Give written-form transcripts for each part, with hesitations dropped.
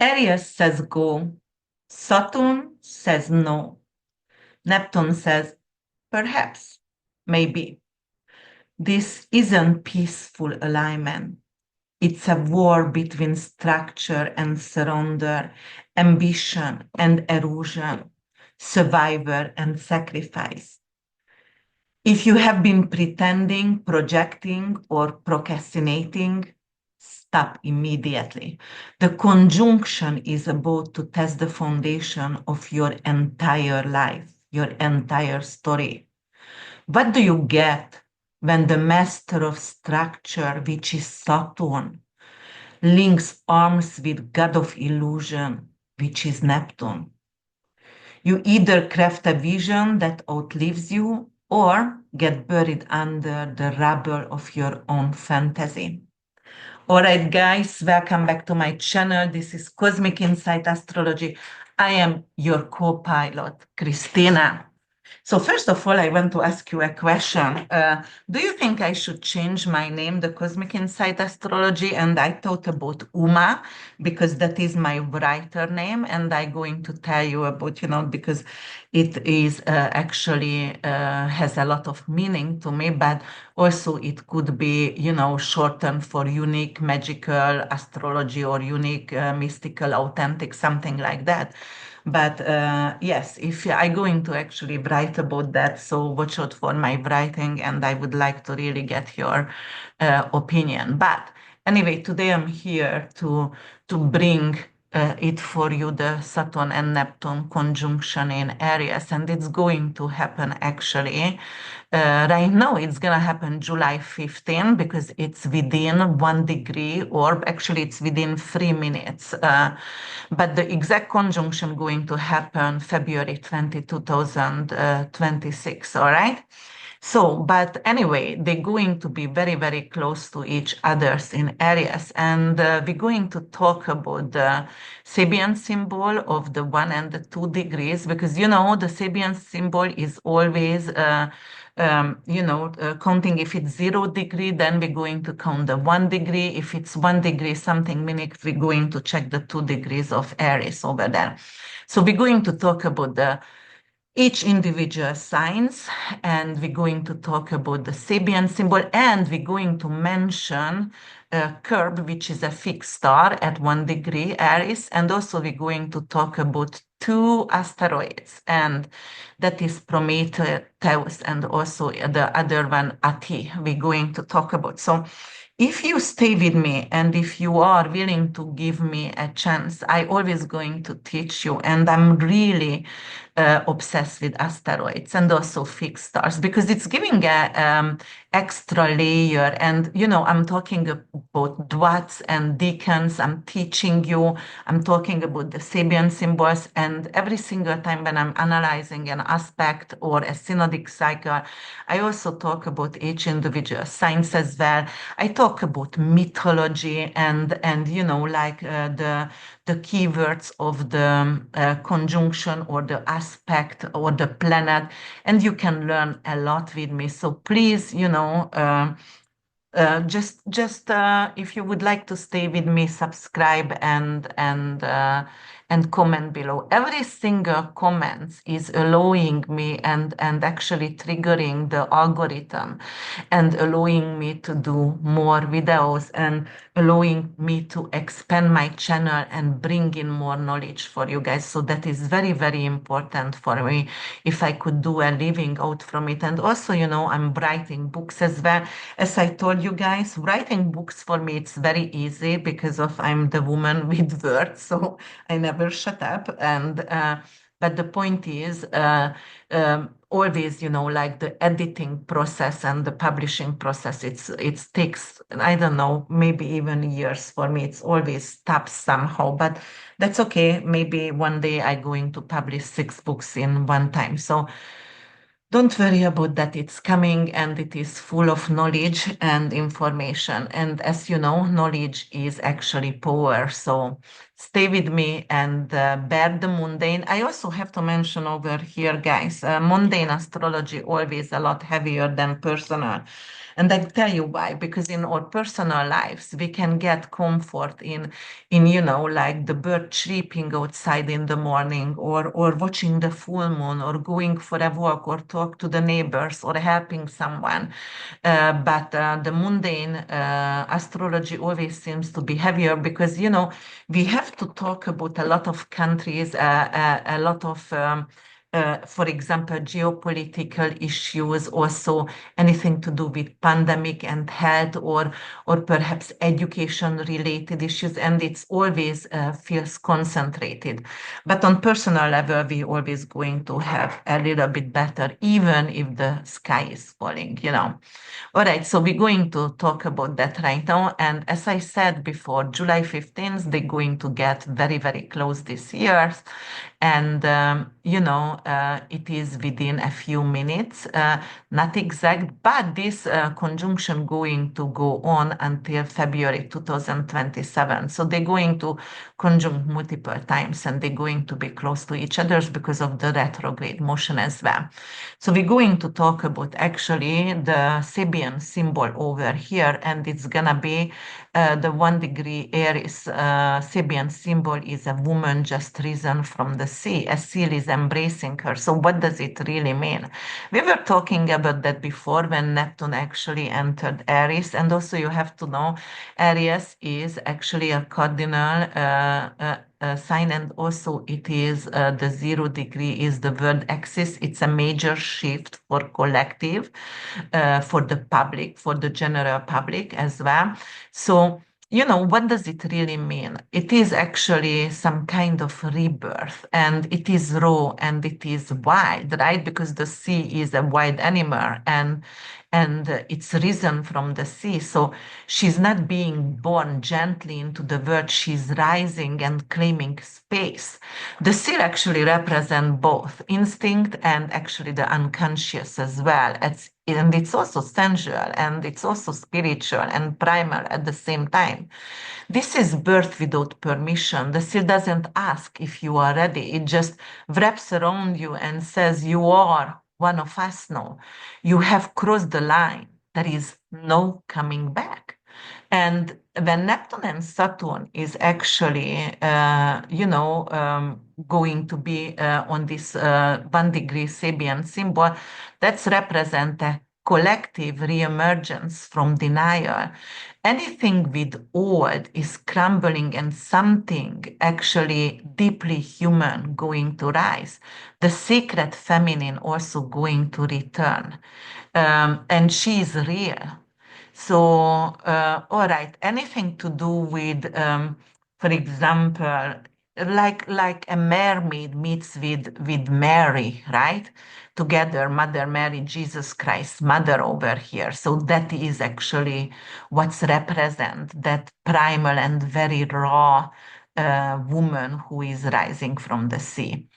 Aries says go. Saturn says no. Neptune says perhaps, maybe. This isn't peaceful alignment. It's a war between structure and surrender, ambition and erosion, survivor and sacrifice. If you have been pretending, projecting, or procrastinating, stop immediately. The conjunction is about to test the foundation of your entire life, your entire story. What do you get when the master of structure, which is Saturn, links arms with god of illusion, which is Neptune? You either craft a vision that outlives you or get buried under the rubble of your own fantasy. All right, guys, welcome back to my channel. This is Cosmic Insight Astrology. I am your co-pilot, Krisztina. So first of all, I want to ask you a question. Do you think I should change my name, the Cosmic Insight Astrology? And I thought about Uma because that is my writer name, and I'm going to tell you about, because it is actually has a lot of meaning to me, but also it could be, shortened for unique magical astrology or unique mystical authentic, something like that. But yes, if I'm going to actually write about that, so watch out for my writing, and I would like to really get your opinion. But anyway, today I'm here to bring it for you, the Saturn and Neptune conjunction in Aries, and it's going to happen actually. Right now, it's going to happen July 15 because it's within 1 degree, or actually it's within 3 minutes. But the exact conjunction going to happen February 2026, all right? So, but anyway, they're going to be very, very close to each others in Aries. And we're going to talk about the Sabian symbol of the 1 and the 2 degrees, because, the Sabian symbol is always, counting if it's 0 degree, then we're going to count the 1 degree. If it's 1 degree, something minute, we're going to check the 2 degrees of Aries over there. So we're going to talk about each individual signs, and we're going to talk about the Sabian symbol, and we're going to mention Kerb, which is a fixed star at 1 degree Aries, and also we're going to talk about two asteroids, and that is Prometheus and also the other one, Ate, we're going to talk about. So if you stay with me and if you are willing to give me a chance, I always going to teach you, and I'm really obsessed with asteroids and also fixed stars because it's giving a extra layer. And I'm talking about dots and decans. I'm teaching you. I'm talking about the Sabian symbols, and every single time when I'm analyzing an aspect or a synodic cycle, I also talk about each individual signs as well. I talk about mythology and like the keywords of the conjunction or the aspect or the planet, and you can learn a lot with me. So please, just if you would like to stay with me, subscribe and comment below. Every single comment is allowing me and actually triggering the algorithm and allowing me to do more videos and allowing me to expand my channel and bring in more knowledge for you guys. So that is very, very important for me if I could do a living out from it. And also, I'm writing books as well. As I told you guys, writing books for me, it's very easy because of I'm the woman with words, so I never shut up. And but the point is, always, like the editing process and the publishing process, it takes, I don't know, maybe even years for me. It's always stops somehow, but that's okay. Maybe one day I'm going to publish 6 books in one time. So Don't worry about that. It's coming and it is full of knowledge and information. And as you know, knowledge is actually power. So stay with me and bear the mundane. I also have to mention over here, guys, mundane astrology always a lot heavier than personal. And I tell you why, because in our personal lives, we can get comfort in like the bird chirping outside in the morning, or watching the full moon, or going for a walk, or talk to the neighbors, or helping someone. But the mundane astrology always seems to be heavier because, we have to talk about a lot of countries, a lot of for example, geopolitical issues, also anything to do with pandemic and health, or perhaps education related issues, and it's always feels concentrated. But on personal level, we always going to have a little bit better, even if the sky is falling. All right, so we're going to talk about that right now. And as I said before, July 15th, they're going to get very, very close this year. And, it is within a few minutes, not exact, but this conjunction going to go on until February 2027. So they're going to conjunct multiple times and they're going to be close to each other because of the retrograde motion as well. So we're going to talk about actually the Sabian symbol over here, and it's gonna be the 1 degree Aries. Sabian symbol is a woman just risen from the sea. A seal is embracing her. So what does it really mean? We were talking about that before when Neptune actually entered Aries, and also you have to know Aries is actually a cardinal sign, and also it is the 0 degree is the world axis. It's a major shift for collective, for the public, for the general public as well. So, what does it really mean? It is actually some kind of rebirth, and it is raw and it is wild, right? Because the sea is a wild animal, and it's risen from the sea. So she's not being born gently into the world, she's rising and claiming space. The seal actually represents both instinct and actually the unconscious as well. And it's also sensual and it's also spiritual and primal at the same time. This is birth without permission. The seal doesn't ask if you are ready. It just wraps around you and says, you are one of us now. You have crossed the line. There is no coming back. And when Neptune and Saturn is actually, going to be on this 1 degree Sabian symbol, that's represent a collective reemergence from denial. Anything with old is crumbling and something actually deeply human going to rise. The sacred feminine also going to return. And she is real. So, all right, anything to do with, for example, like a mermaid meets with Mary, right? Together, Mother Mary, Jesus Christ, Mother over here. So that is actually what's represent that primal and very raw woman who is rising from the sea.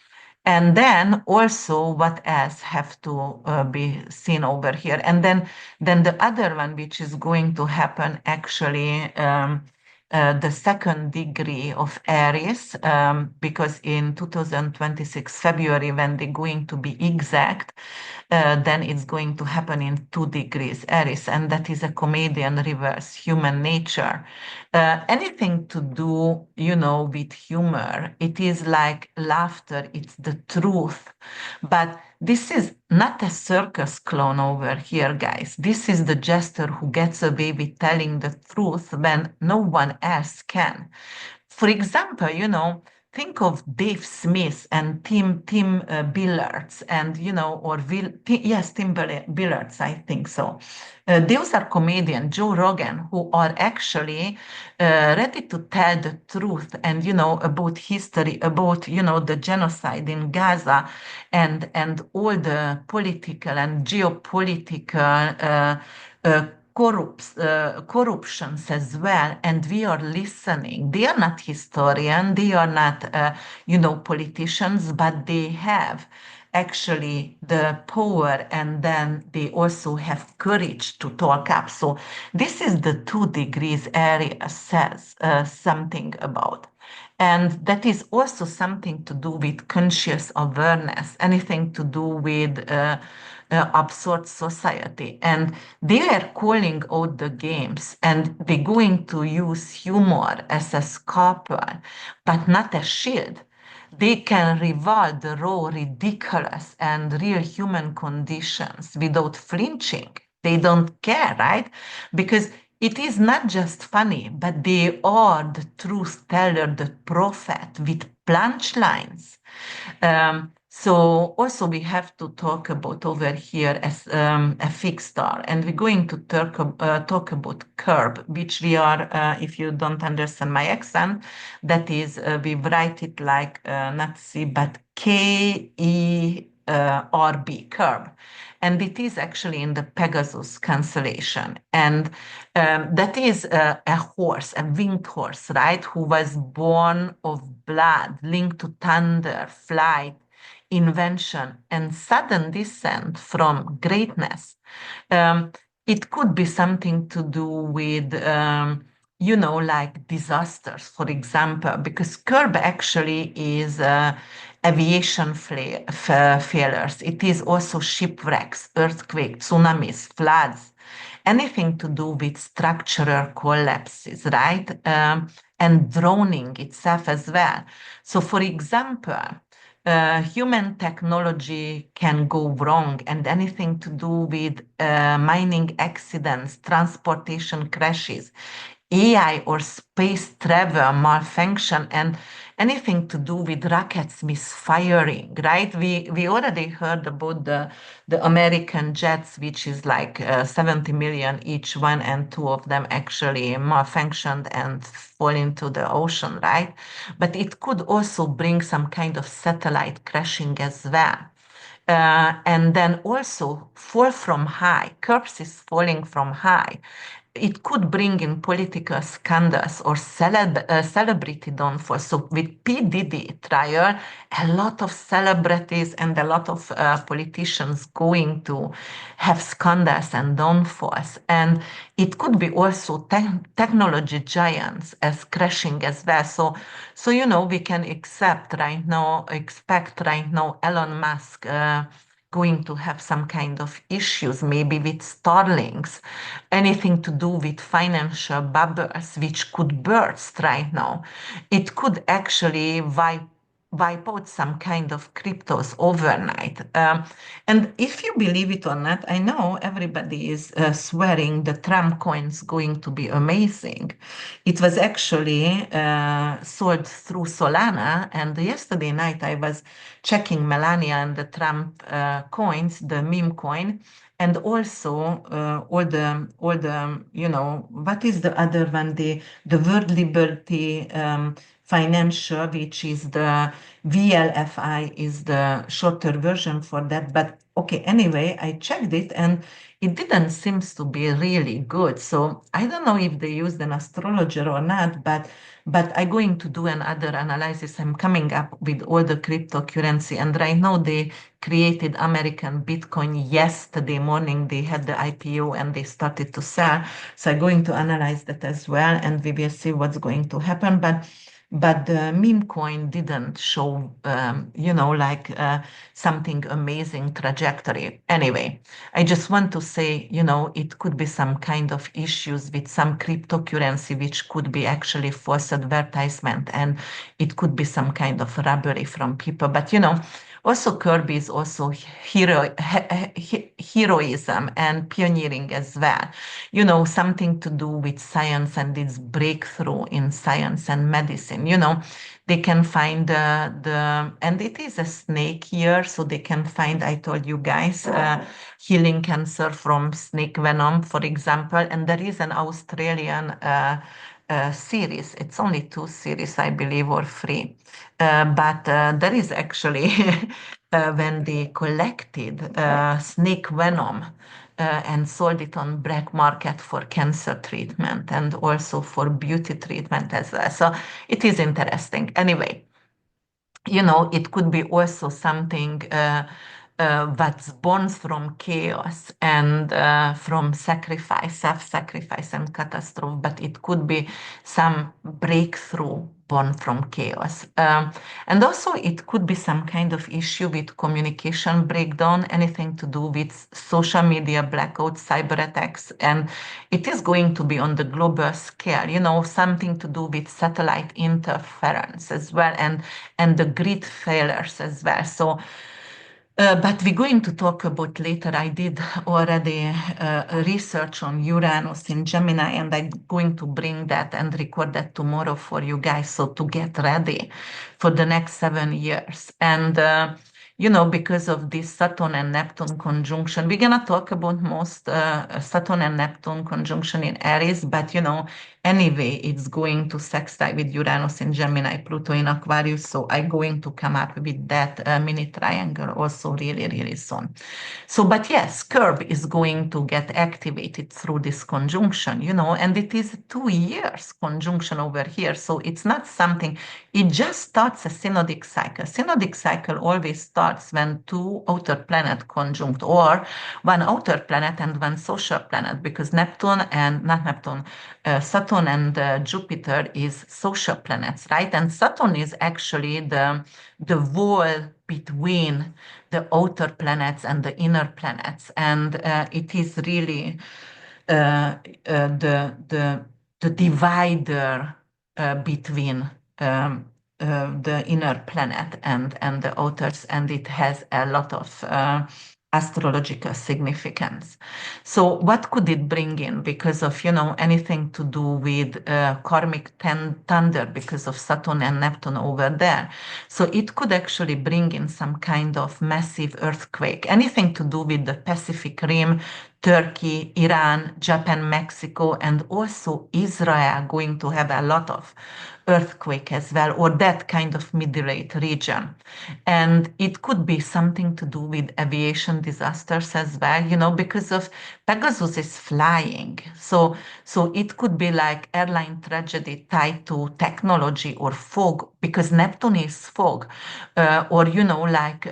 And then also what else have to be seen over here? And then the other one, which is going to happen actually, the 2nd degree of Aries, because in 2026 February, when they're going to be exact, then it's going to happen in 2 degrees Aries, and that is a comedian reverse, human nature. Anything to do, with humor, it is like laughter, it's the truth. But this is not a circus clown over here, guys. This is the jester who gets away with telling the truth when no one else can. For example, think of Dave Smith and Tim Billards, and yes, Billards, I think so. Those are comedians, Joe Rogan, who are actually ready to tell the truth, and about history, about the genocide in Gaza, and all the political and geopolitical corruptions as well, and we are listening. They are not historians, they are not, politicians, but they have actually the power, and then they also have courage to talk up. So this is the 2 degrees area says something about. And that is also something to do with conscious awareness, anything to do with absurd society. And they are calling out the games, and they're going to use humor as a scalpel, but not a shield. They can reveal the raw, ridiculous, and real human conditions without flinching. They don't care, right? Because it is not just funny, but they are the truth teller, the prophet with punchlines. So also we have to talk about over here as a fixed star, and we're going to talk about Kerb, which we are, if you don't understand my accent, that is, we write it like not C, but Kerb, Kerb. And it is actually in the Pegasus constellation. And that is a horse, a winged horse, right? Who was born of blood, linked to thunder, flight, invention, and sudden descent from greatness. Um, it could be something to do with, like disasters, for example, because Kerb actually is aviation failures. It is also shipwrecks, earthquakes, tsunamis, floods, anything to do with structural collapses, right? And drowning itself as well. So, for example, human technology can go wrong, and anything to do with mining accidents, transportation crashes, AI or space travel malfunction, and anything to do with rockets misfiring, right? We already heard about the American jets, which is like 70 million each one, and 2 of them actually malfunctioned and fall into the ocean, right? But it could also bring some kind of satellite crashing as well. And then also fall from high, corpse is falling from high. It could bring in political scandals or celebrity downfall. So with P. Diddy trial, a lot of celebrities and a lot of politicians going to have scandals and downfalls. And it could be also technology giants as crashing as well. So we can expect right now Elon Musk going to have some kind of issues, maybe with Starlinks, anything to do with financial bubbles, which could burst right now. It could actually wipe out some kind of cryptos overnight. And if you believe it or not, I know everybody is swearing the Trump coin's going to be amazing. It was actually sold through Solana, and yesterday night I was checking Melania and the Trump coins, the meme coin, and also all the what is the other one, the World Liberty Financial, which is the VLFI, is the shorter version for that. But okay, anyway, I checked it and it didn't seem to be really good. So I don't know if they used an astrologer or not, but I'm going to do another analysis. I'm coming up with all the cryptocurrency, and right now they created American Bitcoin yesterday morning. They had the IPO and they started to sell. So I'm going to analyze that as well, and we will see what's going to happen. But the meme coin didn't show, like something amazing trajectory. Anyway, I just want to say, it could be some kind of issues with some cryptocurrency, which could be actually false advertisement, and it could be some kind of robbery from people. But also Kirby is also heroism and pioneering as well. Something to do with science and its breakthrough in science and medicine. They can find and it is a snake year, so they can find, I told you guys, healing cancer from snake venom, for example. And there is an Australian series. It's only 2 series, I believe, or 3. But there is actually when they collected snake venom and sold it on black market for cancer treatment and also for beauty treatment as well. So it is interesting. Anyway, it could be also something that's born from chaos and from sacrifice, self-sacrifice and catastrophe, but it could be some breakthrough born from chaos. And also it could be some kind of issue with communication breakdown, anything to do with social media blackouts, cyber attacks, and it is going to be on the global scale, something to do with satellite interference as well, and the grid failures as well. So, but we're going to talk about later. I did already research on Uranus in Gemini, and I'm going to bring that and record that tomorrow for you guys. So to get ready for the next 7 years. And because of this Saturn and Neptune conjunction, we're gonna talk about most Saturn and Neptune conjunction in Aries, but anyway, it's going to sextile with Uranus in Gemini, Pluto in Aquarius. So I'm going to come up with that mini triangle also really, really soon. So, but yes, Kerb is going to get activated through this conjunction, and it is 2 years conjunction over here. So it's not something, it just starts a synodic cycle. Synodic cycle always starts when two outer planet conjunct, or one outer planet and one social planet, because Neptune and not Neptune, Saturn and Jupiter is social planets, right? And Saturn is actually the wall between the outer planets and the inner planets, and it is really the divider between the inner planet and the outers, and it has a lot of astrological significance. So what could it bring in because of, anything to do with karmic thunder because of Saturn and Neptune over there? So it could actually bring in some kind of massive earthquake, anything to do with the Pacific Rim, Turkey, Iran, Japan, Mexico, and also Israel going to have a lot of earthquake as well, or that kind of middle-eight region. And it could be something to do with aviation disasters as well, because of Pegasus is flying. So it could be like airline tragedy tied to technology or fog, because Neptune is fog, or, like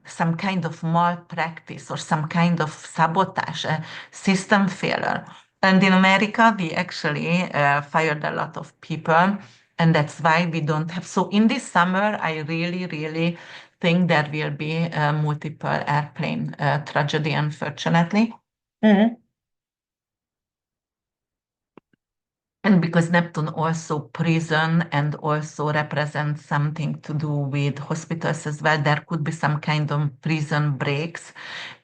some kind of malpractice or some kind of sabotage, system failure. And in America, we actually fired a lot of people, and that's why we don't have. So in this summer, I really, really think there will be a multiple airplane tragedy, unfortunately. Mhm. And because Neptune also prison and also represents something to do with hospitals as well, there could be some kind of prison breaks,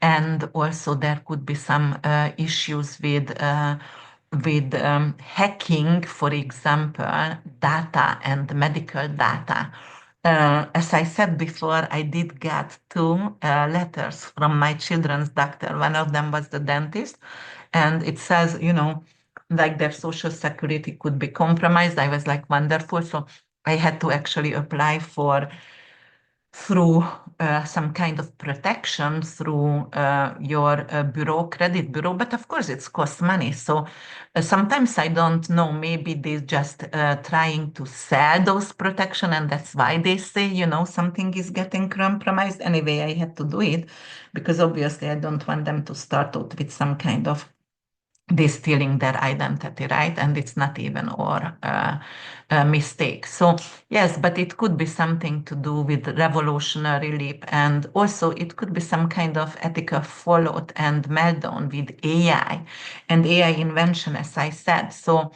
and also there could be some issues with hacking, for example, data and medical data. As I said before, I did get two letters from my children's doctor. One of them was the dentist, and it says, like their social security could be compromised. I was like, wonderful. So I had to actually apply for through some kind of protection through your bureau, credit bureau. But of course, it's cost money. So sometimes I don't know, maybe they're just trying to sell those protection, and that's why they say, something is getting compromised. Anyway, I had to do it because obviously I don't want them to start out with some kind of they stealing their identity, right? And it's not even or a mistake. So yes, but it could be something to do with revolutionary leap, and also it could be some kind of ethical fallout and meltdown with AI and AI invention, as I said. So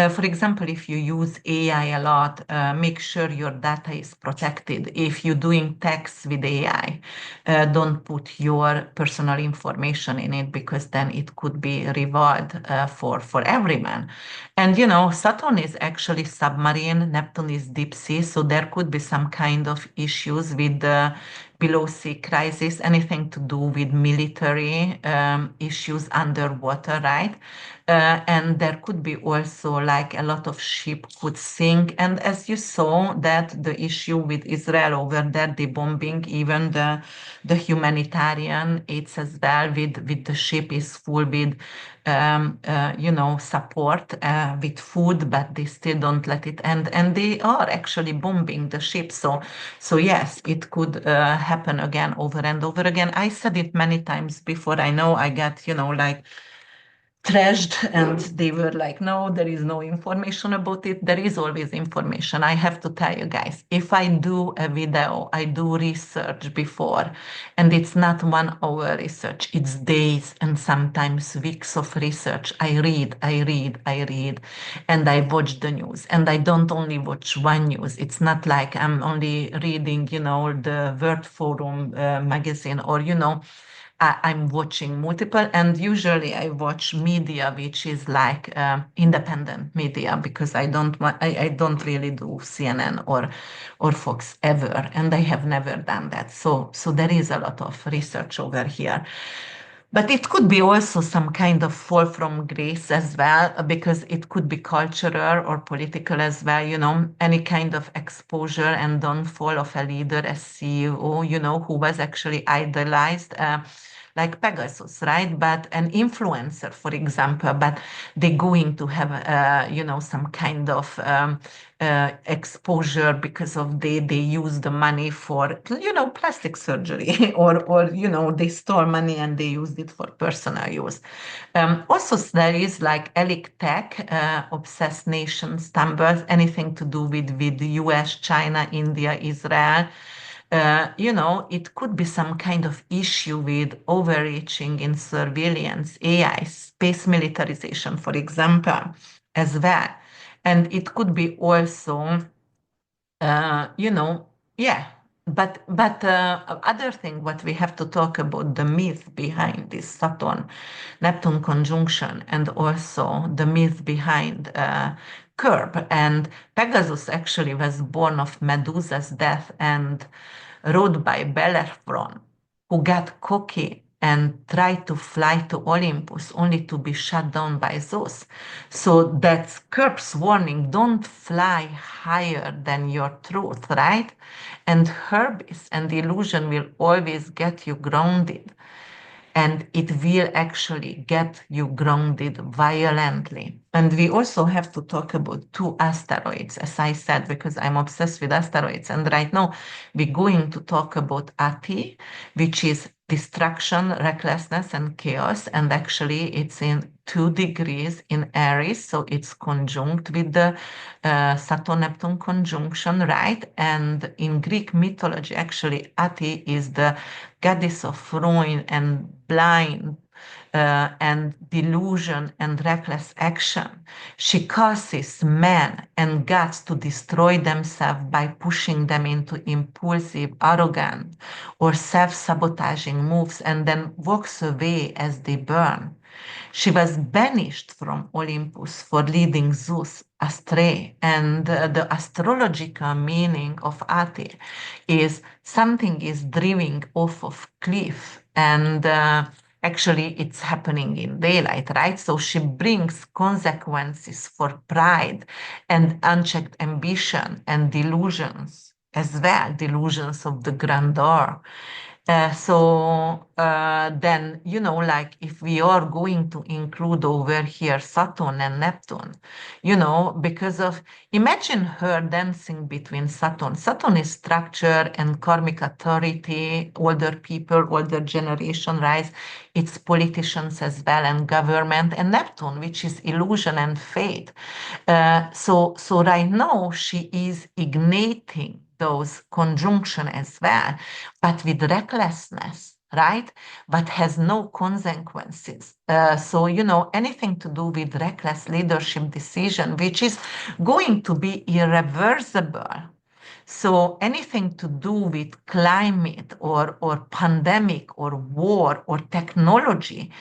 for example, if you use AI a lot, make sure your data is protected. If you're doing text with AI, don't put your personal information in it, because then it could be reward for everyone. And Saturn is actually submarine, Neptune is deep sea, so there could be some kind of issues with the below sea crisis, anything to do with military issues underwater, right? And there could be also like a lot of ship could sink. And as you saw, that the issue with Israel over there, the bombing, even the humanitarian aids as well with the ship is full with support with food, but they still don't let it end, and they are actually bombing the ship. So yes, it could happen again, over and over again. I said it many times before. I know I got, like trashed, and they were like, no, there is no information about it. There is always information. I have to tell you guys, if I do a video, I do research before, and it's not 1 hour research, it's days and sometimes weeks of research. I read, and I watch the news. And I don't only watch one news. It's not like I'm only reading, the World Forum magazine, or, I'm watching multiple, and usually I watch media which is like independent media, because I don't really do CNN or Fox ever, and I have never done that. So there is a lot of research over here. But it could be also some kind of fall from grace as well, because it could be cultural or political as well, any kind of exposure and downfall of a leader, a CEO, who was actually idolized, like Pegasus, right? But an influencer, for example, but they're going to have, some kind of exposure because of they use the money for, plastic surgery, or they store money and they use it for personal use. Also, there is like elite tech, obsessed nation stumbles, anything to do with the US, China, India, Israel. It could be some kind of issue with overreaching in surveillance, AI, space militarization, for example, as well. And it could be also, yeah. But other thing, what we have to talk about, the myth behind this Saturn Neptune conjunction, and also the myth behind Kerb. And Pegasus actually was born of Medusa's death and rode by Bellerophon, who got cocky and tried to fly to Olympus only to be shot down by Zeus. So that's Kerb's warning: don't fly higher than your truth, right? And Herbis and illusion will always get you grounded, and it will actually get you grounded violently. And we also have to talk about 2 asteroids, as I said, because I'm obsessed with asteroids. And right now, we're going to talk about Ate, which is destruction, recklessness, and chaos. And actually, it's in 2 degrees in Aries, so it's conjunct with the Saturn-Neptune conjunction, right? And in Greek mythology, actually, Ate is the goddess of ruin and blind and delusion and reckless action. She causes men and gods to destroy themselves by pushing them into impulsive, arrogant, or self-sabotaging moves, and then walks away as they burn. She was banished from Olympus for leading Zeus astray. And the astrological meaning of Ate is something is driving off of cliff, and actually it's happening in daylight, right? So she brings consequences for pride and unchecked ambition and delusions as well, delusions of the grandeur. Then, like if we are going to include over here Saturn and Neptune, because of, imagine her dancing between Saturn. Saturn is structure and karmic authority, older people, older generation, right? It's politicians as well, and government, and Neptune, which is illusion and fate. So right now she is igniting those conjunction as well, but with recklessness, right? But has no consequences. So, anything to do with reckless leadership decision, which is going to be irreversible. So anything to do with climate or pandemic or war or technology,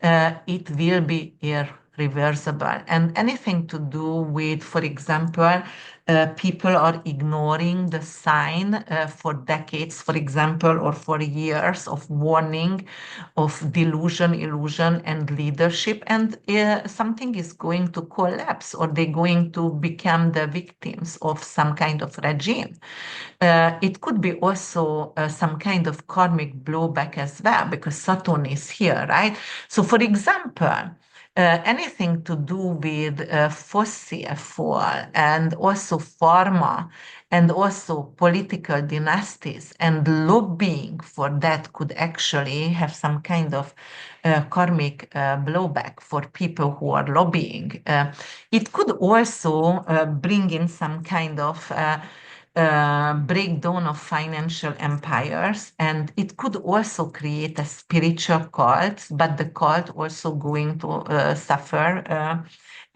it will be irreversible. And anything to do with, for example, people are ignoring the sign for decades, for example, or for years of warning of delusion, illusion, and leadership, and something is going to collapse, or they're going to become the victims of some kind of regime. It could be also some kind of karmic blowback as well, because Saturn is here, right? So, for example, anything to do with fossil fuel and also pharma and also political dynasties and lobbying for that could actually have some kind of karmic blowback for people who are lobbying. It could also bring in some kind of breakdown of financial empires, and it could also create a spiritual cult, but the cult also going to suffer,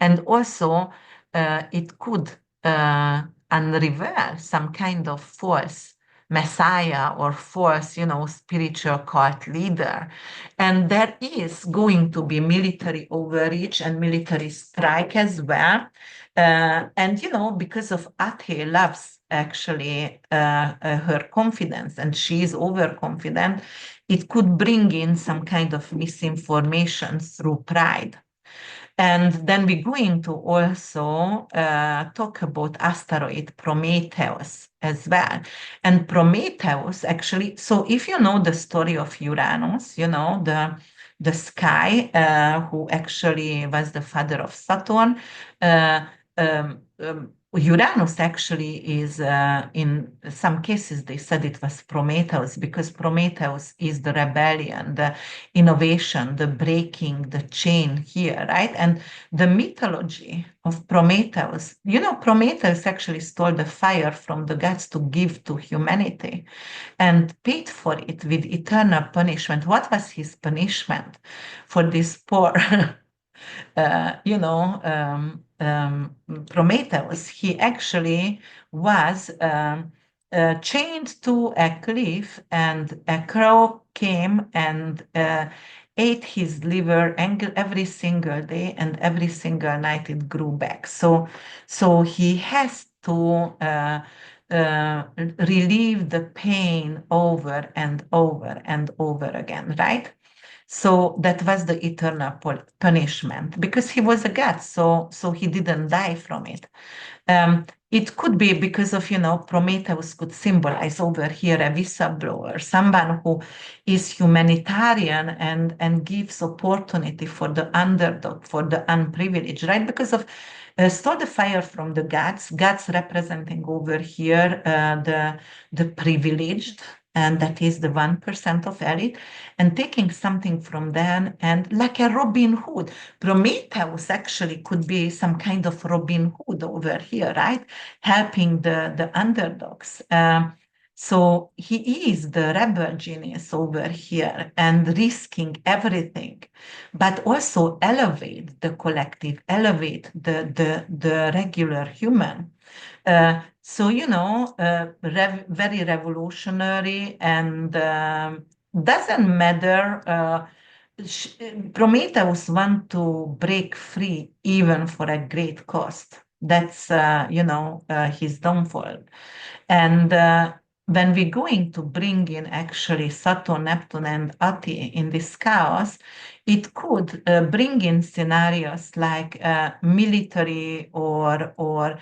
and also it could unravel some kind of false messiah or false, spiritual cult leader. And there is going to be military overreach and military strike as well. And because of Ate loves actually her confidence and she is overconfident, it could bring in some kind of misinformation through pride. And then we're going to also talk about asteroid Prometheus as well. And Prometheus actually, so if you know the story of Uranus, the sky, who actually was the father of Saturn, uh, Uranus actually is, in some cases, they said it was Prometheus because Prometheus is the rebellion, the innovation, the breaking the chain here, right? And the mythology of Prometheus, Prometheus actually stole the fire from the gods to give to humanity and paid for it with eternal punishment. What was his punishment for this poor? uh, you know, um, um, Prometheus, he actually was chained to a cliff, and a crow came and ate his liver every single day, and every single night it grew back. So he has to relieve the pain over and over and over again, right? So that was the eternal punishment because he was a god, so he didn't die from it. It could be because of, Prometheus could symbolize over here a whistleblower, someone who is humanitarian and gives opportunity for the underdog, for the unprivileged, right? Because of stole the fire from the gods representing over here the privileged, and that is the 1% of elite, and taking something from them, and like a Robin Hood. Prometheus actually could be some kind of Robin Hood over here, right? Helping the underdogs. So he is the rebel genius over here and risking everything, but also elevate the collective, elevate the regular human. Very revolutionary and doesn't matter. Prometheus want to break free even for a great cost. That's his downfall. And when we're going to bring in actually Saturn, Neptune, and Ate in this chaos, it could bring in scenarios like military or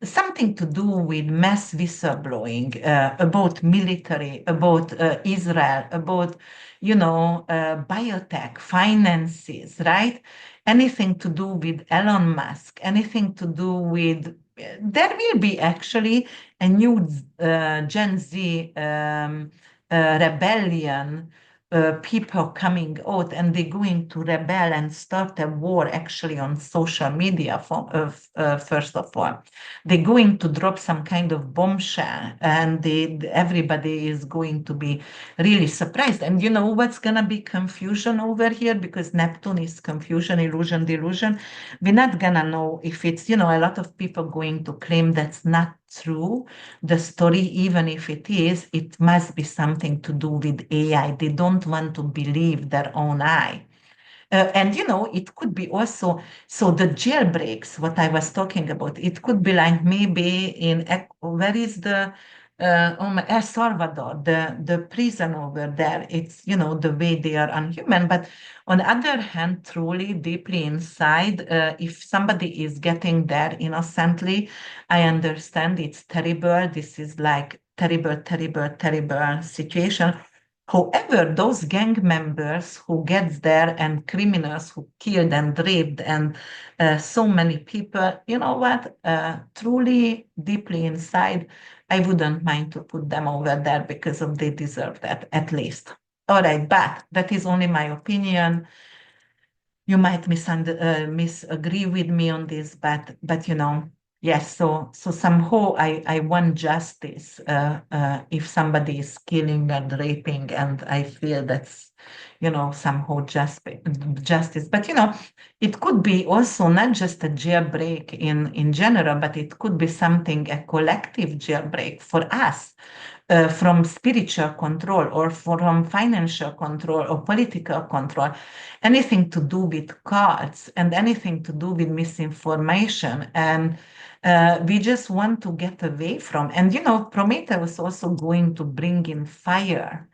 something to do with mass whistleblowing about military, about Israel, about biotech, finances, right? Anything to do with Elon Musk, anything to do with there will be actually a new Gen Z rebellion, people coming out and they're going to rebel and start a war actually on social media first of all. They're going to drop some kind of bombshell and everybody is going to be really surprised. And you know what's going to be confusion over here because Neptune is confusion, illusion, delusion. We're not going to know if it's, a lot of people going to claim that's not true. The story, even if it is, it must be something to do with AI. They don't want to believe their own eye. And it could be also so the jailbreaks, what I was talking about. It could be like maybe where is the El Salvador, the prison over there. It's the way they are unhuman. But on the other hand, truly deeply inside, if somebody is getting there innocently, I understand it's terrible. This is like terrible, terrible, terrible situation. However, those gang members who gets there and criminals who killed and raped and so many people, you know what? Truly, deeply inside, I wouldn't mind to put them over there because of they deserve that at least. All right, but that is only my opinion. You might misagree with me on this, but you know, yes. So somehow I want justice if somebody is killing and raping, and I feel that's somehow justice. But it could be also not just a jailbreak in general, but it could be something a collective jailbreak for us from spiritual control or from financial control or political control, anything to do with cards and anything to do with misinformation. And we just want to get away from. And Prometheus also going to bring in fire,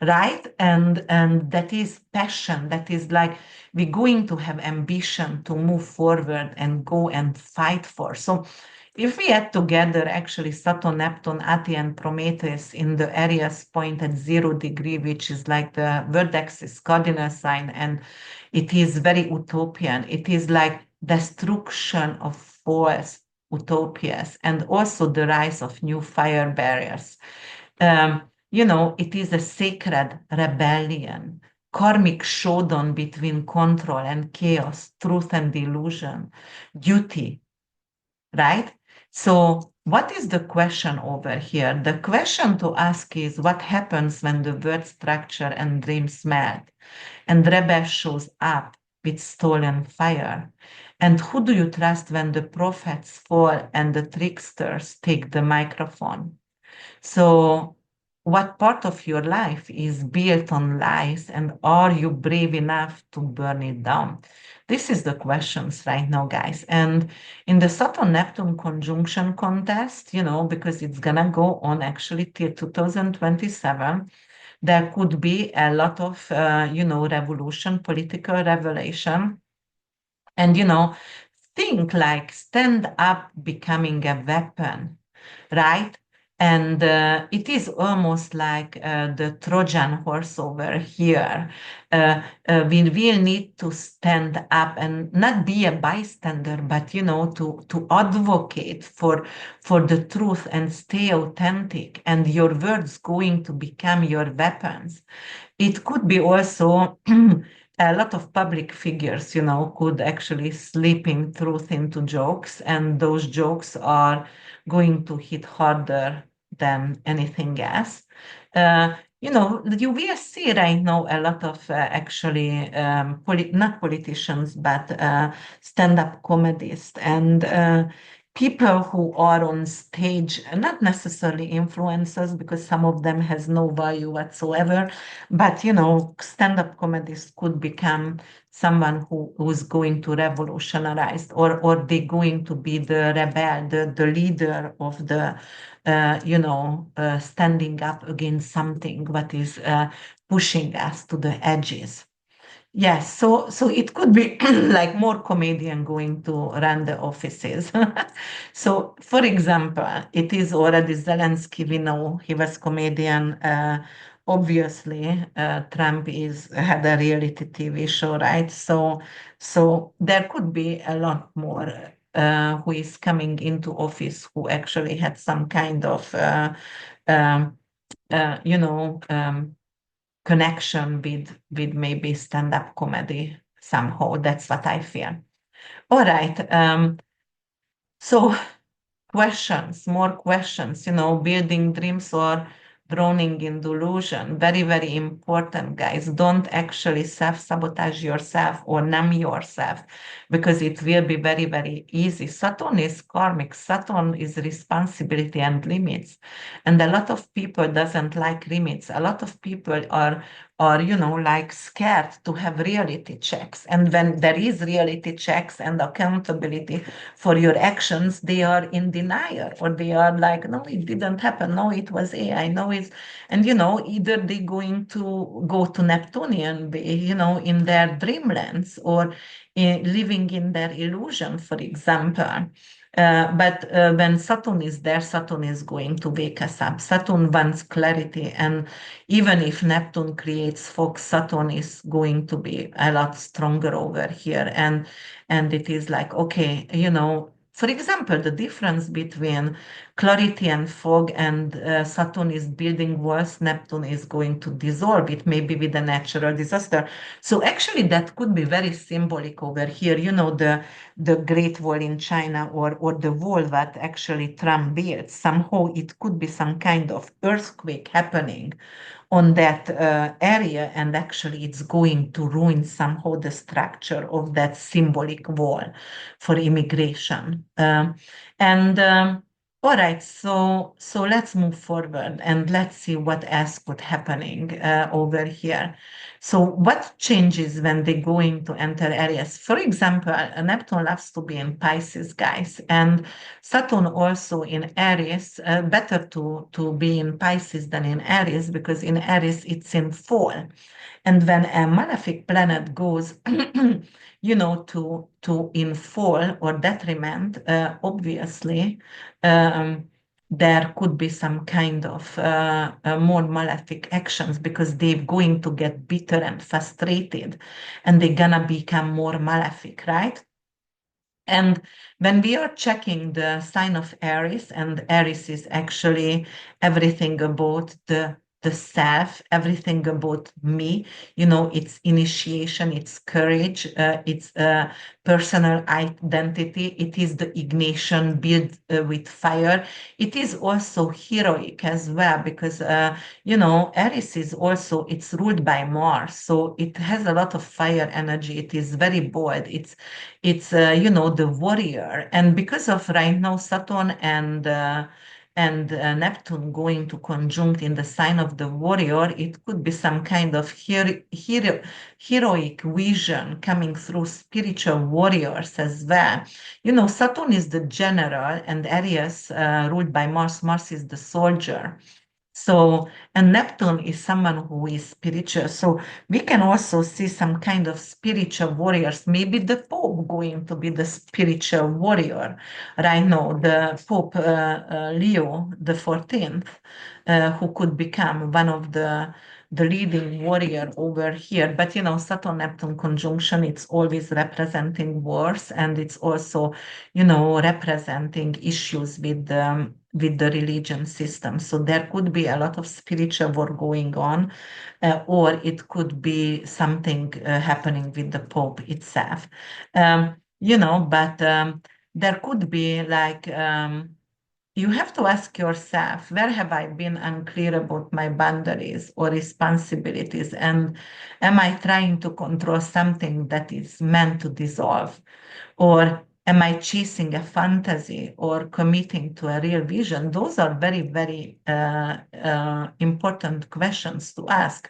right? And that is passion. That is like we're going to have ambition to move forward and go and fight for. So if we add together actually Saturn, Neptune, Ate, and Prometheus in the Aries point at 0 degree, which is like the word axis cardinal sign, and it is very utopian. It is like destruction of false utopias and also the rise of new fire barriers. It is a sacred rebellion, karmic showdown between control and chaos, truth and delusion, duty, right? So, what is the question over here? The question to ask is what happens when the word structure and dreams melt and rebel shows up with stolen fire? And who do you trust when the prophets fall and the tricksters take the microphone? So, what part of your life is built on lies, and are you brave enough to burn it down? This is the questions right now, guys. And in the Saturn Neptune conjunction contest, because it's gonna go on actually till 2027, there could be a lot of, revolution, political revelation. And, think like stand up becoming a weapon, right? And it is almost like the Trojan horse over here. We will need to stand up and not be a bystander, but to advocate for the truth and stay authentic. And your words going to become your weapons. It could be also a lot of public figures, could actually slipping truth into jokes, and those jokes are going to hit harder than anything else. You will see right now a lot of actually not politicians, but stand-up comedists and people who are on stage, not necessarily influencers, because some of them has no value whatsoever, but stand-up comedies could become someone who's going to revolutionize, or they going to be the rebel, the leader of the standing up against something what is pushing us to the edges. Yes, so it could be like more comedian going to run the offices. So, for example, it is already Zelensky. We know he was comedian. Obviously, Trump is had a reality TV show, right? So there could be a lot more who is coming into office who actually had some kind of um, uh, you know. Um, connection with maybe stand-up comedy somehow. That's what I feel. All right. So questions, more questions, building dreams or drowning in delusion. Very, very important, guys. Don't actually self-sabotage yourself or numb yourself because it will be very, very easy. Saturn is karmic. Saturn is responsibility and limits. And a lot of people doesn't like limits. A lot of people are like scared to have reality checks. And when there is reality checks and accountability for your actions, they are in denial, or they are like, no, it didn't happen. No, it was AI. No, it's, and either they going to go to Neptunian, in their dreamlands, or living in their illusion, for example. But when Saturn is there, Saturn is going to wake us up. Saturn wants clarity. And even if Neptune creates fog, Saturn is going to be a lot stronger over here. And it is like, okay, for example, the difference between clarity and fog and Saturn is building walls, Neptune is going to dissolve it, maybe with a natural disaster. So actually that could be very symbolic over here. The Great Wall in China or the wall that actually Trump built. Somehow it could be some kind of earthquake happening on that area, and actually it's going to ruin somehow the structure of that symbolic wall for immigration. And all right, so let's move forward and let's see what else could happening over here. So what changes when they going to enter Aries? For example, Neptune loves to be in Pisces, guys, and Saturn also in Aries. Better to be in Pisces than in Aries, because in Aries it's in fall. And when a malefic planet goes, to in fall or detriment, obviously, there could be some kind of more malefic actions, because they're going to get bitter and frustrated, and they're gonna become more malefic, right? And when we are checking the sign of Aries, and Aries is actually everything about the self, everything about me, it's initiation, it's courage, it's personal identity, it is the ignition built with fire. It is also heroic as well, because Aries is also, it's ruled by Mars, so it has a lot of fire energy. It is very bold. It's the warrior. And because of right now Saturn and Neptune going to conjunct in the sign of the warrior, it could be some kind of heroic vision coming through spiritual warriors as well. Saturn is the general, and Aries, ruled by Mars. Mars is the soldier. So, and Neptune is someone who is spiritual. So we can also see some kind of spiritual warriors. Maybe the Pope going to be the spiritual warrior right now, the Pope Leo the 14th, who could become one of the leading warrior over here. But Saturn Neptune conjunction, it's always representing wars, and it's also, representing issues with the religion system. So there could be a lot of spiritual war going on, or it could be something happening with the Pope itself. But there could be like, you have to ask yourself, where have I been unclear about my boundaries or responsibilities? And am I trying to control something that is meant to dissolve? Or am I chasing a fantasy or committing to a real vision? Those are very, very important questions to ask.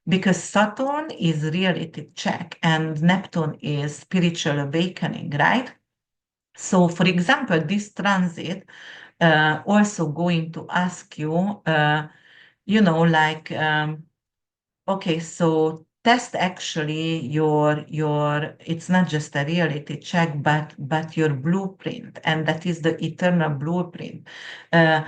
Because Saturn is reality check and Neptune is spiritual awakening, right? So, for example, this transit also going to ask you, like, okay, so test actually your it's not just a reality check, but your blueprint, and that is the eternal blueprint. Uh,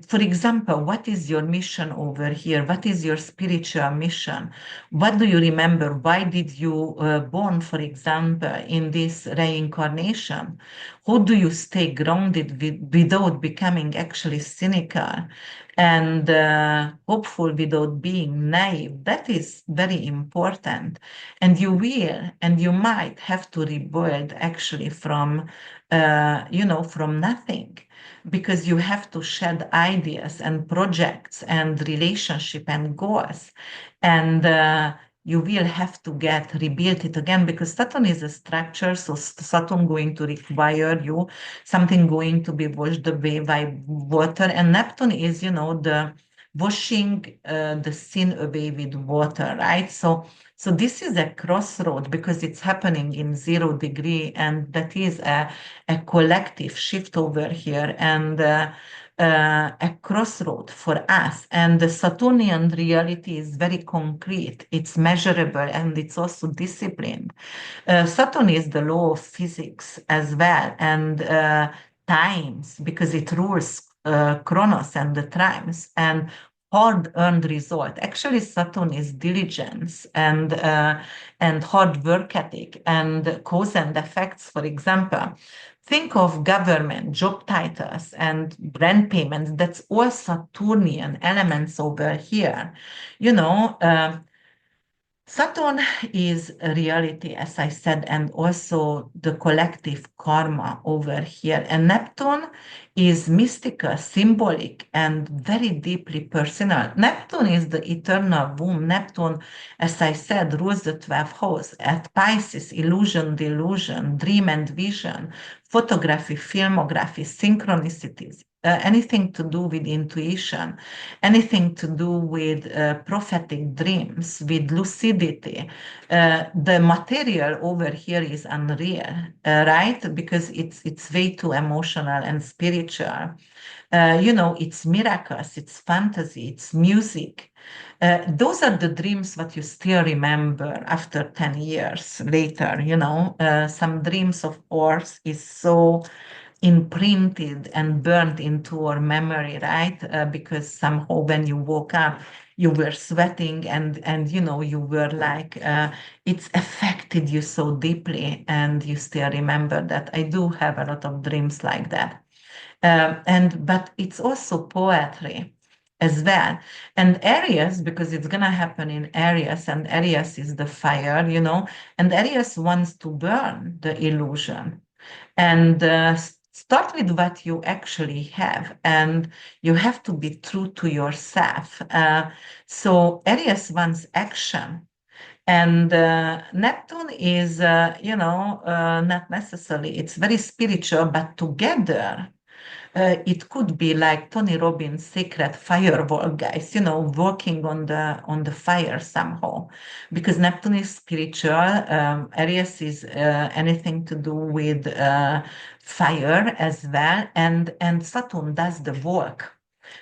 for example, what is your mission over here? What is your spiritual mission? What do you remember? Why did you born, for example, in this reincarnation? How do you stay grounded without becoming actually cynical? And hopeful without being naive. That is very important. And you might have to rebuild actually from nothing, because you have to shed ideas and projects and relationship and goals. And you will have to rebuild it again, because Saturn is a structure. So Saturn going to require you something going to be washed away by water, and Neptune is the washing the sin away with water, right? So this is a crossroad, because it's happening in 0 degree, and that is a collective shift over here. And a crossroad for us. And the Saturnian reality is very concrete, it's measurable, and it's also disciplined. Saturn is the law of physics as well, and times, because it rules Chronos and the times, and hard-earned result. Actually, Saturn is diligence and hard work ethic and cause and effects. For example, think of government, job titles, and brand payments. That's all Saturnian elements over here. You know, Saturn is a reality, as I said, and also the collective karma over here. And Neptune is mystical, symbolic, and very deeply personal. Neptune is the eternal womb. Neptune, as I said, rules the 12th house. At Pisces, illusion, delusion, dream and vision, photography, filmography, synchronicities, anything to do with intuition, anything to do with prophetic dreams, with lucidity. The material over here is unreal, right? Because it's way too emotional and spiritual. It's miracles, it's fantasy, it's music. Those are the dreams that you still remember after 10 years later. Some dreams of ours is so imprinted and burned into our memory, right? Because somehow when you woke up, you were sweating and you were like, it's affected you so deeply, and you still remember that. I do have a lot of dreams like that. But it's also poetry as well. And Aries, because it's gonna happen in Aries, and Aries is the fire, and Aries wants to burn the illusion and start with what you actually have, and you have to be true to yourself. So Aries wants action, and Neptune is, not necessarily, it's very spiritual, but together it could be like Tony Robbins' secret firewall guys, working on the fire somehow, because Neptune is spiritual. Aries is anything to do with fire as well, and Saturn does the work.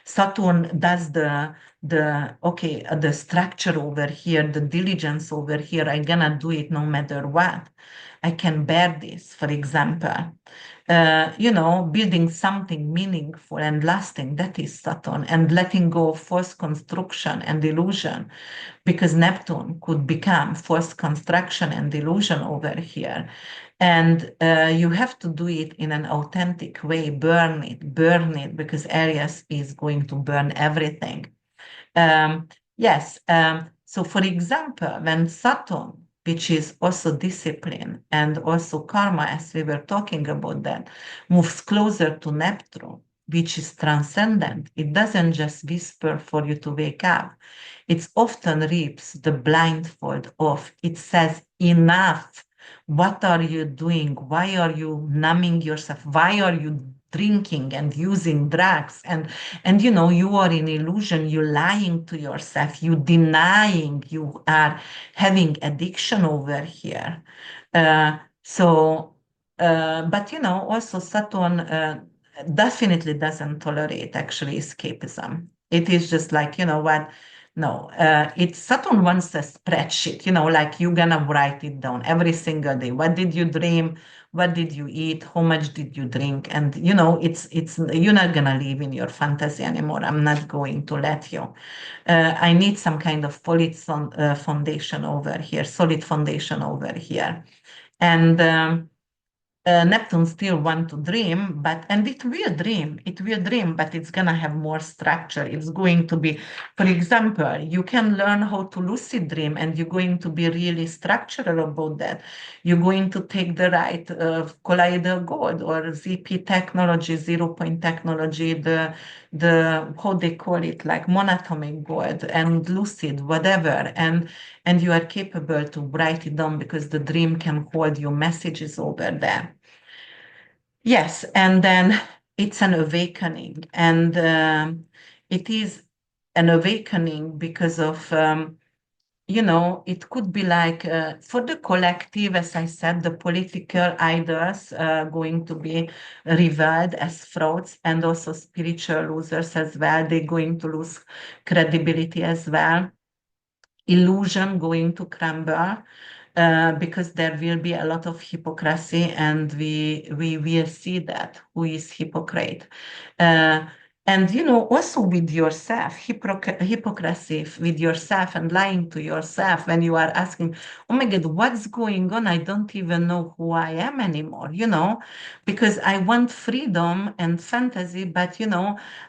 Saturn does the structure over here, the diligence over here. I'm gonna do it no matter what. I can bear this, for example. Building something meaningful and lasting, that is Saturn, and letting go of false construction and illusion, because Neptune could become false construction and illusion over here. And you have to do it in an authentic way, burn it, because Aries is going to burn everything. Yes. So, for example, when Saturn, which is also discipline and also karma, as we were talking about that, moves closer to Neptune, which is transcendent, it doesn't just whisper for you to wake up. It often rips the blindfold off. It says, enough. What are you doing? Why are you numbing yourself? Why are you drinking and using drugs? And you are in illusion, you're lying to yourself, you denying, you are having addiction over here. But also Saturn definitely doesn't tolerate actually escapism. It is just like, what? No, it's Saturn wants a spreadsheet, like you're gonna write it down every single day. What did you dream? What did you eat? How much did you drink? And it's you're not gonna live in your fantasy anymore. I'm not going to let you. I need some kind of foundation over here, solid foundation over here. And Neptune still want to dream, and it will dream, but it's gonna have more structure. It's going to be, for example, you can learn how to lucid dream, and you're going to be really structural about that. You're going to take the right colloidal gold or ZP technology, 0 point technology, the how they call it, like monatomic gold and lucid, whatever, and you are capable to write it down because the dream can hold your messages over there. Yes, and then it's an awakening, and it is an awakening because of it could be like for the collective, as I said, the political idols going to be revealed as frauds, and also spiritual losers as well. They're going to lose credibility as well. Illusion going to crumble because there will be a lot of hypocrisy, and we will see that who is hypocrite. Uh, and also with yourself, hypocrisy with yourself and lying to yourself when you are asking, oh my God, what's going on? I don't even know who I am anymore, because I want freedom and fantasy, but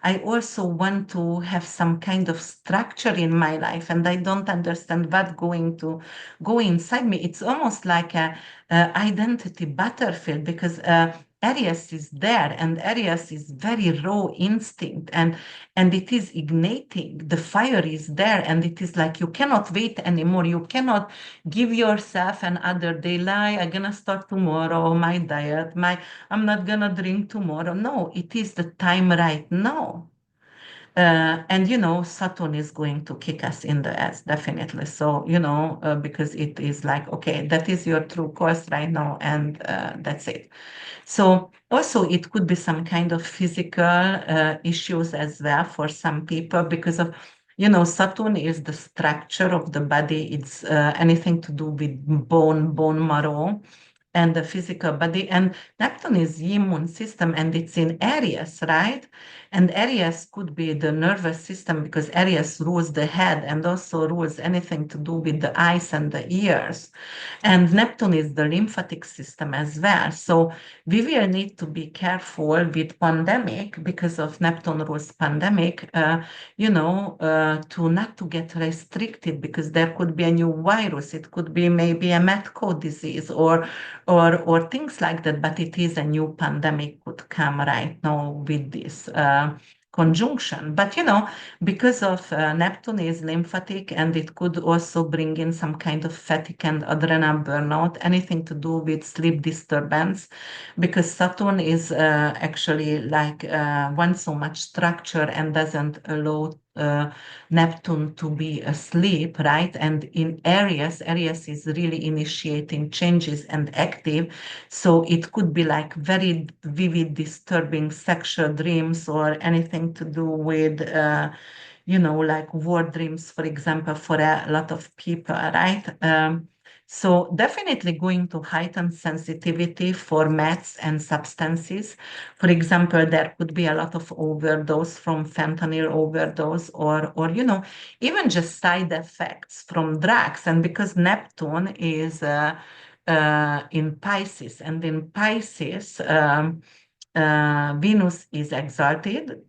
I also want to have some kind of structure in my life, and I don't understand what's going to go inside me. It's almost like a identity battlefield, because Aries is there, and Aries is very raw instinct, and it is igniting. The fire is there, and it is like you cannot wait anymore. You cannot give yourself another day. Lie, I'm gonna start tomorrow my diet. I'm not gonna drink tomorrow. No, it is the time right now. And Saturn is going to kick us in the ass, definitely. So, because it is like, okay, that is your true course right now, and that's it. So also it could be some kind of physical issues as well for some people, because of, Saturn is the structure of the body. It's anything to do with bone marrow, and the physical body. And Neptune is the immune system, and it's in Aries, right? And Aries could be the nervous system, because Aries rules the head and also rules anything to do with the eyes and the ears. And Neptune is the lymphatic system as well. So we will need to be careful with pandemic, because of Neptune rules pandemic, to not to get restricted, because there could be a new virus. It could be maybe a mad cow disease, or things like that. But it is a new pandemic could come right now with this conjunction. But because of Neptune is lymphatic, and it could also bring in some kind of fatigue and adrenal burnout, anything to do with sleep disturbance, because Saturn is actually like wants so much structure and doesn't allow Neptune to be asleep, right? And in Aries is really initiating changes and active. So it could be like very vivid, disturbing sexual dreams, or anything to do with, like war dreams, for example, for a lot of people, right? So definitely going to heighten sensitivity for meds and substances. For example, there could be a lot of overdose from fentanyl overdose, or even just side effects from drugs. And because Neptune is in Pisces, and in Pisces, Venus is exalted.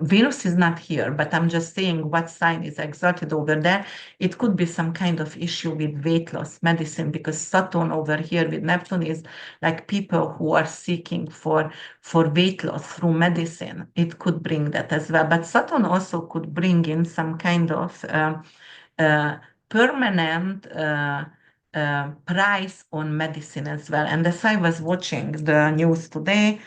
Venus is not here, but I'm just saying what sign is exalted over there. It could be some kind of issue with weight loss medicine, because Saturn over here with Neptune is like people who are seeking for weight loss through medicine. It could bring that as well. But Saturn also could bring in some kind of uh, permanent price on medicine as well. And as I was watching the news today,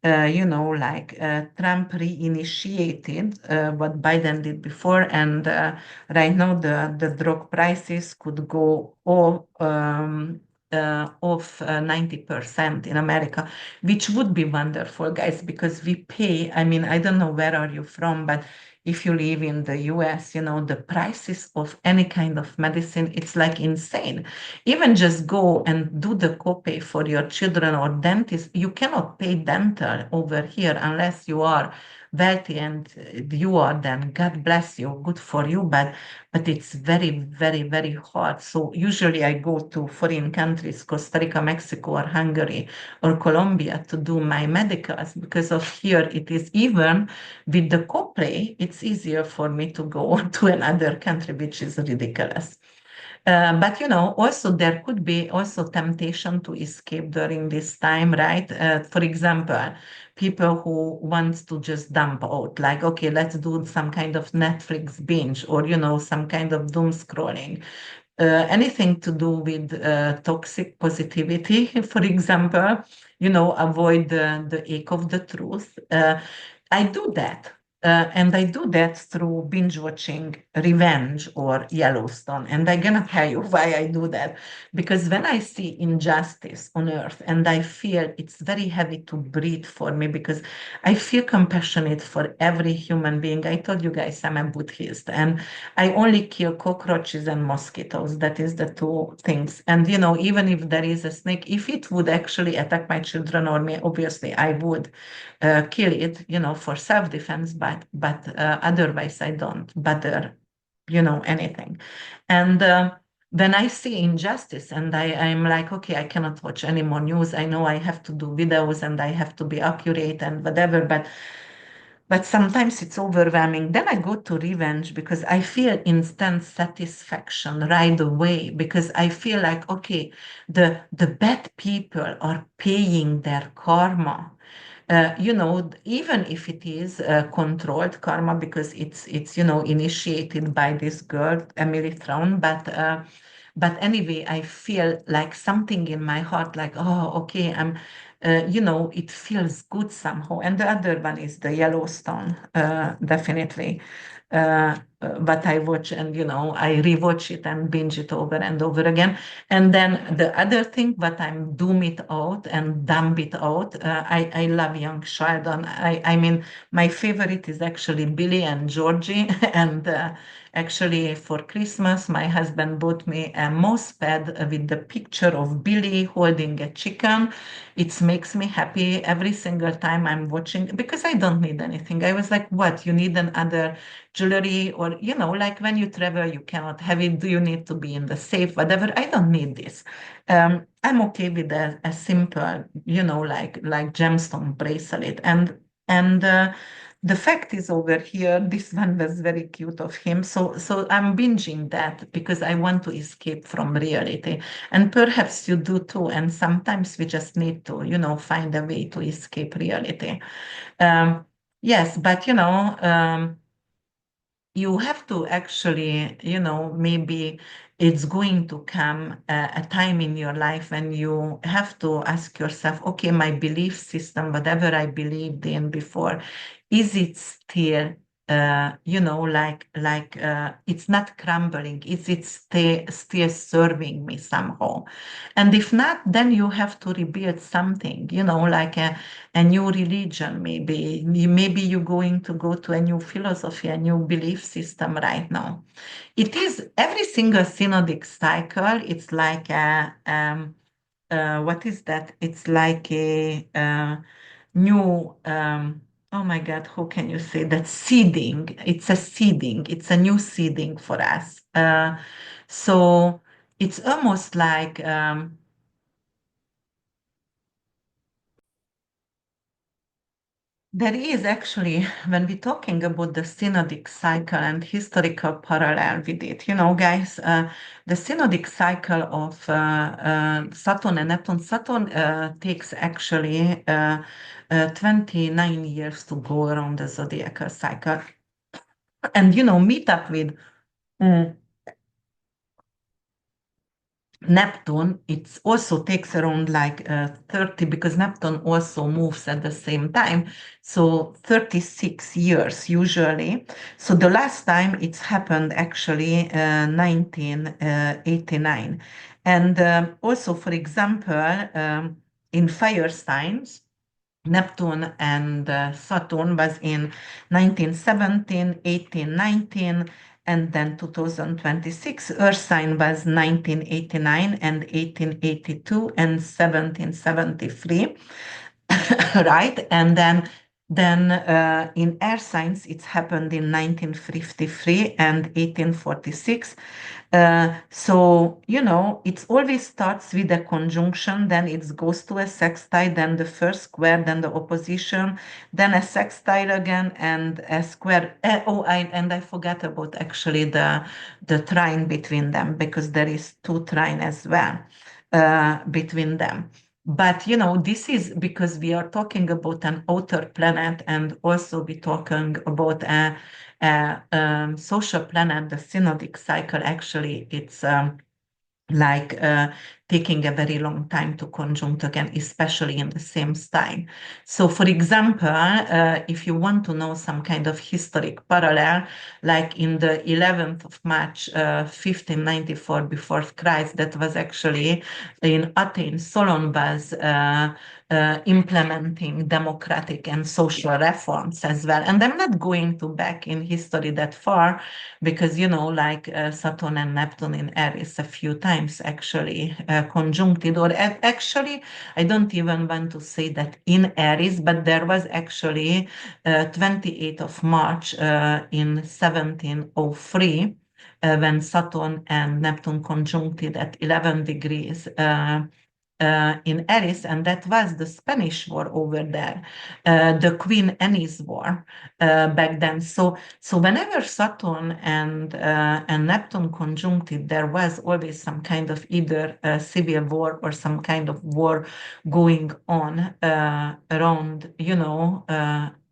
like Trump reinitiated what Biden did before, and right now the drug prices could go off 90% in America, which would be wonderful, guys, because we pay. I mean, I don't know where are you from, but if you live in the US, the prices of any kind of medicine, it's like insane. Even just go and do the copay for your children or dentist. You cannot pay dental over here unless you are wealthy, and you are, then God bless you, good for you. But it's very, very, very hard. So usually I go to foreign countries, Costa Rica, Mexico, or Hungary, or Colombia, to do my medicals, because of here it is, even with the copay, it's easier for me to go to another country, which is ridiculous. But also there could be also temptation to escape during this time, right? For example, people who wants to just dump out, like, okay, let's do some kind of Netflix binge, or some kind of doom scrolling. Anything to do with toxic positivity, for example, avoid the ache of the truth. I do that. And I do that through binge watching Revenge or Yellowstone. And I'm gonna tell you why I do that. Because when I see injustice on earth, and I feel it's very heavy to breathe for me because I feel compassionate for every human being. I told you guys I'm a Buddhist and I only kill cockroaches and mosquitoes. That is the two things. And even if there is a snake, if it would actually attack my children or me, obviously I would kill it, for self-defense, but otherwise I don't bother, anything. And when I see injustice and I'm like, okay, I cannot watch any more news. I know I have to do videos and I have to be accurate and whatever, but sometimes it's overwhelming. Then I go to revenge because I feel instant satisfaction right away because I feel like, okay, the bad people are paying their karma. Even if it is controlled karma because it's initiated by this girl, Emily Thrawn, but anyway, I feel like something in my heart, like, oh, okay, it feels good somehow. And the other one is the Yellowstone, definitely. But I watch and, I rewatch it and binge it over and over again. And then the other thing, but I'm doom it out and dump it out. I love Young Sheldon. I mean, my favorite is actually Billy and Georgie. And actually, for Christmas, my husband bought me a mouse pad with the picture of Billy holding a chicken. It makes me happy every single time I'm watching because I don't need anything. I was like, what? You need another jewelry? Or, like when you travel, you cannot have it. Do you need to be in the safe? Whatever. I don't need this. I'm okay with a simple, like gemstone bracelet. And the fact is over here, this one was very cute of him. So I'm binging that because I want to escape from reality. And perhaps you do too. And sometimes we just need to, find a way to escape reality. Um, yes, but you have to actually, maybe it's going to come a time in your life when you have to ask yourself, okay, my belief system, whatever I believed in before, is it still, it's not crumbling? Is it still serving me somehow? And if not, then you have to rebuild something, like a new religion, maybe. Maybe you're going to go to a new philosophy, a new belief system right now. It is every single synodic cycle, it's like what is that? It's like a new, oh my God, how can you say that? Seeding. It's a seeding. It's a new seeding for us. So it's almost like, there is actually, when we're talking about the synodic cycle and historical parallel with it, guys, the synodic cycle of Saturn and Neptune, Saturn takes actually 29 years to go around the zodiacal cycle. And, meet up with mm, Neptune, it also takes around like 30 because Neptune also moves at the same time. So 36 years usually. So the last time it's happened actually 1989. And also, for example, in fire signs, Neptune and Saturn was in 1917, 18, 19, and then 2026. Earth sign was 1989 and 1882 and 1773. Right? And then in air signs, it's happened in 1953 and 1846. So, it always starts with a conjunction, then it goes to a sextile, then the first square, then the opposition, then a sextile again, and a square. And I forgot about actually the trine between them, because there is two trine as well between them. But this is because we are talking about an outer planet, and also we talking about a social planet. The synodic cycle actually it's like taking a very long time to conjunct again, especially in the same sign. So, for example, if you want to know some kind of historic parallel, like in the 11th of March, 1594 before Christ, that was actually in Athens, Solon was implementing democratic and social reforms as well. And I'm not going to back in history that far because, like Saturn and Neptune in Aries a few times actually conjuncted, or actually, I don't even want to say that in Aries, but there was actually 28th of March in 1703 when Saturn and Neptune conjuncted at 11 degrees in Aries, and that was the Spanish War over there, the Queen Anne's War back then. So whenever Saturn and Neptune conjuncted, there was always some kind of either civil war or some kind of war going on around,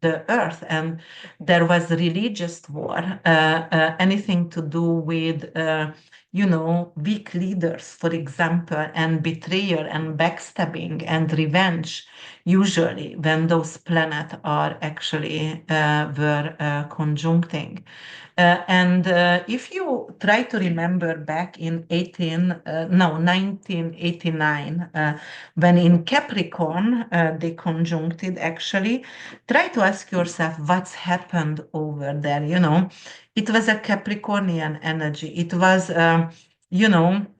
the earth, and there was religious war, anything to do with weak leaders, for example, and betrayal and backstabbing and revenge, usually when those planets are actually were conjuncting. And if you try to remember back in 1989, when in Capricorn they conjuncted, actually, try to ask yourself what's happened over there. It was a Capricornian energy. It was,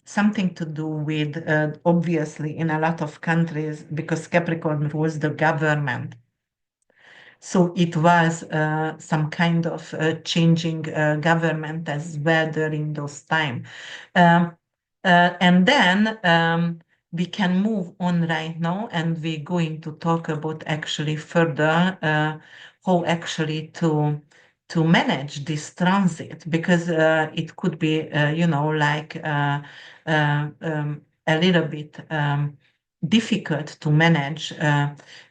something to do with, obviously, in a lot of countries, because Capricorn rules the government. So it was some kind of changing government as well during those time. Um, and then we can move on right now, and we're going to talk about actually further how actually to manage this transit, because it could be, like a little bit difficult to manage.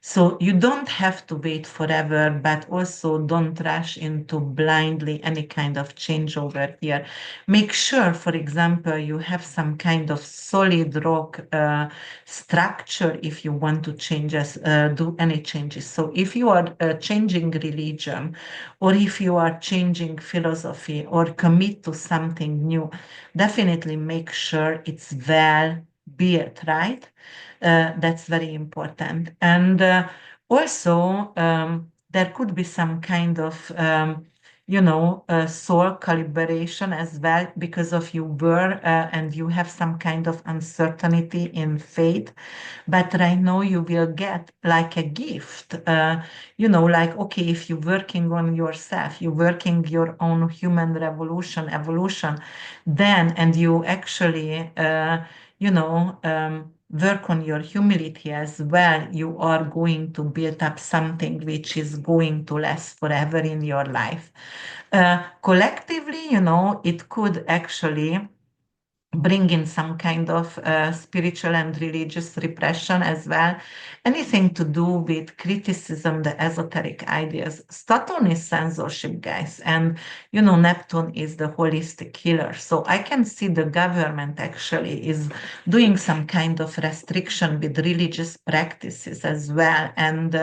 So you don't have to wait forever, but also don't rush into blindly any kind of changeover here. Make sure, for example, you have some kind of solid rock structure if you want to do any changes. So if you are changing religion, or if you are changing philosophy or commit to something new, definitely make sure it's well built, right? That's very important. And also, there could be some kind of, soul calibration as well, because of you were and you have some kind of uncertainty in faith. But right now you will get like a gift, like, okay, if you're working on yourself, you're working your own human evolution, then, and you actually, work on your humility as well, you are going to build up something which is going to last forever in your life. Collectively, it could actually bring in some kind of spiritual and religious repression as well. Anything to do with criticism, the esoteric ideas. Saturn is censorship, guys, and Neptune is the holistic healer. So I can see the government actually is doing some kind of restriction with religious practices as well, and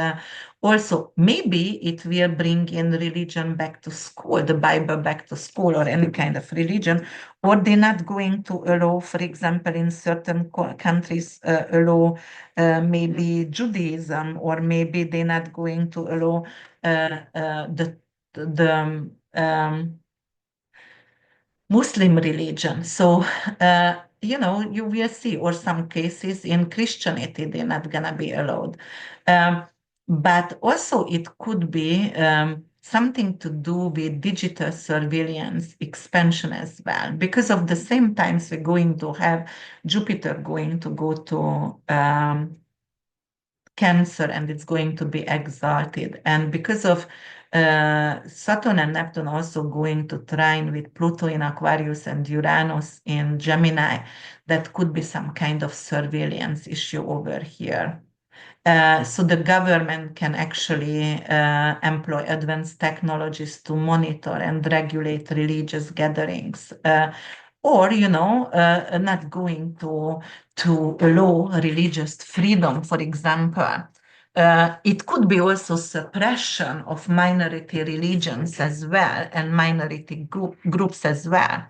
also maybe it will bring in religion back to school, the Bible back to school, or any kind of religion, or they're not going to allow, for example, in certain countries, allow maybe Judaism, or maybe they're not going to allow the Muslim religion. So, you will see, or some cases in Christianity, they're not going to be allowed. Um, but also, it could be something to do with digital surveillance expansion as well. Because of the same times, we're going to have Jupiter going to go to Cancer, and it's going to be exalted. And because of Saturn and Neptune also going to trine with Pluto in Aquarius and Uranus in Gemini, that could be some kind of surveillance issue over here. So the government can actually employ advanced technologies to monitor and regulate religious gatherings. or not going to allow religious freedom, for example. It could be also suppression of minority religions as well and minority groups as well.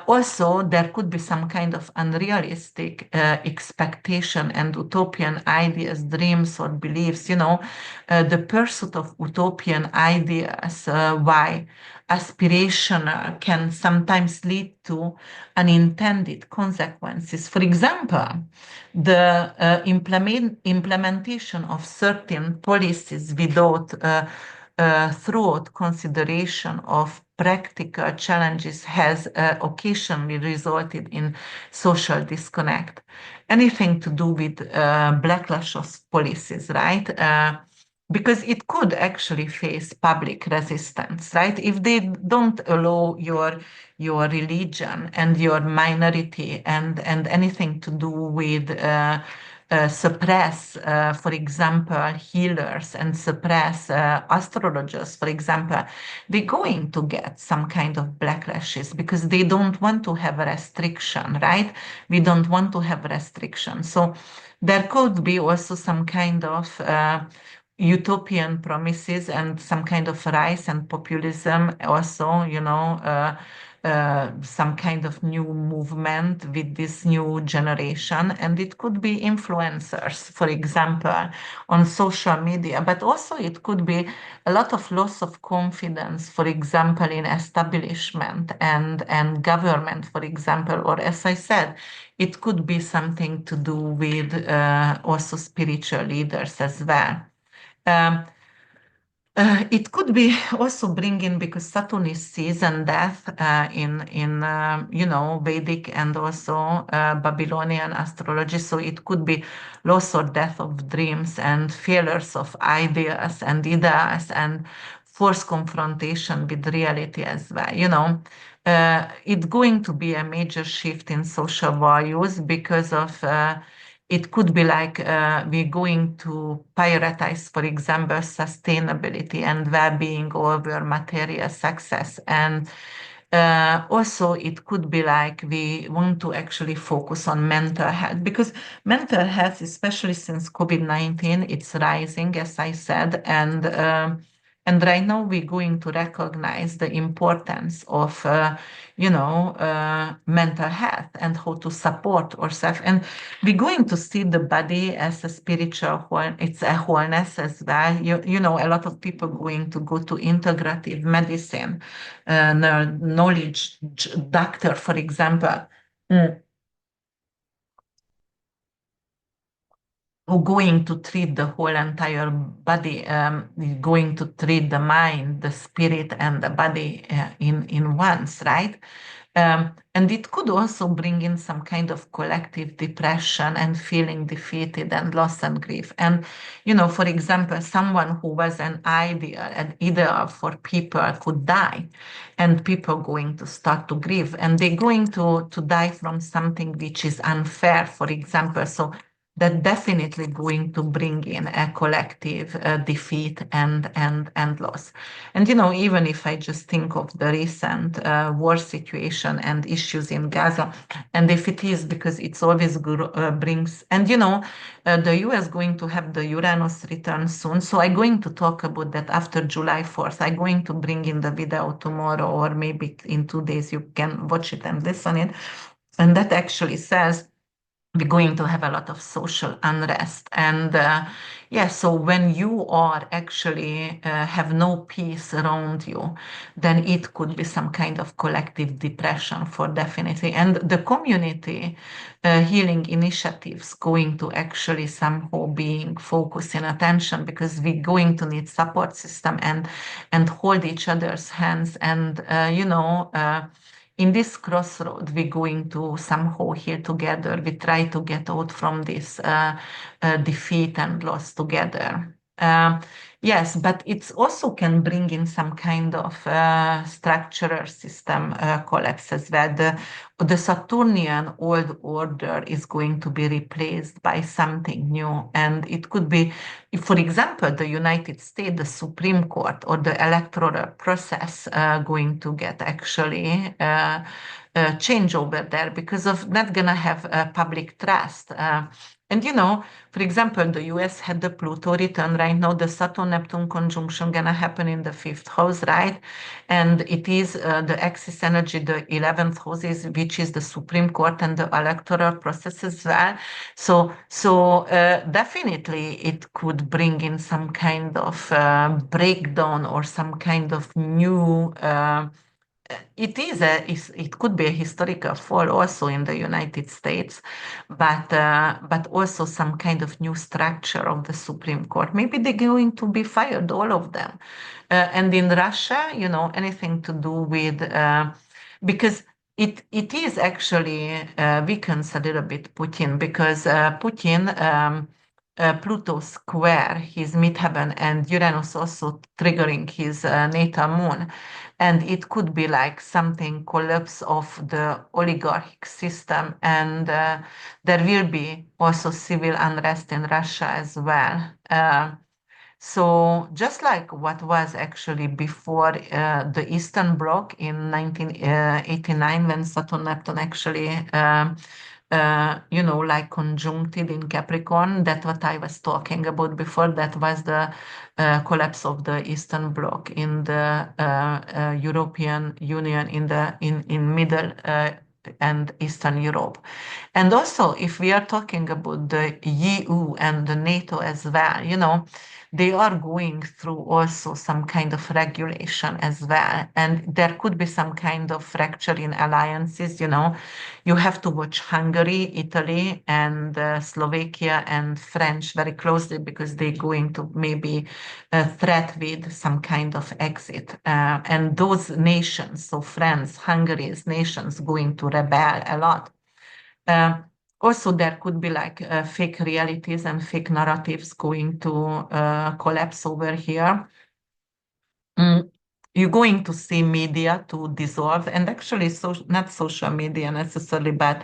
Also, there could be some kind of unrealistic expectation and utopian ideas, dreams, or beliefs. The pursuit of utopian ideas, why aspirational, can sometimes lead to unintended consequences. For example, the implementation of certain policies without throughout consideration of practical challenges has occasionally resulted in social disconnect. Anything to do with backlash of policies, right? Because it could actually face public resistance, right? If they don't allow your religion and your minority and anything to do with suppress, for example, healers and suppress astrologers, for example, they're going to get some kind of backlashes because they don't want to have a restriction, right? We don't want to have restriction. So there could be also some kind of utopian promises and some kind of rise and populism also, some kind of new movement with this new generation. And it could be influencers, for example, on social media, but also it could be a lot of loss of confidence, for example, in establishment and government, for example, or as I said, it could be something to do with also spiritual leaders as well. Um, it could be also bringing because Saturn is season death in Vedic and also Babylonian astrology. So it could be loss or death of dreams and failures of ideas and forced confrontation with reality as well. It's going to be a major shift in social values because of it could be like we're going to prioritize, for example, sustainability and well-being over material success. And also, it could be like we want to actually focus on mental health because mental health, especially since COVID-19, it's rising, as I said, and right now we're going to recognize the importance of mental health and how to support ourselves. And we're going to see the body as a spiritual whole, it's a wholeness as well. A lot of people going to go to integrative medicine, knowledge doctor, for example. Mm. Who going to treat the whole entire body, going to treat the mind, the spirit, and the body in once, right? And it could also bring in some kind of collective depression and feeling defeated and loss and grief. And, for example, someone who was an ideal for people could die, and people going to start to grieve, and they're going to die from something which is unfair, for example. So that definitely going to bring in a collective defeat and loss. And even if I just think of the recent war situation and issues in Gaza, and if it is because it's always brings, and the US going to have the Uranus return soon, so I'm going to talk about that after July 4th. I'm going to bring in the video tomorrow, or maybe in 2 days you can watch it and listen it. And that actually says we're going to have a lot of social unrest. And so when you are actually have no peace around you, then it could be some kind of collective depression for definitely. And the community healing initiatives going to actually somehow being focused in attention because we're going to need support system and hold each other's hands and in this crossroad, we're going to somehow here together. We try to get out from this defeat and loss together. Yes, but it also can bring in some kind of structural system collapse as well. The Saturnian old order is going to be replaced by something new. And it could be, if, for example, the United States, the Supreme Court or the electoral process going to get actually change over there because of not going to have public trust. And for example, the US had the Pluto return right now, the Saturn Neptune conjunction gonna happen in the fifth house, right? And it is the axis energy, the 11th house is, which is the Supreme Court and the electoral process as well. So definitely it could bring in some kind of breakdown or some kind of new it could be a historical fall also in the United States, but also some kind of new structure of the Supreme Court. Maybe they're going to be fired, all of them. And in Russia, anything to do with because it is actually weakens a little bit Putin because Putin. Pluto square his midheaven and Uranus also triggering his natal moon. And it could be like something collapse of the oligarchic system. And there will be also civil unrest in Russia as well. So just like what was actually before the Eastern Bloc in 1989 when Saturn Neptune actually like conjuncted in Capricorn. That's what I was talking about before. That was the collapse of the Eastern Bloc in the European Union in Middle and Eastern Europe. And also, if we are talking about the EU and the NATO as well, they are going through also some kind of regulation as well. And there could be some kind of fracture in alliances, You have to watch Hungary, Italy, and Slovakia and French very closely because they're going to maybe threat with some kind of exit. And those nations, so France, Hungary's nations, going to rebel a lot. Uh, Also, there could be like fake realities and fake narratives going to collapse over here. You're going to see media to dissolve, and actually, not social media necessarily, but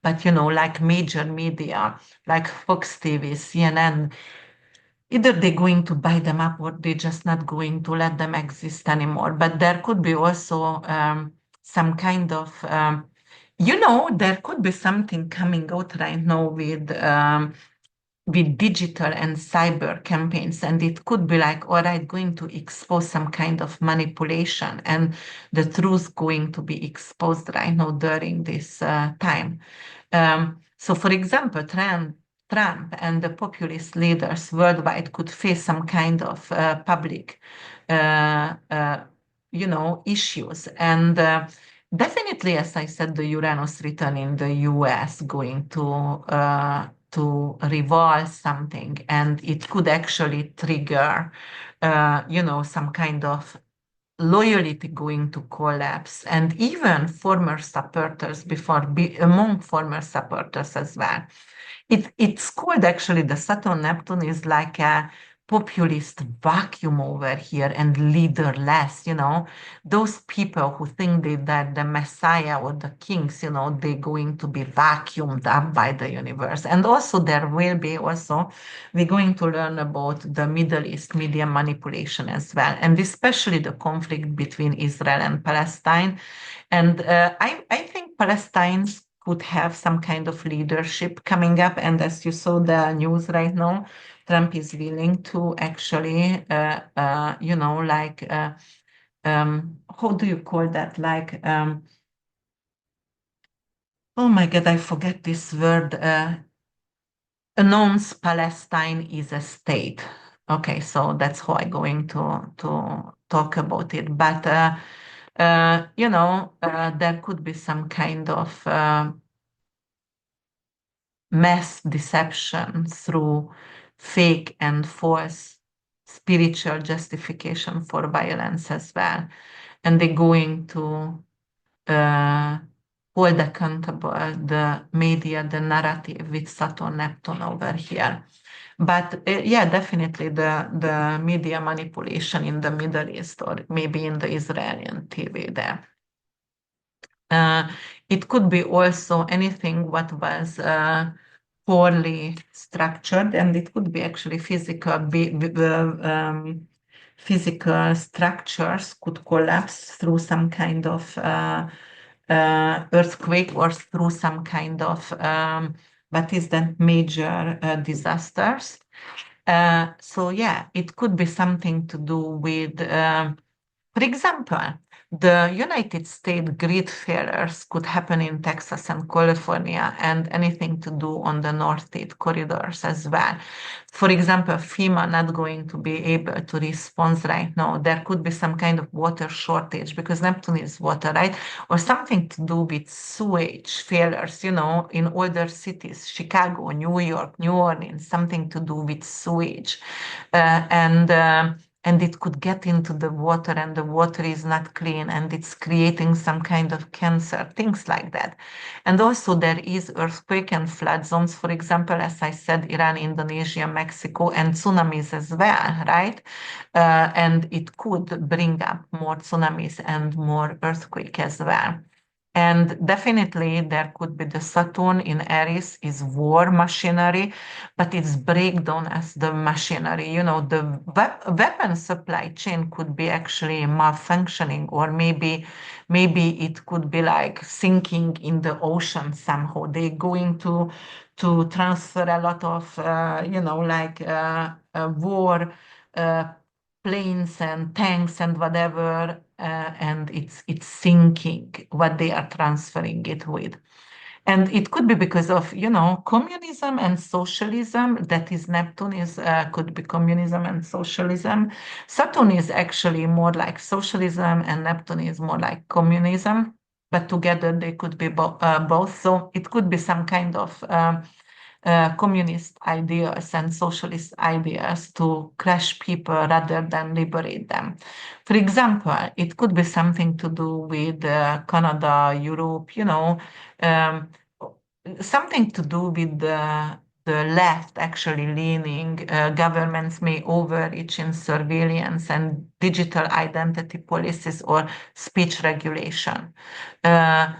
like major media, like Fox TV, CNN. Either they're going to buy them up or they're just not going to let them exist anymore. But there could be also some kind of there could be something coming out right now with digital and cyber campaigns, and it could be like, all right, going to expose some kind of manipulation, and the truth going to be exposed right now during this time. So, for example, Trump and the populist leaders worldwide could face some kind of public, uh, uh, issues. And definitely, as I said, the Uranus return in the US going to revolve something, and it could actually trigger, some kind of loyalty going to collapse, and even former supporters among former supporters as well. It's called actually the Saturn Neptune is like a populist vacuum over here and leaderless, those people who think that the Messiah or the kings, they're going to be vacuumed up by the universe. And also there will be also, we're going to learn about the Middle East media manipulation as well, and especially the conflict between Israel and Palestine. And I think Palestine could have some kind of leadership coming up. And as you saw the news right now, Trump is willing to actually, how do you call that? Oh my God, I forget this word. Announce Palestine is a state. Okay, so that's how I'm going to talk about it. But there could be some kind of mass deception through fake and false spiritual justification for violence as well. And they're going to uh, hold accountable the media, the narrative with Saturn Neptune over here. But yeah, definitely the media manipulation in the Middle East or maybe in the Israeli TV there. Uh, it could be also anything what was poorly structured, and it could be actually physical structures could collapse through some kind of earthquake or through some kind of what is that major disasters. So yeah, it could be something to do with for example, the United States grid failures could happen in Texas and California and anything to do on the Northeast corridors as well. For example, FEMA not going to be able to respond right now. There could be some kind of water shortage because Neptune is water, right? Or something to do with sewage failures, in older cities, Chicago, New York, New Orleans, something to do with sewage. And it could get into the water and the water is not clean and it's creating some kind of cancer, things like that. And also there is earthquake and flood zones, for example, as I said, Iran, Indonesia, Mexico, and tsunamis as well, right? And it could bring up more tsunamis and more earthquake as well. And definitely there could be the Saturn in Aries is war machinery, but it's breakdown as the machinery. The weapon supply chain could be actually malfunctioning, or maybe it could be like sinking in the ocean somehow. They're going to transfer a lot of war uh, planes and tanks and whatever, and it's sinking what they are transferring it with. And it could be because of, communism and socialism. That is, Neptune is could be communism and socialism. Saturn is actually more like socialism, and Neptune is more like communism. But together they could be both. So it could be some kind of communist ideas and socialist ideas to crush people rather than liberate them. For example, it could be something to do with Canada, Europe, um, something to do with the left actually leaning. Governments may overreach in surveillance and digital identity policies or speech regulation. Uh,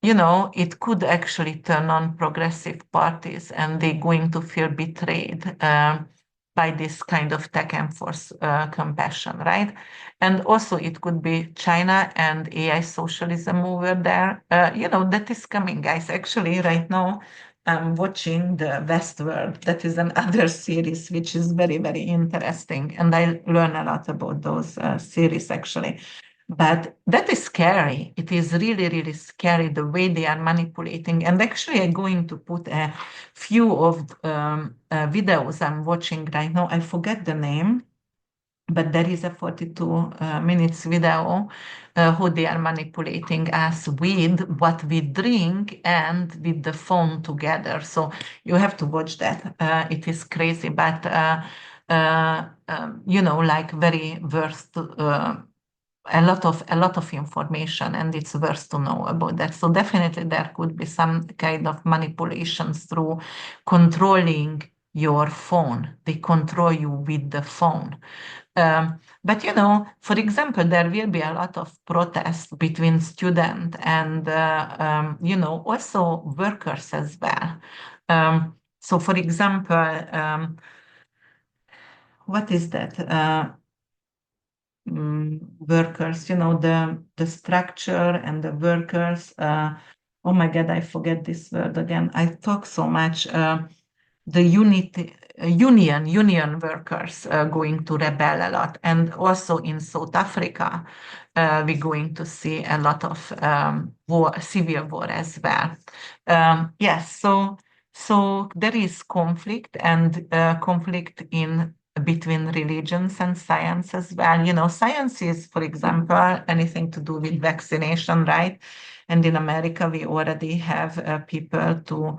it could actually turn on progressive parties and they're going to feel betrayed by this kind of tech enforced compassion, right? And also it could be China and AI socialism over there. That is coming, guys. Actually, right now, I'm watching the Westworld. That is another series which is very, very interesting. And I learn a lot about those series, actually. But that is scary. It is really, really scary the way they are manipulating. And actually, I'm going to put a few of videos I'm watching right now. I forget the name, but there is a 42 minutes video how they are manipulating us with what we drink and with the phone together. So you have to watch that. It is crazy, but like very worth a lot of information, and it's worth to know about that. So definitely there could be some kind of manipulations through controlling your phone. They control you with the phone. But for example, there will be a lot of protest between students and also workers as well. So for example, what is that? Workers, the structure and the workers. Oh my God, I forget this word again. I talk so much. The unity, union workers going to rebel a lot, and also in South Africa, we're going to see a lot of civil war as well. Yes, so there is conflict and conflict in between religions and science as well. Science is, for example, anything to do with vaccination, right? And in America, we already have people to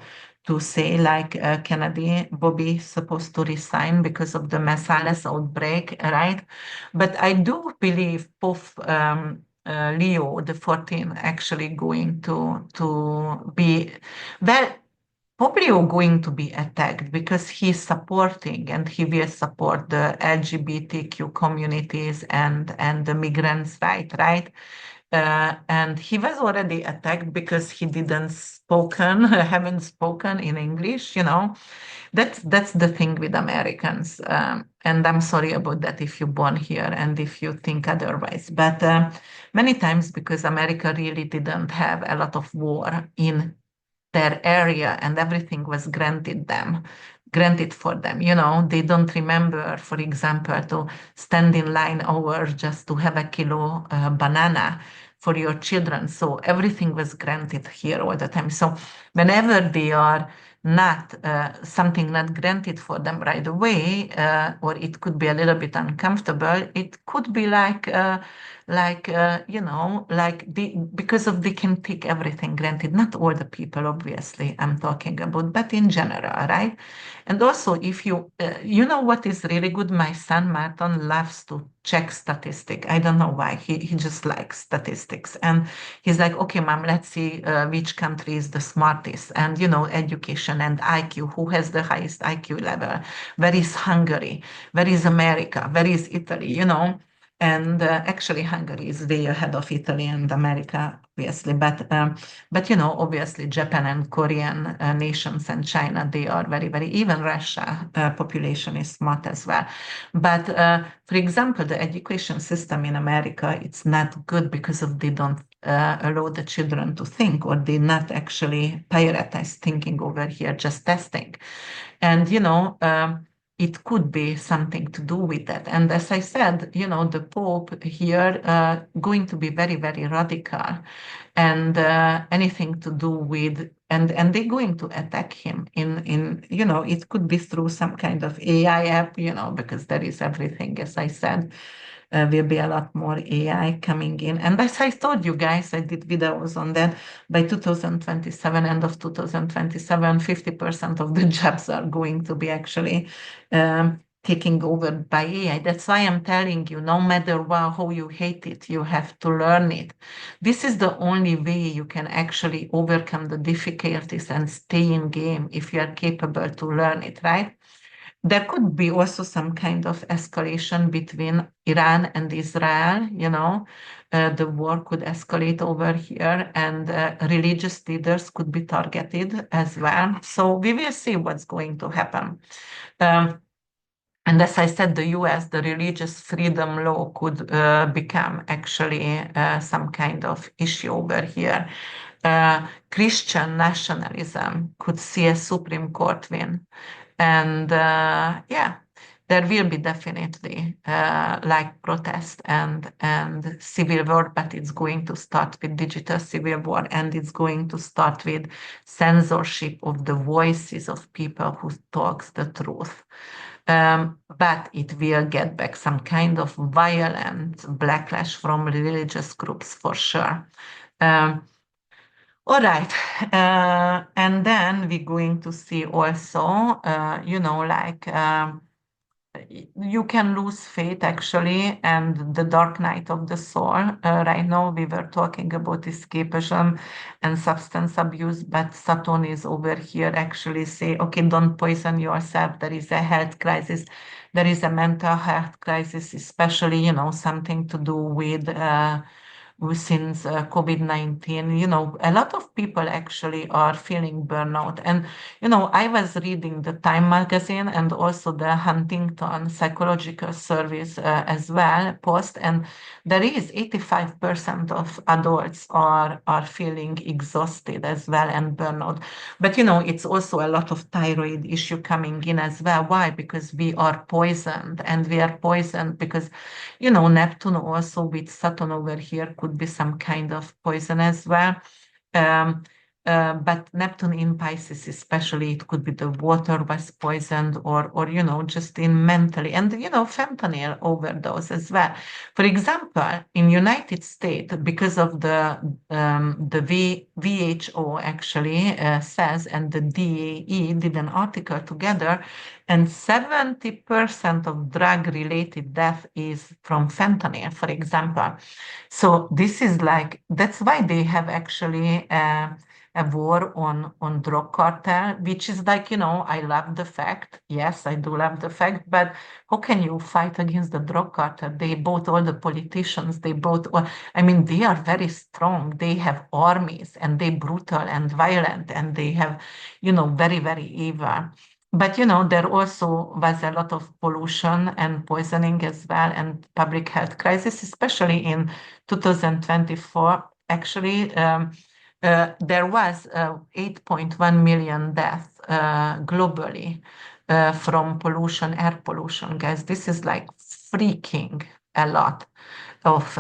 say like Kennedy, Bobby supposed to resign because of the Messales outbreak, right? But I do believe both Leo the 14th actually going to be well. probably going to be attacked because he's supporting and he will support the LGBTQ communities and the migrants, right? And he was already attacked because he haven't spoken in English, you know. That's the thing with Americans. And I'm sorry about that if you're born here and if you think otherwise. But many times because America really didn't have a lot of war in their area and everything was granted for them. You know, they don't remember, for example, to stand in line over just to have a kilo banana for your children. So everything was granted here all the time. So whenever they are not something not granted for them right away, or it could be a little bit uncomfortable, it could be you know, because of they can take everything granted. Not all the people, obviously, I'm talking about, but in general, right? And also, if you know what is really good? My son Martin loves to check statistics. I don't know why. He just likes statistics, and he's like, okay, mom, let's see which country is the smartest, and you know, education and IQ. Who has the highest IQ level? Where is Hungary? Where is America? Where is Italy? You know. And actually, Hungary is way ahead of Italy and America, obviously. But you know, obviously, Japan and Korean nations and China, they are very, very. Even Russia population is smart as well. But for example, the education system in America, it's not good because of they don't allow the children to think, or they not actually prioritize thinking over here, just testing. And you know. It could be something to do with that. And as I said, you know, the Pope here going to be very, very radical, and anything to do with, and they're going to attack him in you know, it could be through some kind of AI app, you know, because there is everything, as I said. Will be a lot more AI coming in. And as I told you guys, I did videos on that. By 2027, end of 2027, 50% of the jobs are going to be actually taken over by AI. That's why I'm telling you, no matter how you hate it, you have to learn it. This is the only way you can actually overcome the difficulties and stay in game if you are capable to learn it, right? There could be also some kind of escalation between Iran and Israel, you know. The war could escalate over here, and religious leaders could be targeted as well. So we will see what's going to happen. Um, and as I said, the US, the religious freedom law could become actually some kind of issue over here. Christian nationalism could see a Supreme Court win. And yeah, there will be definitely like protest and civil war, but it's going to start with digital civil war, and it's going to start with censorship of the voices of people who talks the truth. But it will get back some kind of violent backlash from religious groups for sure. Um, all right. And then we're going to see also, you know, like you can lose faith actually, and the dark night of the soul. Right now, we were talking about escapism and substance abuse, but Saturn is over here actually say, okay, don't poison yourself. There is a health crisis. There is a mental health crisis, especially, you know, something to do with since COVID-19, you know, a lot of people actually are feeling burnout. And, you know, I was reading the Time magazine and also the Huntington Psychological Service as well post, and there is 85% of adults are feeling exhausted as well and burnout. But, you know, it's also a lot of thyroid issue coming in as well. Why? Because we are poisoned, and we are poisoned because, you know, Neptune also with Saturn over here could be some kind of poison as well. Um, but Neptune in Pisces, especially, it could be the water was poisoned, or you know, just in mentally, and you know, fentanyl overdose as well. For example, in United States, because of the WHO actually says, and the DAE did an article together, and 70% of drug-related death is from fentanyl, for example. So this is like, that's why they have actually a war on drug cartel, which is like, I love the fact. Yes, I do love the fact, but how can you fight against the drug cartel? They bought all the politicians, they bought all, I mean, they are very strong. They have armies and they brutal and violent and they have, very, very evil. But there also was a lot of pollution and poisoning as well, and public health crisis, especially in 2024. Actually, there was 8.1 million deaths globally from pollution, air pollution, guys. This is like freaking a lot of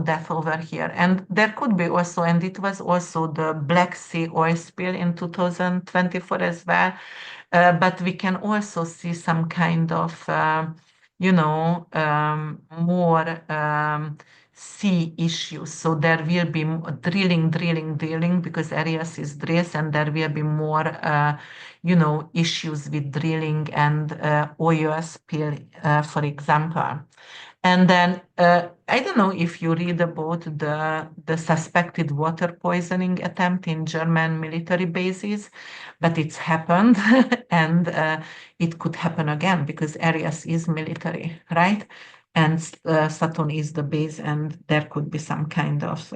death over here. And there could be also, and it was also the Black Sea oil spill in 2024 as well. But we can also see some kind of more sea issues. So there will be drilling, because Aries is drills, and there will be more, issues with drilling and oil spill, for example. And then I don't know if you read about the suspected water poisoning attempt in German military bases, but it's happened, and it could happen again because Aries is military, right? And Saturn is the base, and there could be some kind of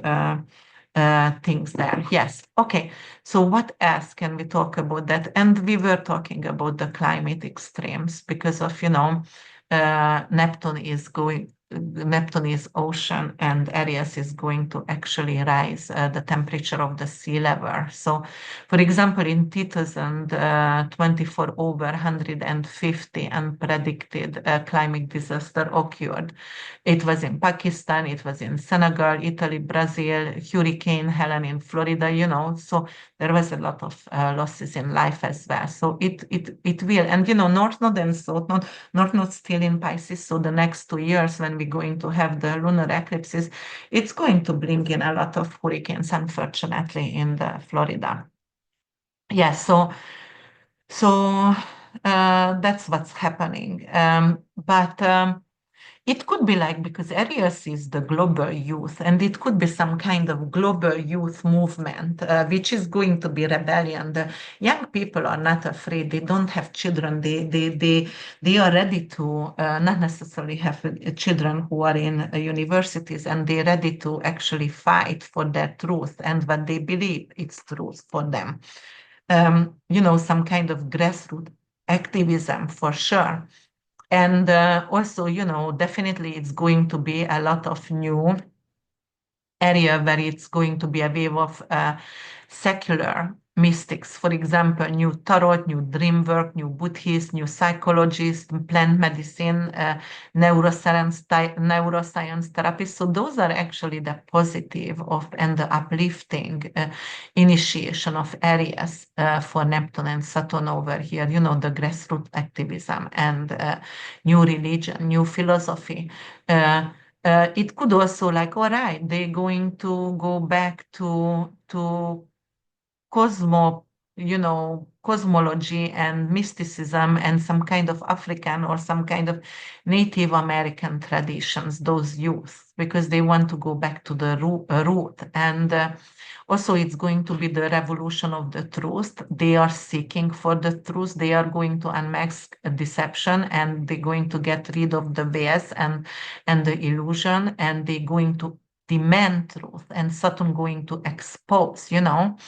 things there. Yes. Okay. So what else can we talk about that? And we were talking about the climate extremes because of, Neptune is ocean, and Aries is going to actually rise the temperature of the sea level. So, for example, in 2024, over 150 unpredicted climate disaster occurred. It was in Pakistan, it was in Senegal, Italy, Brazil, Hurricane Helen in Florida, so there was a lot of losses in life as well. So it will, and North Node and South Node, North Node still in Pisces. So the next 2 years, when we're going to have the lunar eclipses, it's going to bring in a lot of hurricanes, unfortunately, in the Florida. Yeah, so that's what's happening. But it could be like, because Aries is the global youth, and it could be some kind of global youth movement, which is going to be rebellion. The young people are not afraid. They don't have children. They are ready to not necessarily have children who are in universities, and they're ready to actually fight for their truth and what they believe it's truth for them. Some kind of grassroots activism for sure. And also, definitely it's going to be a lot of new area where it's going to be a wave of secular mystics. For example, new tarot, new dream work, new Buddhist, new psychologist, plant medicine, neuroscience therapy. So those are actually the positive of and the uplifting initiation of areas for Neptune and Saturn over here. The grassroots activism and new religion, new philosophy. It could also, like, all right, they're going to go back to cosmology and mysticism and some kind of African or some kind of Native American traditions, those youth, because they want to go back to the root. And also, it's going to be the revolution of the truth. They are seeking for the truth. They are going to unmask deception, and they're going to get rid of the veils and the illusion, and they're going to demand truth, and Saturn going to expose, and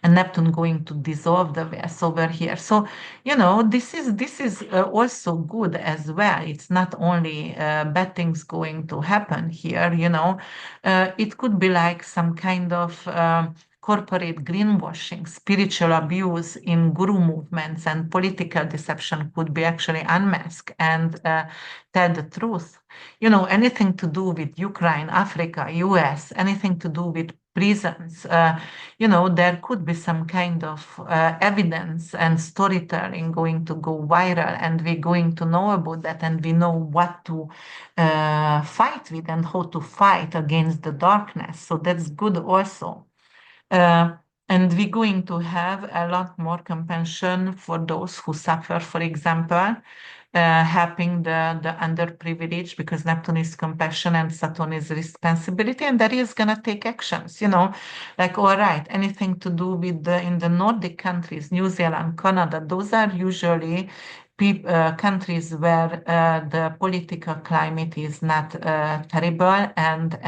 Neptune going to dissolve the veils over here. So, this is also good as well. It's not only bad things going to happen here, it could be like some kind of corporate greenwashing, spiritual abuse in guru movements, and political deception could be actually unmasked and tell the truth. Anything to do with Ukraine, Africa, US, anything to do with prisons, there could be some kind of evidence and storytelling going to go viral, and we're going to know about that, and we know what to fight with and how to fight against the darkness. So that's good also. Uh, and we're going to have a lot more compassion for those who suffer, for example, helping the underprivileged, because Neptune is compassion and Saturn is responsibility, and that is going to take actions, like, all right, anything to do with in the Nordic countries, New Zealand, Canada, those are usually countries where the political climate is not terrible, and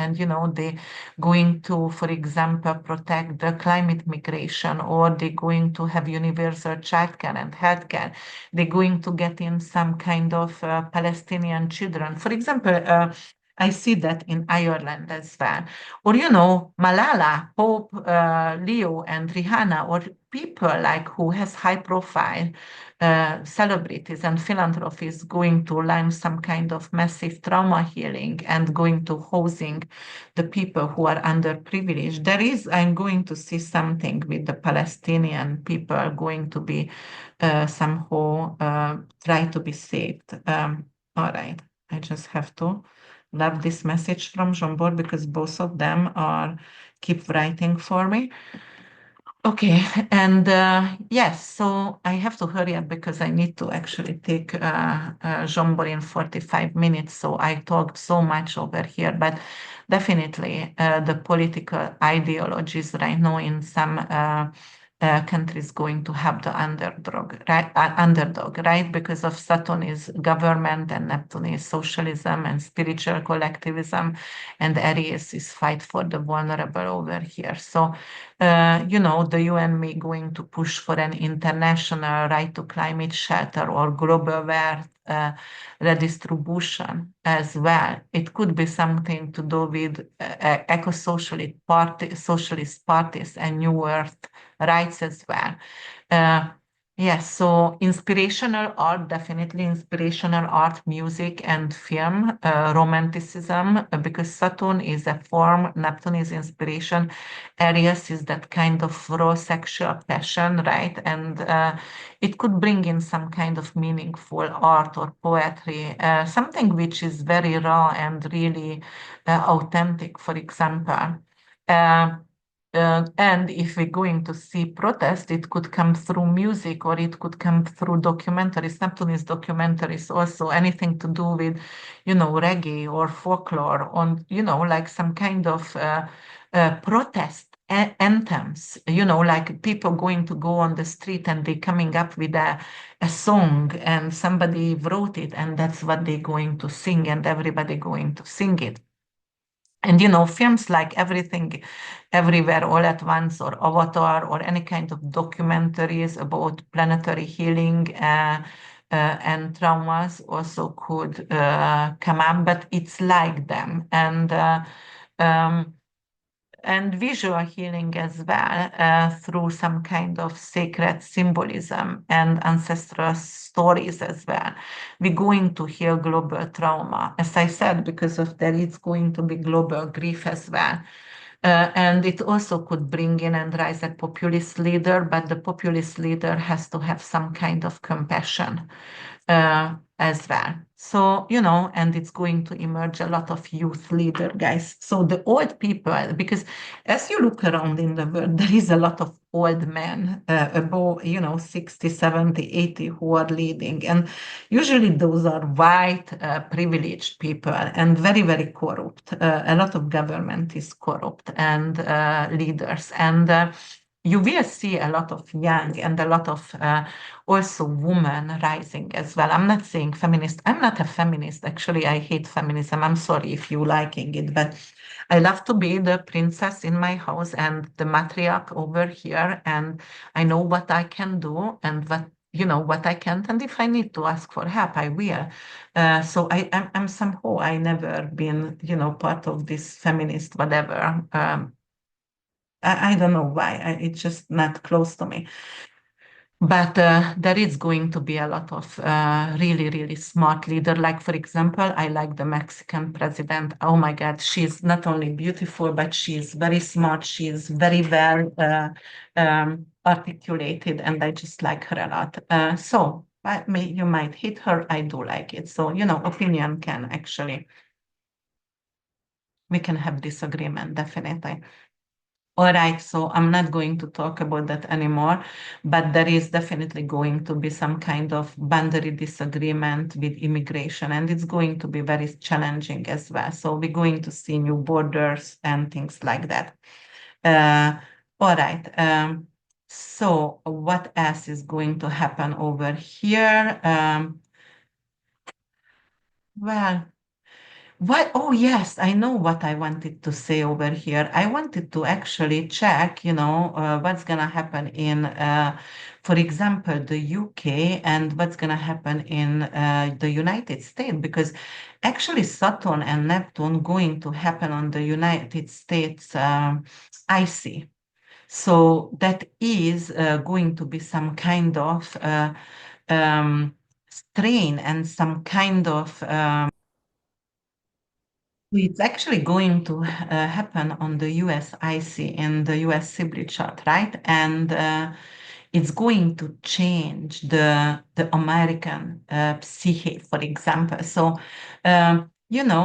they going to, for example, protect the climate migration, or they're going to have universal childcare and healthcare. They're going to get in some kind of Palestinian children. For example, I see that in Ireland as well. Or, Malala, Pope Leo, and Rihanna, or people like who has high profile celebrities and philanthropists going to launch some kind of massive trauma healing and going to housing the people who are underprivileged. I'm going to see something with the Palestinian people going to be somehow try to be saved. All right, I just have to love this message from Jean-Paul because both of them are keep writing for me. Okay, and yes, so I have to hurry up because I need to actually take Jean-Paul in 45 minutes. So I talked so much over here, but definitely the political ideologies right now in some countries going to have the underdog, right? Because of Saturn is government and Neptune is socialism and spiritual collectivism, and Aries is fight for the vulnerable over here. So the UN may going to push for an international right to climate shelter or global wealth redistribution as well. It could be something to do with socialist parties and New Earth rights as well. Yes, so inspirational art, definitely inspirational art, music and film, romanticism, because Saturn is a form, Neptune is inspiration, Aries is that kind of raw sexual passion, right? And it could bring in some kind of meaningful art or poetry, something which is very raw and really authentic, for example. Uh, and if we're going to see protest, it could come through music or it could come through documentaries. Neptune's documentaries also anything to do with, reggae or folklore on, like some kind of protest anthems, like people going to go on the street and they coming up with a song and somebody wrote it and that's what they're going to sing and everybody going to sing it. And films like Everything, Everywhere, All at Once, or Avatar, or any kind of documentaries about planetary healing and traumas also could come up, but it's like them. Um, and visual healing as well through some kind of sacred symbolism and ancestral stories as well. We're going to heal global trauma. As I said, because of that, it's going to be global grief as well. And it also could bring in and rise a populist leader, but the populist leader has to have some kind of compassion as well. So, and it's going to emerge a lot of youth leader guys. So the old people, because as you look around in the world, there is a lot of old men above, 60, 70, 80 who are leading. And usually those are white, privileged people and very, very corrupt. A lot of government is corrupt and leaders. And you will see a lot of young and a lot of also women rising as well. I'm not saying feminist. I'm not a feminist. Actually, I hate feminism. I'm sorry if you liking it, but I love to be the princess in my house and the matriarch over here. And I know what I can do and what I can't. And if I need to ask for help, I will. So I'm somehow, I never been, part of this feminist, whatever. I don't know why. It's just not close to me. But there is going to be a lot of really, really smart leader. Like, for example, I like the Mexican president. Oh my God, she's not only beautiful, but she's very smart. She's very well articulated, and I just like her a lot. So you might hate her. I do like it. So, opinion can actually, we can have disagreement, definitely. All right, so I'm not going to talk about that anymore, but there is definitely going to be some kind of boundary disagreement with immigration, and it's going to be very challenging as well. So we're going to see new borders and things like that. Uh, all right. So what else is going to happen over here? Well, what? Oh, yes, I know what I wanted to say over here. I wanted to actually check, what's going to happen in, for example, the UK and what's going to happen in the United States, because actually Saturn and Neptune going to happen on the United States icy. So that is going to be some kind of um, strain and some kind of it's actually going to happen on the US IC in the US Sibri chart, right? And it's going to change the American psyche, for example. So,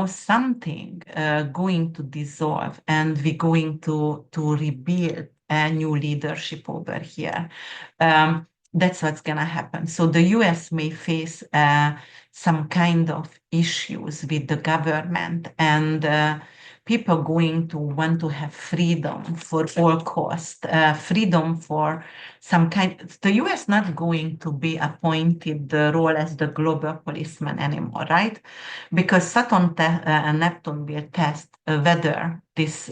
something going to dissolve, and we're going to rebuild a new leadership over here. That's what's going to happen. So the US may face some kind of issues with the government, and people going to want to have freedom for all cost, freedom for some kind. The US not going to be appointed the role as the global policeman anymore, right? Because Saturn and Neptune will test whether this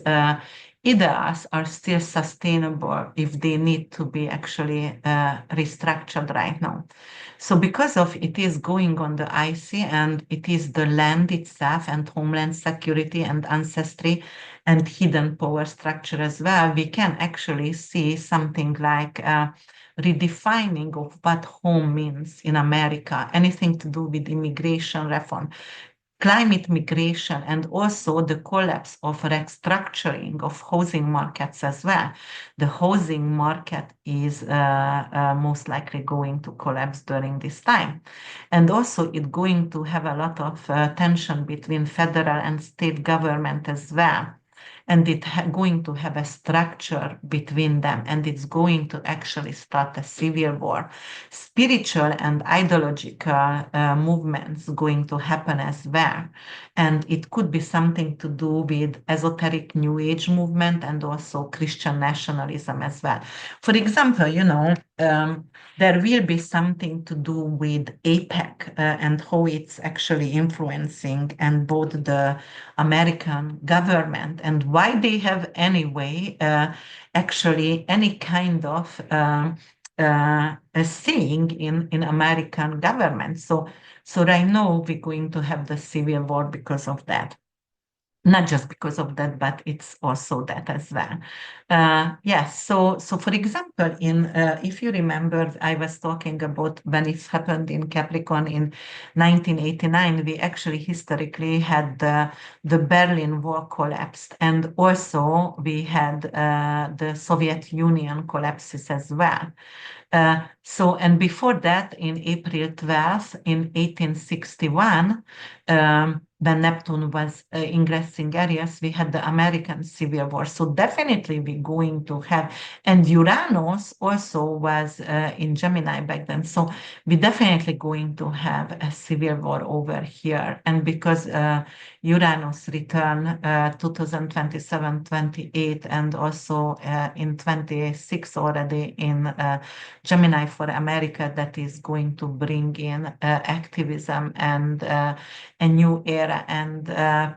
ideas are still sustainable if they need to be actually restructured right now. So because of it is going on the IC, and it is the land itself and homeland security and ancestry and hidden power structure as well, we can actually see something like redefining of what home means in America, anything to do with immigration reform, climate migration, and also the collapse of restructuring of housing markets as well. The housing market is most likely going to collapse during this time. And also it's going to have a lot of tension between federal and state government as well. And going to have a structure between them, and it's going to actually start a civil war. Spiritual and ideological movements going to happen as well, and it could be something to do with esoteric New Age movement and also Christian nationalism as well. For example, there will be something to do with APEC and how it's actually influencing and both the American government and why they have anyway actually any kind of a saying in American government. So right now we're going to have the civil war because of that. Not just because of that, but it's also that as well. Yes. So for example, in if you remember, I was talking about when it happened in Capricorn in 1989. We actually historically had the Berlin Wall collapsed, and also we had the Soviet Union collapses as well. And before that, in April 12th, in 1861, when Neptune was ingressing Aries, we had the American Civil War. So definitely we're going to have, and Uranus also was in Gemini back then. So we're definitely going to have a civil war over here. And because Uranus return 2027, 28, and also in 26 already in Gemini for America, that is going to bring in activism and a new era, and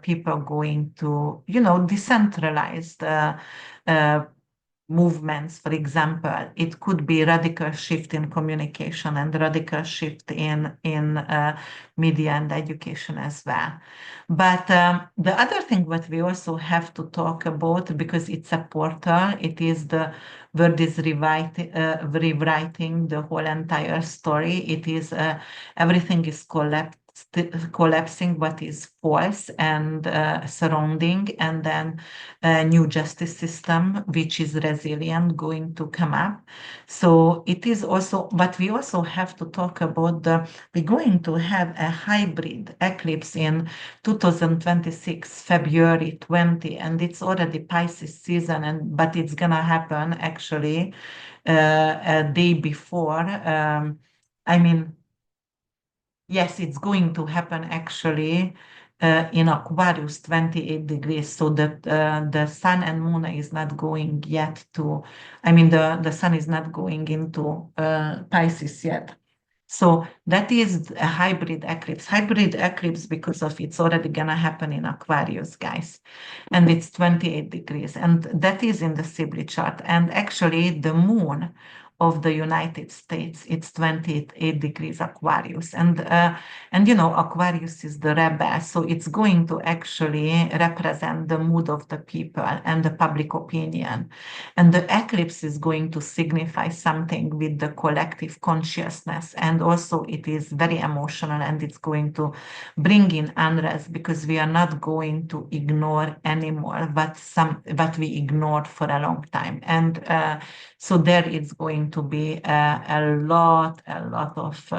people going to, decentralized movements. For example, it could be radical shift in communication and radical shift in media and education as well. But the other thing what we also have to talk about, because it's a portal, it is the word is rewriting the whole entire story. It is everything is collapsing what is false and surrounding, and then a new justice system which is resilient going to come up. So it is also, but we also have to talk about we're going to have a hybrid eclipse in 2026 February 20, and it's already Pisces season, but it's gonna happen actually a day before. I mean, yes, it's going to happen actually in Aquarius 28 degrees, so that the sun and moon is not going yet to, I mean, the sun is not going into Pisces yet. So that is a hybrid eclipse. Hybrid eclipse because of it's already gonna happen in Aquarius, guys. And it's 28 degrees. And that is in the Sibley chart. And actually the moon of the United States, it's 28 degrees Aquarius. And you know, Aquarius is the rebel. So it's going to actually represent the mood of the people and the public opinion. And the eclipse is going to signify something with the collective consciousness. And also it is very emotional, and it's going to bring in unrest because we are not going to ignore anymore what we ignored for a long time. And so there is going to be a lot of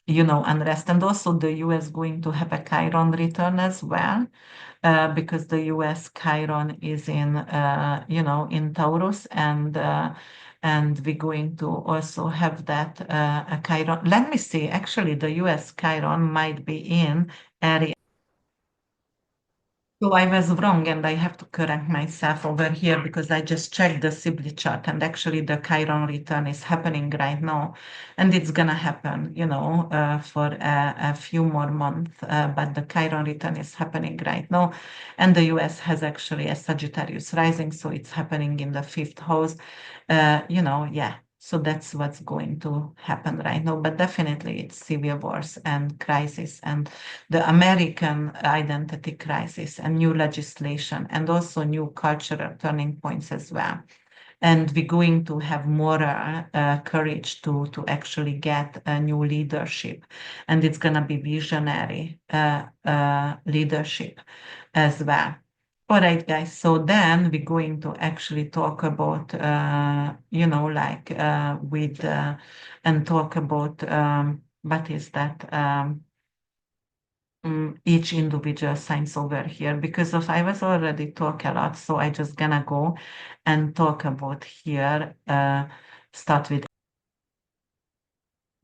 unrest. And also the US going to have a Chiron return as well, because the US Chiron is in in Taurus, and we're going to also have that a Chiron. Let me see. Actually, the US Chiron might be in Aries. So I was wrong, and I have to correct myself over here because I just checked the Sibley chart, and actually the Chiron return is happening right now, and it's gonna happen, for a few more months. But the Chiron return is happening right now, and the US has actually a Sagittarius rising, so it's happening in the fifth house. Yeah. So that's what's going to happen right now. But definitely it's civil wars and crisis and the American identity crisis and new legislation and also new cultural turning points as well. And we're going to have moral courage to actually get a new leadership. And it's going to be visionary leadership as well. All right, guys. So then we're going to actually talk about, and talk about what is that? Each individual signs over here because of I was already talk a lot, so I just gonna go and talk about here. Start with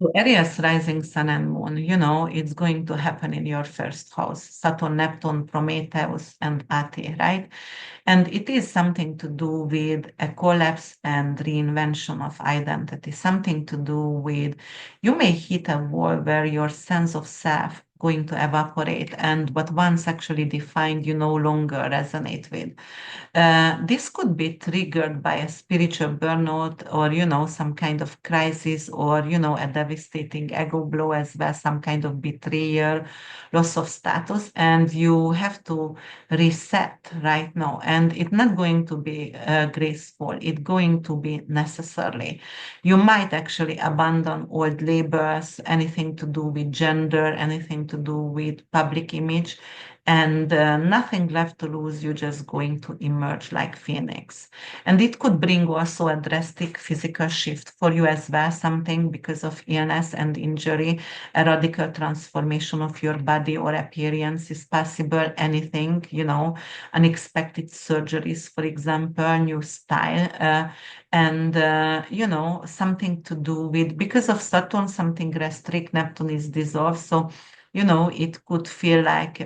so Aries rising sun and moon, it's going to happen in your first house. Saturn, Neptune, Prometheus, and Ate, right? And it is something to do with a collapse and reinvention of identity, something to do with you may hit a wall where your sense of self going to evaporate and what once actually defined you no longer resonate with. This could be triggered by a spiritual burnout or, some kind of crisis or, a devastating ego blow as well, some kind of betrayal, loss of status. And you have to reset right now. And it's not going to be graceful. It's going to be necessarily. You might actually abandon old labels, anything to do with gender, anything to do with public image, and nothing left to lose. You're just going to emerge like phoenix. And it could bring also a drastic physical shift for you as well, something because of illness and injury, a radical transformation of your body or appearance is possible, anything, unexpected surgeries, for example, new style, something to do with, because of Saturn, something restrict, Neptune is dissolved. So it could feel like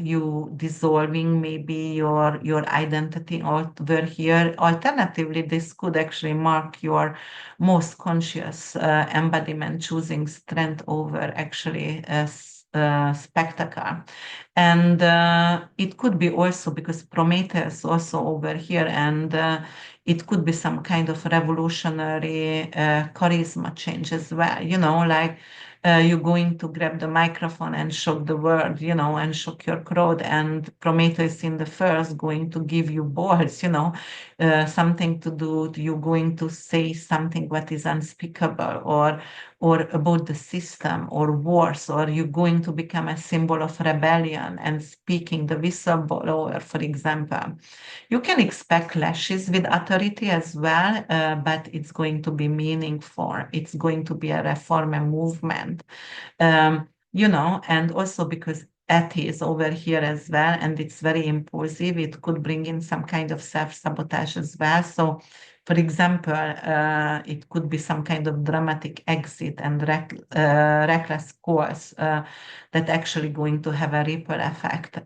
you dissolving maybe your identity over here. Alternatively, this could actually mark your most conscious embodiment, choosing strength over actually spectacle. And it could be also because Prometheus also over here, and it could be some kind of revolutionary charisma change as well. Like you're going to grab the microphone and shock the world, and shock your crowd. And Prometheus in the first going to give you balls, something to do. You're going to say something what is unspeakable, or about the system or wars, or you're going to become a symbol of rebellion and speaking the whistleblower, for example. You can expect clashes with authority as well, but it's going to be meaningful. It's going to be a reform and movement, and also because Ate is over here as well, and it's very impulsive, it could bring in some kind of self-sabotage as well. So, for example, it could be some kind of dramatic exit and reckless course that actually going to have a ripple effect.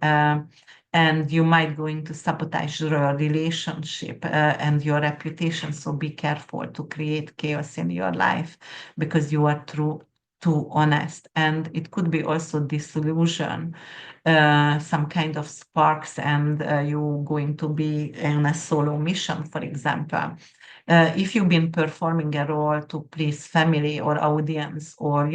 And you might going to sabotage your relationship and your reputation. So be careful to create chaos in your life because you are too honest. And it could be also disillusion, some kind of sparks, and you going to be in a solo mission, for example. If you've been performing a role to please family or audience, or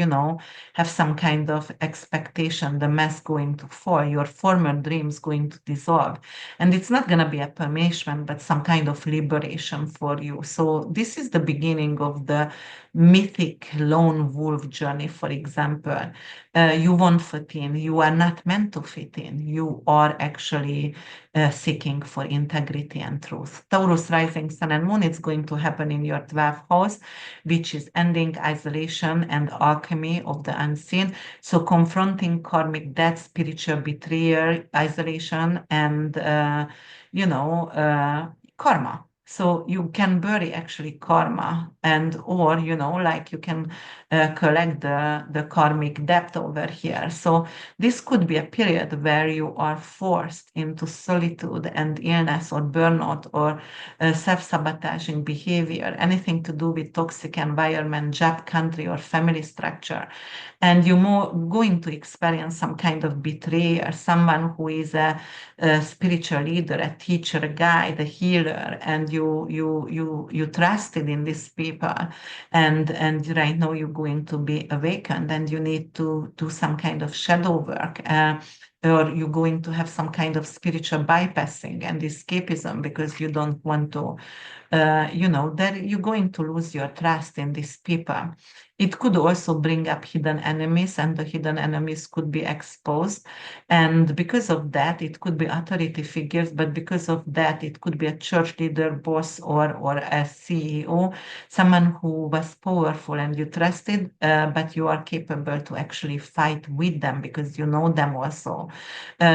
have some kind of expectation, the mask going to fall, your former dreams going to dissolve, and it's not going to be a punishment but some kind of liberation for you. So this is the beginning of the mythic lone wolf journey, for example. You won't fit in, you are not meant to fit in, you are actually seeking for integrity and truth. Taurus rising sun and moon, it's going to happen in your 12th house, which is ending, isolation, and alchemy of the unseen. So confronting karmic death, spiritual betrayal, isolation, and karma. So you can bury actually karma, and or like you can collect the karmic debt over here. So this could be a period where you are forced into solitude and illness or burnout or self-sabotaging behavior, anything to do with toxic environment, job, country, or family structure. And you're more going to experience some kind of betrayal, someone who is a spiritual leader, a teacher, a guide, a healer, and you trusted in these people, and right now you're going to be awakened, and you need to do some kind of shadow work. Or you're going to have some kind of spiritual bypassing and escapism because you don't want to, that you're going to lose your trust in these people. It could also bring up hidden enemies, and the hidden enemies could be exposed. And because of that, it could be authority figures, but because of that, it could be a church leader, boss, or a CEO, someone who was powerful and you trusted, but you are capable to actually fight with them because you know them also.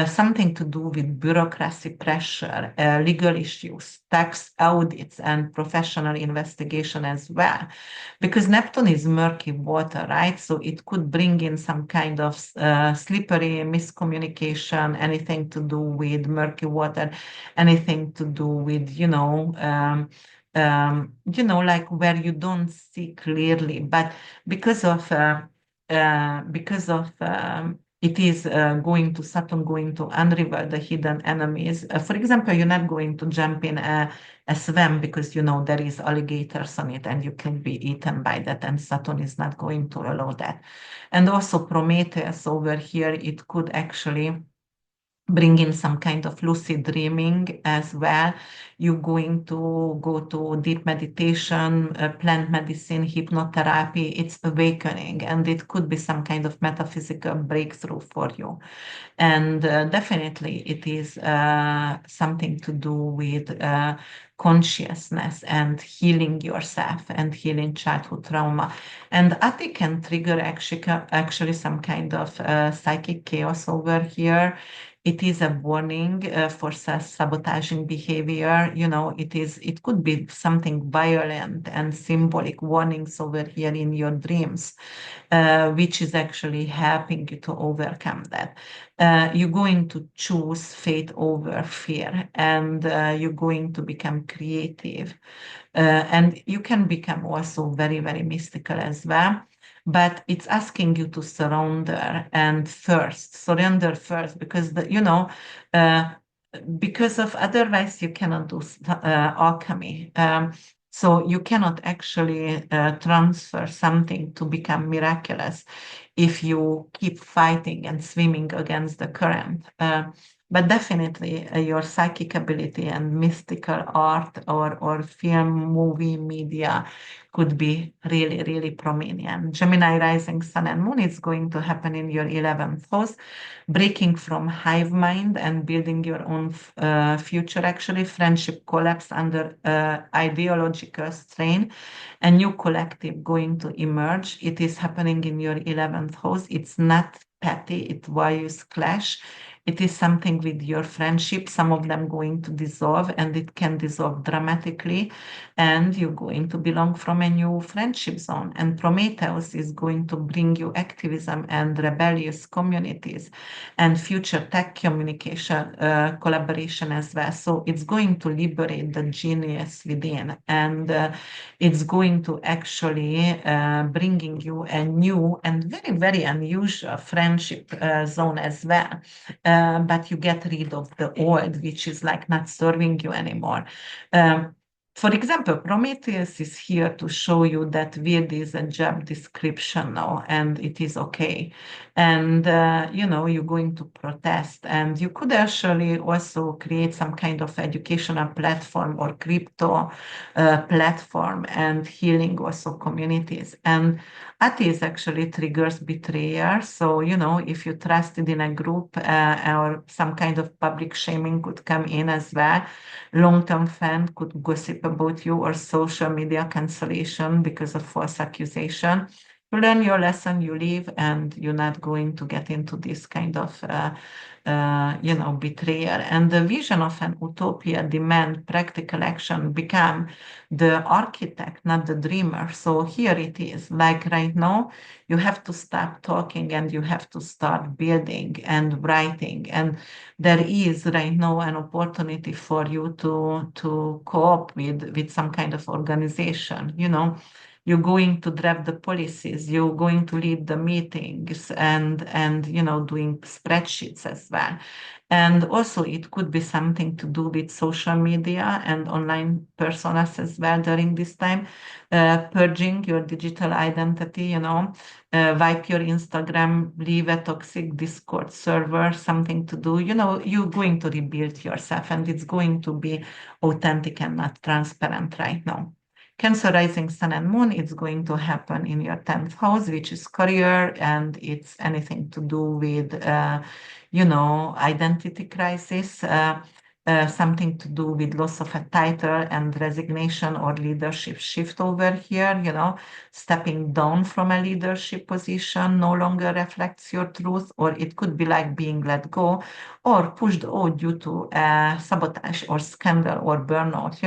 Something to do with bureaucracy pressure, legal issues, tax audits, and professional investigation as well. Because Neptune is murky water, right? So it could bring in some kind of slippery miscommunication, anything to do with murky water, anything to do with, like where you don't see clearly, but because of it is going to Saturn going to unravel the hidden enemies. For example, you're not going to jump in a swim because there is alligators on it and you can be eaten by that, and Saturn is not going to allow that. And also Prometheus over here, it could actually bring in some kind of lucid dreaming as well. You're going to go to deep meditation, plant medicine, hypnotherapy. It's awakening, and it could be some kind of metaphysical breakthrough for you. And definitely, it is something to do with consciousness and healing yourself and healing childhood trauma. And Ati can trigger actually some kind of psychic chaos over here. It is a warning for self-sabotaging behavior. It could be something violent and symbolic warnings over here in your dreams, which is actually helping you to overcome that. You're going to choose faith over fear, and you're going to become creative. And you can become also very, very mystical as well. but it's asking you to surrender first, because because of otherwise you cannot do alchemy. So you cannot actually transfer something to become miraculous if you keep fighting and swimming against the current. But definitely your psychic ability and mystical art or film, movie, media could be really, really prominent. Gemini rising sun and moon is going to happen in your 11th house, breaking from hive mind and building your own future, actually. Friendship collapse under ideological strain. A new collective going to emerge. It is happening in your 11th house. It's not petty, it values clash. It is something with your friendship, some of them going to dissolve, and it can dissolve dramatically, and you're going to belong from a new friendship zone. And Prometheus is going to bring you activism and rebellious communities and future tech communication collaboration as well. So it's going to liberate the genius within, and it's going to actually bringing you a new and very, very unusual friendship zone as well. But you get rid of the old, which is like not serving you anymore. For example, Prometheus is here to show you that weird is a job description now, and it is okay. And you're going to protest, and you could actually also create some kind of educational platform or crypto platform and healing also communities. And Atheist actually triggers betrayal. So, if you trusted in a group or some kind of public shaming could come in as well. Long-term fan could gossip about you, or social media cancellation because of false accusation. You learn your lesson, you leave, and you're not going to get into this kind of betrayal. And the vision of an utopia demand practical action, become the architect, not the dreamer. So here it is, like right now, you have to stop talking and you have to start building and writing. And there is right now an opportunity for you to co-op with some kind of organization. You're going to draft the policies, you're going to lead the meetings, and doing spreadsheets as well. And also it could be something to do with social media and online personas as well during this time. Purging your digital identity, wipe your Instagram, leave a toxic Discord server, something to do. You're going to rebuild yourself, and it's going to be authentic and not transparent right now. Cancer rising sun and moon, it's going to happen in your 10th house, which is career, and it's anything to do with, identity crisis, something to do with loss of a title and resignation or leadership shift over here, stepping down from a leadership position no longer reflects your truth, or it could be like being let go or pushed out due to sabotage or scandal or burnout.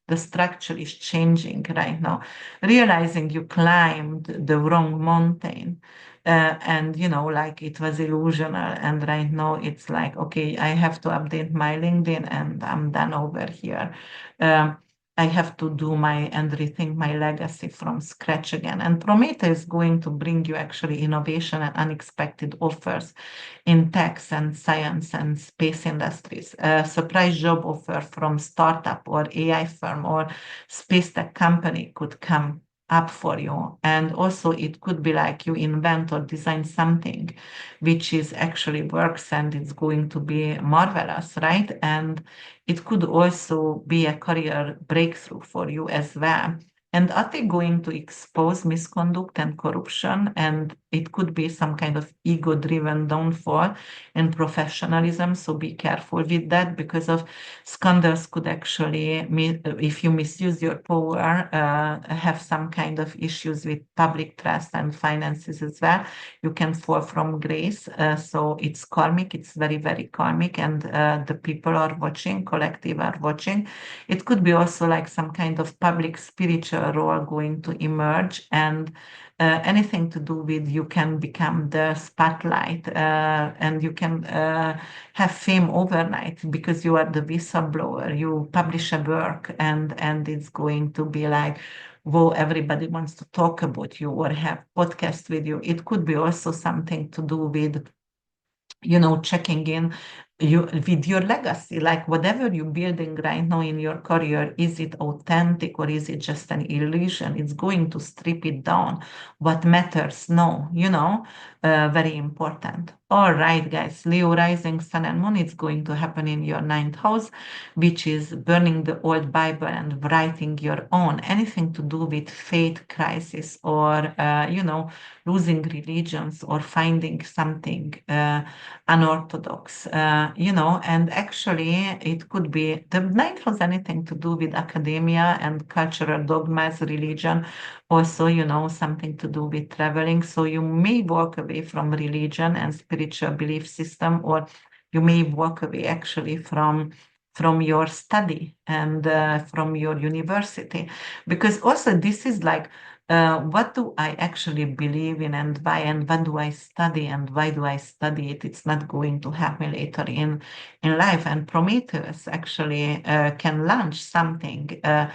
The structure is changing right now. Realizing you climbed the wrong mountain. And like it was illusional, and right now it's like, okay, I have to update my LinkedIn and I'm done over here. I have to do and rethink my legacy from scratch again. And Prometheus is going to bring you actually innovation and unexpected offers in tech and science and space industries. A surprise job offer from startup or AI firm or space tech company could come up for you. And also it could be like you invent or design something which is actually works, and it's going to be marvelous, right? And it could also be a career breakthrough for you as well. And are they going to expose misconduct and corruption? And it could be some kind of ego-driven downfall in professionalism. So be careful with that, because of scandals could actually, if you misuse your power, have some kind of issues with public trust and finances as well. You can fall from grace. So it's karmic. It's very, very karmic. And the people are watching, collective are watching. It could be also like some kind of public spiritual role going to emerge, and anything to do with you can become the spotlight, and you can have fame overnight because you are the whistleblower. You publish a work, and it's going to be like whoa, everybody wants to talk about you or have podcast with you. It could be also something to do with checking in with your legacy, like whatever you're building right now in your career, is it authentic or is it just an illusion? It's going to strip it down. What matters? No, very important. All right, guys, Leo rising, sun and moon, it's going to happen in your ninth house, which is burning the old Bible and writing your own, anything to do with faith crisis or, losing religions or finding something unorthodox, and actually it could be the ninth has anything to do with academia and cultural dogmas, religion, also, something to do with traveling. So you may walk away from religion and spiritual belief system, or you may walk away actually from your study and from your university, because also this is like what do I actually believe in and why, and what do I study and why do I study it? It's not going to happen later in life. And Prometheus actually can launch something, a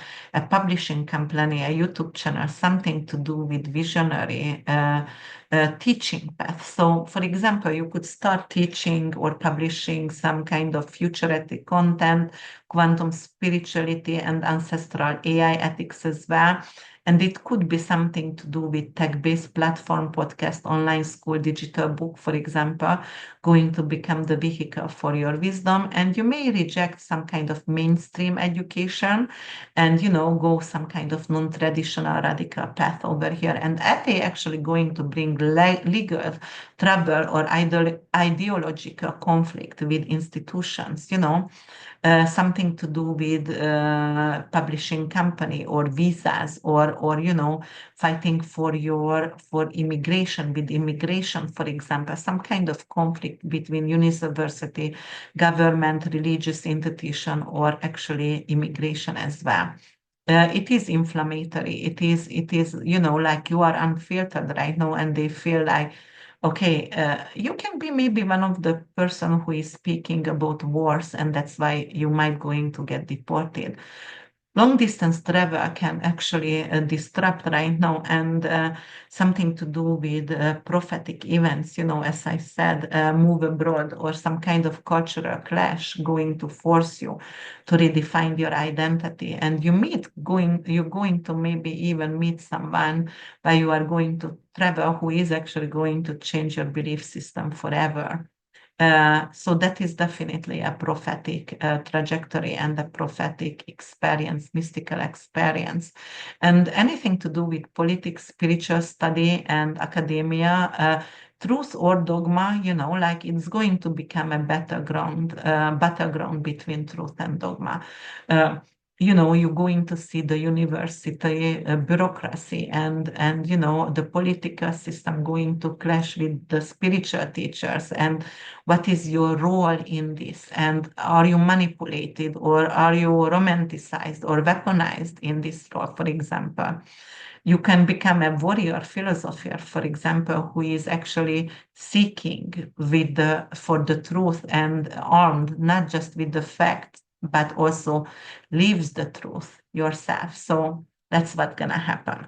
publishing company, a YouTube channel, something to do with visionary teaching path. So, for example, you could start teaching or publishing some kind of futuristic content, quantum spirituality, and ancestral AI ethics as well. And it could be something to do with tech-based platform, podcast, online school, digital book, for example, going to become the vehicle for your wisdom. And you may reject some kind of mainstream education and, go some kind of non-traditional radical path over here. And Ate actually going to bring legal trouble or ideological conflict with institutions, something to do with publishing company or visas or fighting for immigration, with immigration, for example, some kind of conflict between university, government, religious institution, or actually immigration as well. It is inflammatory. It is, like you are unfiltered right now, and they feel like, okay, you can be maybe one of the person who is speaking about wars, and that's why you might going to get deported. Long distance travel can actually disrupt right now, and something to do with prophetic events, as I said, move abroad or some kind of cultural clash going to force you to redefine your identity. And you're going to maybe even meet someone while you are going to travel who is actually going to change your belief system forever. So that is definitely a prophetic trajectory and a prophetic experience, mystical experience. And anything to do with politics, spiritual study, and academia, truth or dogma, like it's going to become a battleground between truth and dogma. You're going to see the university bureaucracy and the political system going to clash with the spiritual teachers. And what is your role in this? And are you manipulated or are you romanticized or weaponized in this role, for example? You can become a warrior philosopher, for example, who is actually seeking for the truth and armed not just with the facts, but also lives the truth yourself. So that's what's gonna happen.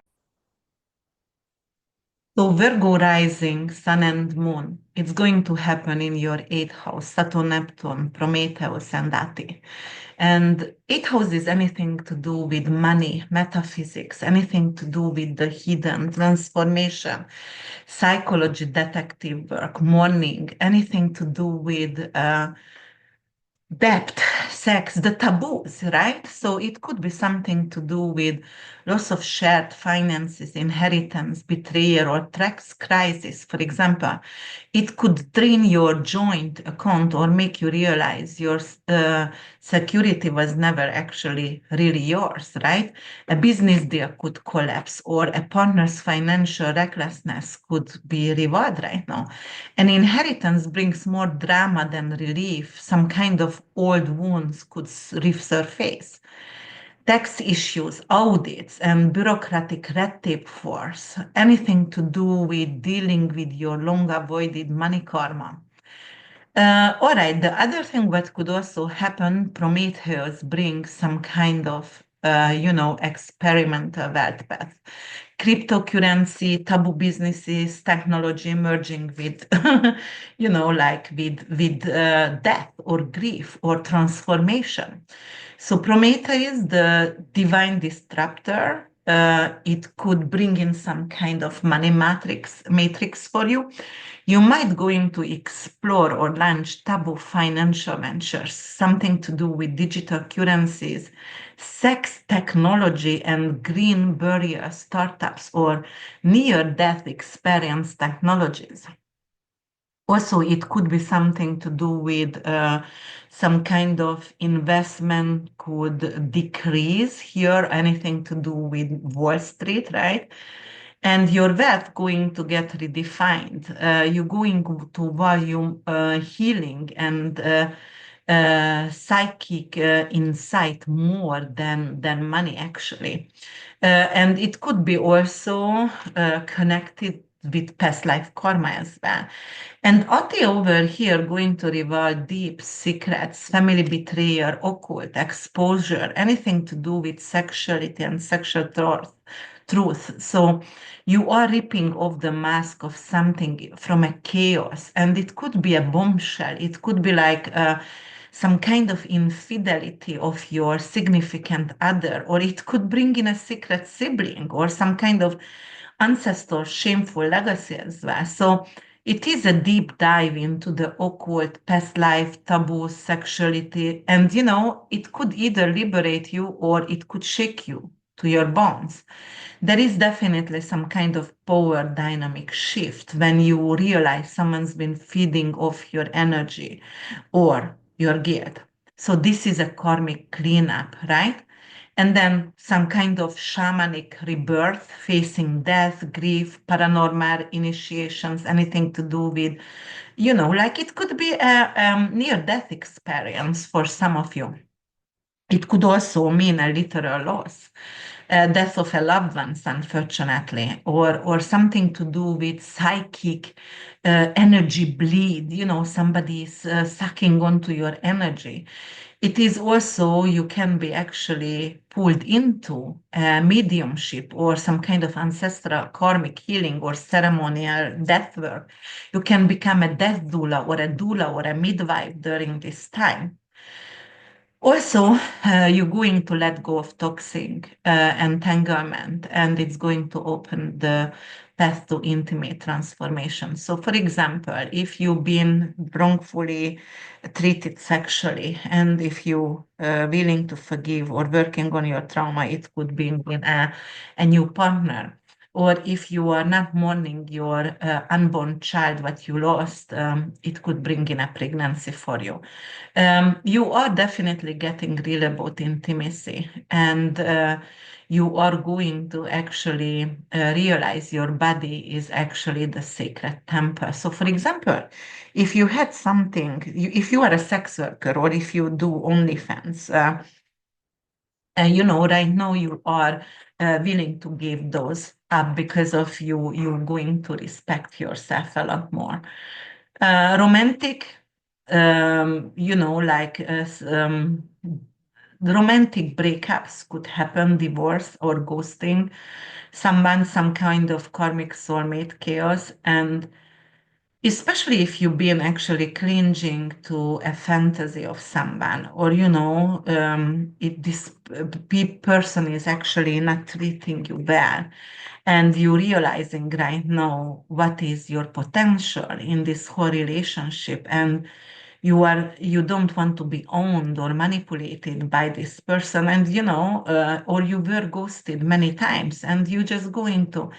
So Virgo rising, sun and moon, it's going to happen in your eighth house, Saturn, Neptune, Prometheus, and Ate. And eighth house is anything to do with money, metaphysics, anything to do with the hidden transformation, psychology, detective work, mourning, anything to do with debt, sex, the taboos, right? So it could be something to do with loss of shared finances, inheritance, betrayal, or tax crisis, for example. It could drain your joint account or make you realize your security was never actually really yours, right? A business deal could collapse, or a partner's financial recklessness could be revealed right now. An inheritance brings more drama than relief. Some kind of old wounds could resurface. Tax issues, audits, and bureaucratic red tape force, anything to do with dealing with your long avoided money karma. All right, the other thing what could also happen, Prometheus brings some kind of experimental wealth path. Cryptocurrency, taboo businesses, technology merging with, with death or grief or transformation. So Prometheus, the divine disruptor, it could bring in some kind of money matrix for you. You might going to explore or launch taboo financial ventures, something to do with digital currencies, sex technology, and green barrier startups or near-death experience technologies. Also, it could be something to do with some kind of investment could decrease here, anything to do with Wall Street, right? And your wealth going to get redefined. You're going to value healing and psychic insight more than money, actually. And it could be also connected with past life karma as well. And Ate over here going to reveal deep secrets, family betrayal, occult exposure, anything to do with sexuality and sexual truth. So you are ripping off the mask of something from a chaos, and it could be a bombshell. It could be like some kind of infidelity of your significant other, or it could bring in a secret sibling or some kind of ancestor shameful legacy as well. So it is a deep dive into the occult, past life, taboo, sexuality, and it could either liberate you or it could shake you to your bones. There is definitely some kind of power dynamic shift when you realize someone's been feeding off your energy or your guilt. So this is a karmic cleanup, right? And then some kind of shamanic rebirth, facing death, grief, paranormal initiations, anything to do with, like it could be a near-death experience for some of you. It could also mean a literal loss, death of a loved one, unfortunately, or something to do with psychic energy bleed. Somebody is sucking onto your energy. It is also, you can be actually pulled into mediumship or some kind of ancestral karmic healing or ceremonial death work. You can become a death doula or a midwife during this time. Also, you're going to let go of toxic entanglement, and it's going to open the path to intimate transformation. So, for example, if you've been wrongfully treated sexually, and if you willing to forgive or working on your trauma, it could be in a new partner. Or if you are not mourning your unborn child, what you lost, it could bring in a pregnancy for you. You are definitely getting real about intimacy, and you are going to actually realize your body is actually the sacred temple. So, for example, if you had something, if you are a sex worker or if you do OnlyFans, right now you are willing to give those up because of you're going to respect yourself a lot more. Romantic, like the romantic breakups could happen, divorce or ghosting, someone, some kind of karmic soulmate chaos, and especially if you've been actually clinging to a fantasy of someone, or if this person is actually not treating you well, and you realizing right now what is your potential in this whole relationship, and you don't want to be owned or manipulated by this person, and or you were ghosted many times, and you just going to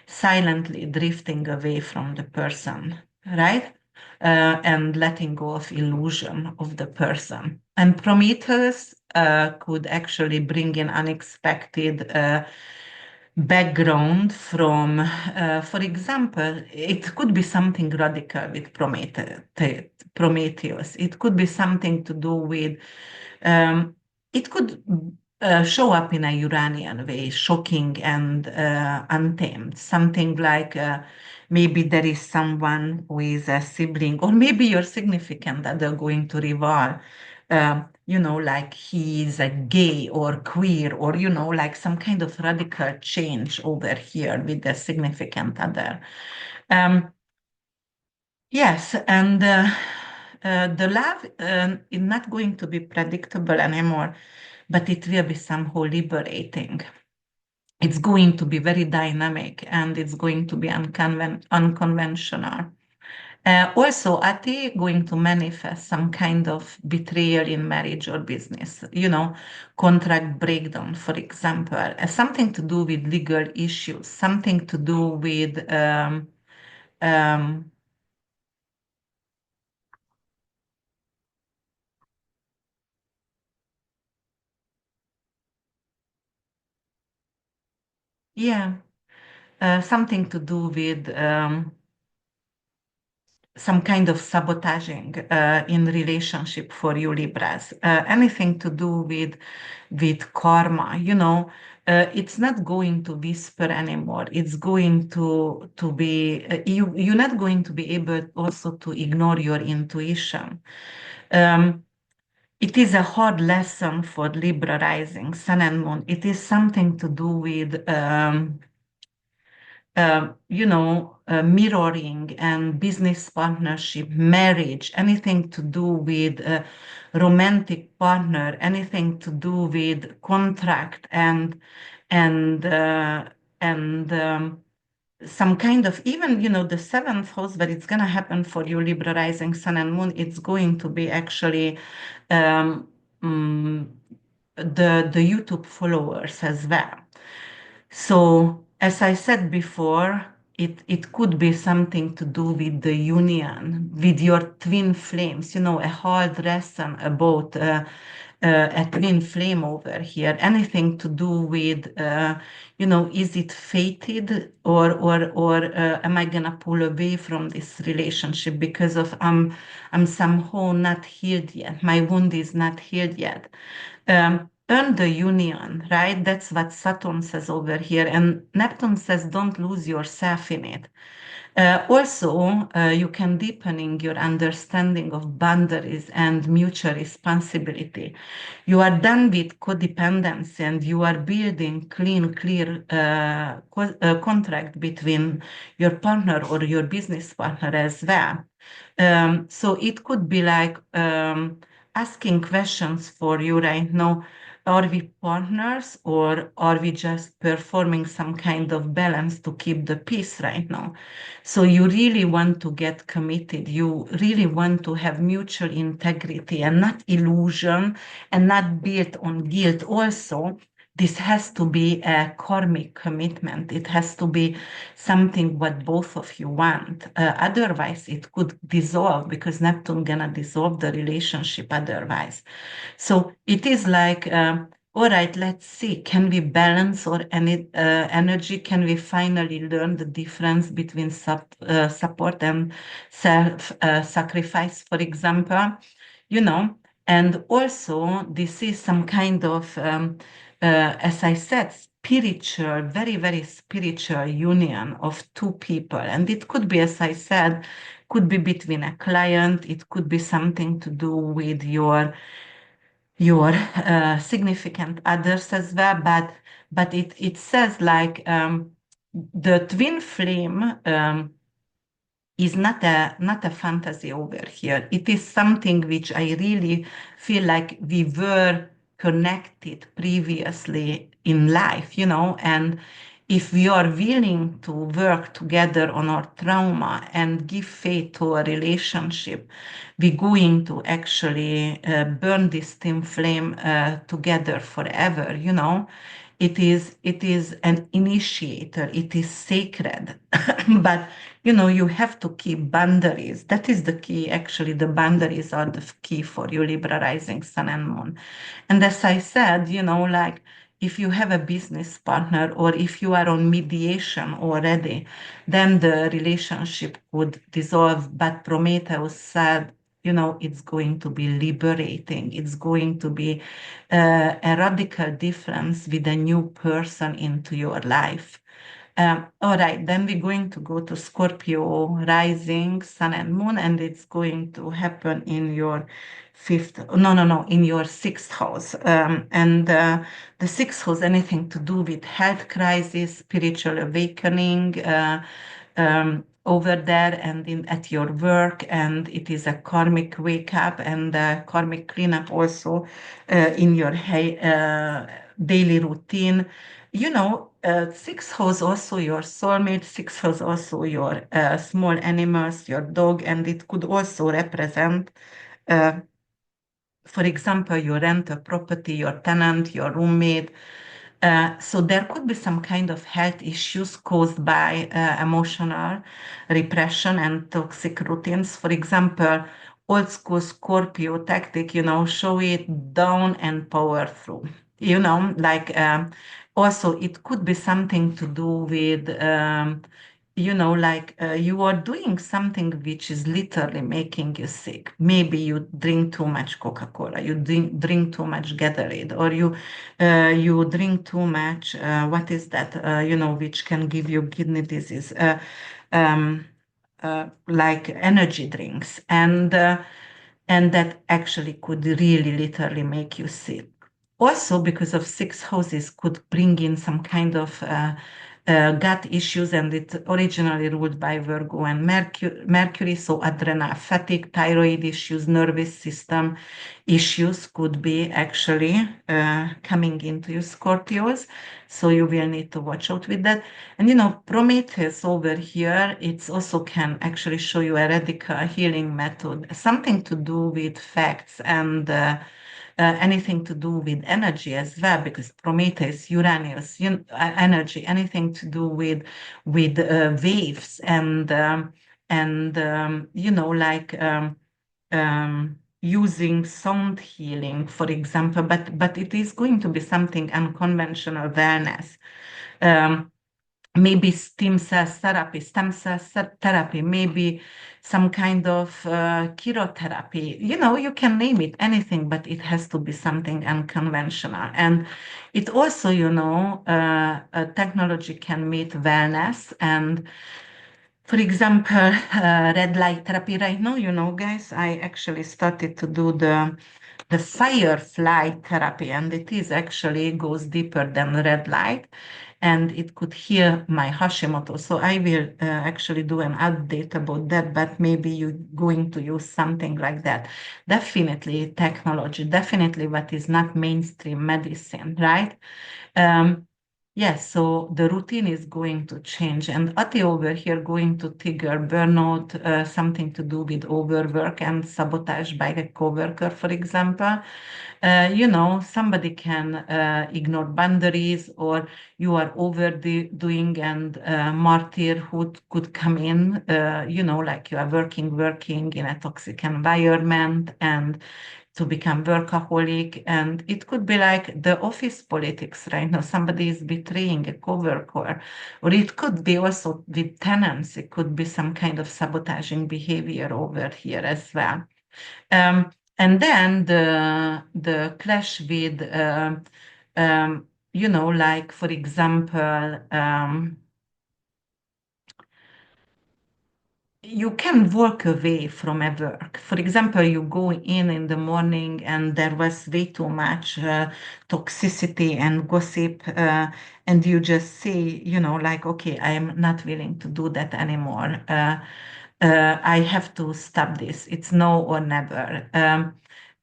silently drifting away from the person, right? And letting go of illusion of the person. And Prometheus could actually bring in unexpected background from, for example, it could be something radical with Prometheus. It could be something to do with, it could show up in a Uranian way, shocking and untamed. Something like maybe there is someone who is a sibling, or maybe your significant other going to reveal like he's a gay or queer or, like some kind of radical change over here with the significant other. Um, yes, and the love is not going to be predictable anymore, but it will be somehow liberating. It's going to be very dynamic and it's going to be unconventional. Also, are they going to manifest some kind of betrayal in marriage or business? Contract breakdown, for example, something to do with legal issues, something to do with um, yeah, something to do with some kind of sabotaging in relationship for you Libras, anything to do with karma, it's not going to whisper anymore. It's going to be you're not going to be able also to ignore your intuition. Um, it is a hard lesson for Libra rising, Sun and Moon. It is something to do with mirroring and business partnership, marriage, anything to do with romantic partner, anything to do with contract and and some kind of even the seventh house, but it's going to happen for you Libra rising, Sun and Moon. It's going to be actually um, mm, the YouTube followers as well. So, as I said before, it could be something to do with the union, with your twin flames, a hard lesson about a twin flame over here. Anything to do with, is it fated or am I gonna pull away from this relationship because of I'm somehow not healed yet. My wound is not healed yet. Earn the union, right? That's what Saturn says over here. And Neptune says, don't lose yourself in it. Also, you can deepening your understanding of boundaries and mutual responsibility. You are done with codependency and you are building clean, clear contract between your partner or your business partner as well. So it could be like asking questions for you right now. Are we partners or are we just performing some kind of balance to keep the peace right now? So you really want to get committed. You really want to have mutual integrity and not illusion and not built on guilt. Also, this has to be a karmic commitment. It has to be something what both of you want. Otherwise, it could dissolve because Neptune gonna dissolve the relationship otherwise. So it is like, all right, let's see, can we balance our energy? Can we finally learn the difference between support and self-sacrifice, for example? You know, and also this is some kind of, as I said, spiritual, very, very spiritual union of two people. And it could be, as I said, could be between a client, it could be something to do with your significant others as well, but it says like the twin flame is not a fantasy over here. It is something which I really feel like we were connected previously in life, and if we are willing to work together on our trauma and give faith to a relationship, we're going to actually burn this twin flame together forever, it is an initiator, it is sacred, but you have to keep boundaries. That is the key. Actually, the boundaries are the key for you, Libra rising, Sun and Moon. And as I said, like if you have a business partner or if you are on mediation already, then the relationship would dissolve. But Prometheus said, it's going to be liberating. It's going to be a radical difference with a new person into your life. All right, then we're going to go to Scorpio rising, Sun and Moon, and it's going to happen in your fifth, no, in your sixth house. And the sixth house, anything to do with health crisis, spiritual awakening, over there and at your work, and it is a karmic wake up and a karmic cleanup also in your daily routine. Sixth house also your soulmate, sixth house also your small animals, your dog, and it could also represent, uh, for example, you rent a property, your tenant, your roommate. So there could be some kind of health issues caused by emotional repression and toxic routines. For example, old school Scorpio tactic, show it down and power through. Also it could be something to do with you are doing something which is literally making you sick. Maybe you drink too much Coca-Cola, you drink too much Gatorade, or you drink too much, what is that, which can give you kidney disease, um, like energy drinks. And that actually could really literally make you sick. Also, because of six houses could bring in some kind of gut issues, and it's originally ruled by Virgo and Mercury, so adrenal fatigue, thyroid issues, nervous system issues could be actually coming into you, Scorpios. So you will need to watch out with that. And Prometheus over here, it's also can actually show you a radical healing method, something to do with facts and anything to do with energy as well, because Prometheus, Uranus, energy, anything to do with waves and using sound healing, for example, but it is going to be something unconventional wellness. Maybe stem cell therapy, maybe some kind of chirotherapy. You can name it anything, but it has to be something unconventional. And it also, technology can meet wellness. And for example, red light therapy right now, guys, I actually started to do the firefly therapy, and it is actually goes deeper than red light, and it could heal my Hashimoto. So I will actually do an update about that, but maybe you're going to use something like that. Definitely technology, definitely what is not mainstream medicine, right? Yes, so the routine is going to change, and Ati over here going to trigger burnout, something to do with overwork and sabotage by a coworker, for example. Somebody can ignore boundaries, or you are overdoing, and martyrhood could come in, like you are working in a toxic environment and to become workaholic. And it could be like the office politics right now. Somebody is betraying a coworker, or it could be also with tenants. It could be some kind of sabotaging behavior over here as well. And then the clash with, like for example, you can walk away from a work. For example, you go in the morning and there was way too much toxicity and gossip, and you just say, like, okay, I am not willing to do that anymore. I have to stop this. It's no or never.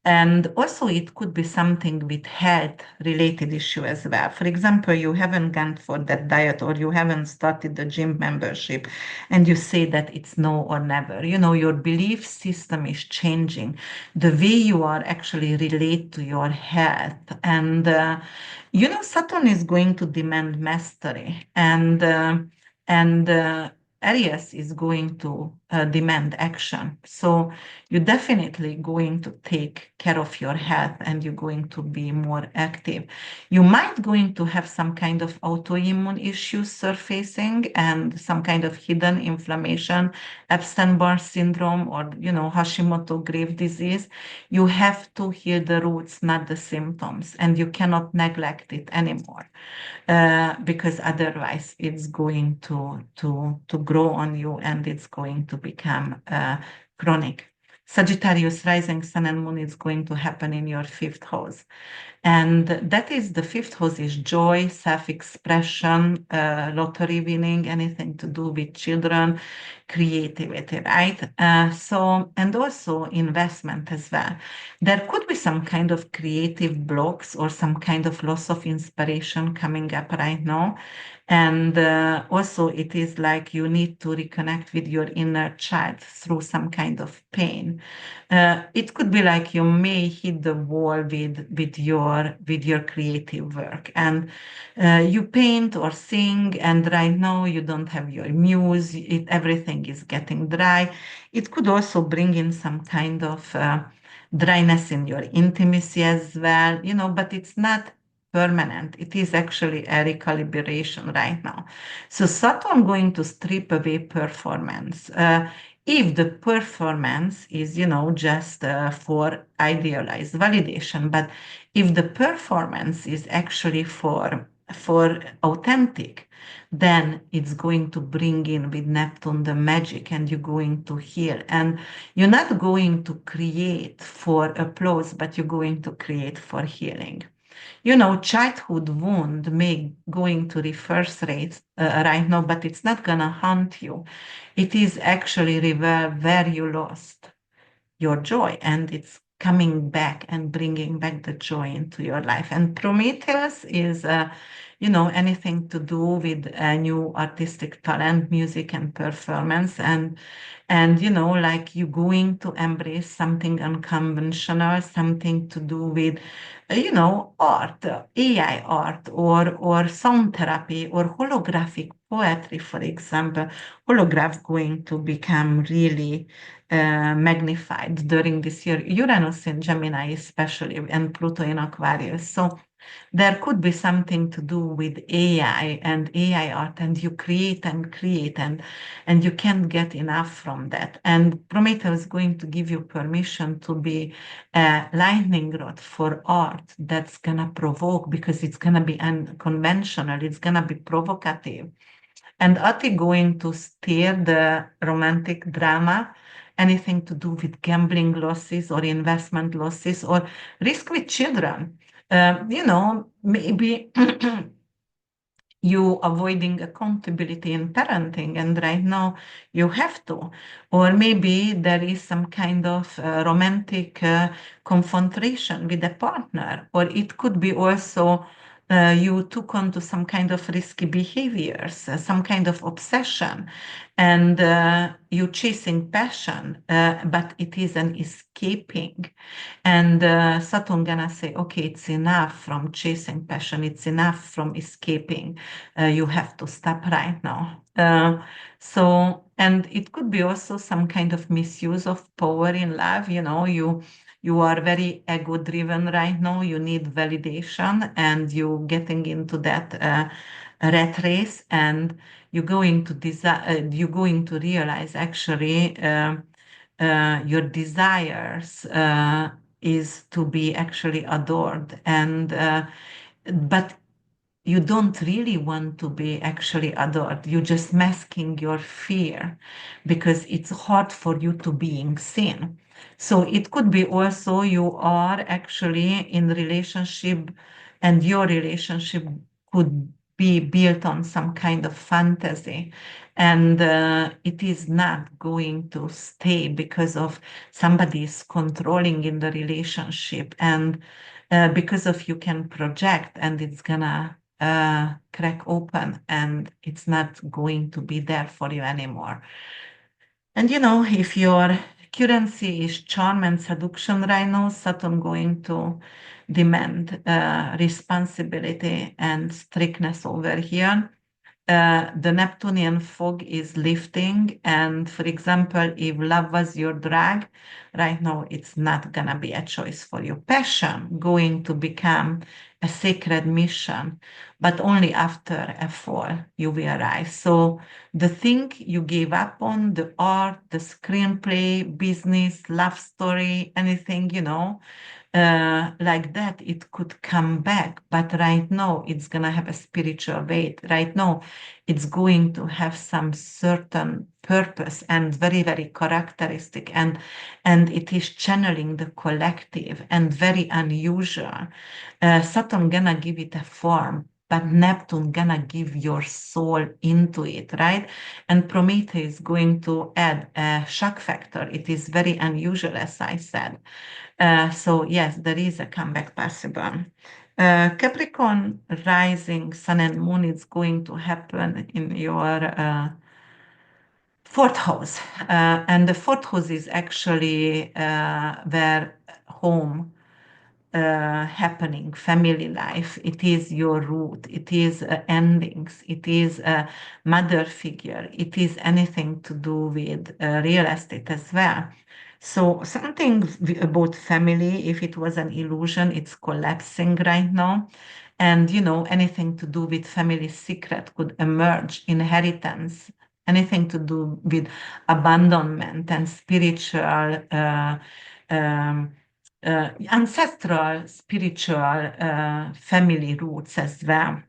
And also, it could be something with health related issue as well. For example, you haven't gone for that diet, or you haven't started the gym membership, and you say that it's no or never. Your belief system is changing. The way you are actually relate to your health. And, Saturn is going to demand mastery. And Aries is going to demand action. So you're definitely going to take care of your health, and you're going to be more active. You might going to have some kind of autoimmune issues surfacing, and some kind of hidden inflammation, Epstein-Barr syndrome, or Hashimoto grave disease. You have to heal the roots, not the symptoms, and you cannot neglect it anymore. Because otherwise it's going to grow on you, and it's going to become chronic. Sagittarius rising sun and moon is going to happen in your fifth house. And that is the fifth house is joy, self-expression, lottery winning, anything to do with children, creativity, right? And also investment as well. There could be some kind of creative blocks or some kind of loss of inspiration coming up right now. And also, it is like you need to reconnect with your inner child through some kind of pain. It could be like you may hit the wall with your creative work, and you paint or sing, and right now you don't have your muse. Everything is getting dry. It could also bring in some kind of dryness in your intimacy as well, but it's not permanent. It is actually a recalibration right now. So Saturn going to strip away performance. If the performance is, just for idealized validation, but if the performance is actually for authentic, then it's going to bring in with Neptune the magic, and you're going to heal. And you're not going to create for applause, but you're going to create for healing. Childhood wound may going to reverse rates right now, but it's not gonna haunt you. It is actually where you lost your joy, and it's coming back and bringing back the joy into your life. And Prometheus is, anything to do with a new artistic talent, music and performance, and like you going to embrace something unconventional, something to do with art, AI art, or sound therapy, or holographic poetry, for example. Holographs going to become really magnified during this year. Uranus in Gemini especially, and Pluto in Aquarius. So there could be something to do with AI and AI art, and you create and create, and you can't get enough from that. And Prometheus is going to give you permission to be a lightning rod for art that's gonna provoke, because it's gonna be unconventional, it's gonna be provocative. And Ati going to steer the romantic drama, anything to do with gambling losses or investment losses or risk with children. Maybe you avoiding accountability in parenting, and right now you have to. Or maybe there is some kind of romantic confrontation with a partner, or it could be also you took on to some kind of risky behaviors, some kind of obsession, and you chasing passion, but it is an escaping. And Saturn gonna say, okay, it's enough from chasing passion, it's enough from escaping. You have to stop right now. And it could be also some kind of misuse of power in love. You are very ego driven right now. You need validation, and you getting into that rat race, and you're going to realize actually your desires is to be actually adored, and but you don't really want to be actually adored. You're just masking your fear because it's hard for you to being seen. So it could be also you are actually in relationship, and your relationship could be built on some kind of fantasy, and it is not going to stay because of somebody is controlling in the relationship, and because of you can project, and it's gonna crack open, and it's not going to be there for you anymore. And if your currency is charm and seduction right now, Saturn going to demand responsibility and strictness over here. The Neptunian fog is lifting, and for example, if love was your drag, right now it's not gonna be a choice for you. Passion going to become a sacred mission, but only after a fall you will rise. So the thing you gave up on, the art, the screenplay, business, love story, anything, like that, it could come back. But right now, it's going to have a spiritual weight. Right now, it's going to have some certain purpose and very, very characteristic. And it is channeling the collective and very unusual. Saturn gonna give it a form, but Neptune gonna give your soul into it, right? And Prometheus is going to add a shock factor. It is very unusual, as I said. So yes, there is a comeback possible. Capricorn rising sun and moon is going to happen in your fourth house. And the fourth house is actually where home happening, family life. It is your root. It is endings. It is a mother figure. It is anything to do with real estate as well. So something about family, if it was an illusion, it's collapsing right now. And anything to do with family secret could emerge, inheritance, anything to do with abandonment and spiritual ancestral spiritual family roots as well.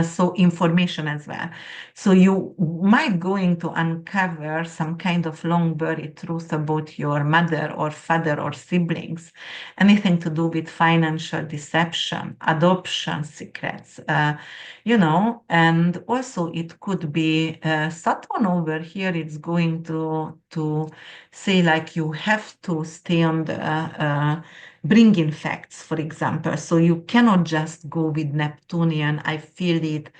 So information as well. So you might going to uncover some kind of long buried truth about your mother or father or siblings, anything to do with financial deception, adoption secrets, and also it could be Saturn over here. It's going to say like you have to stay on the bring in facts, for example. So you cannot just go with Neptunian, I feel it,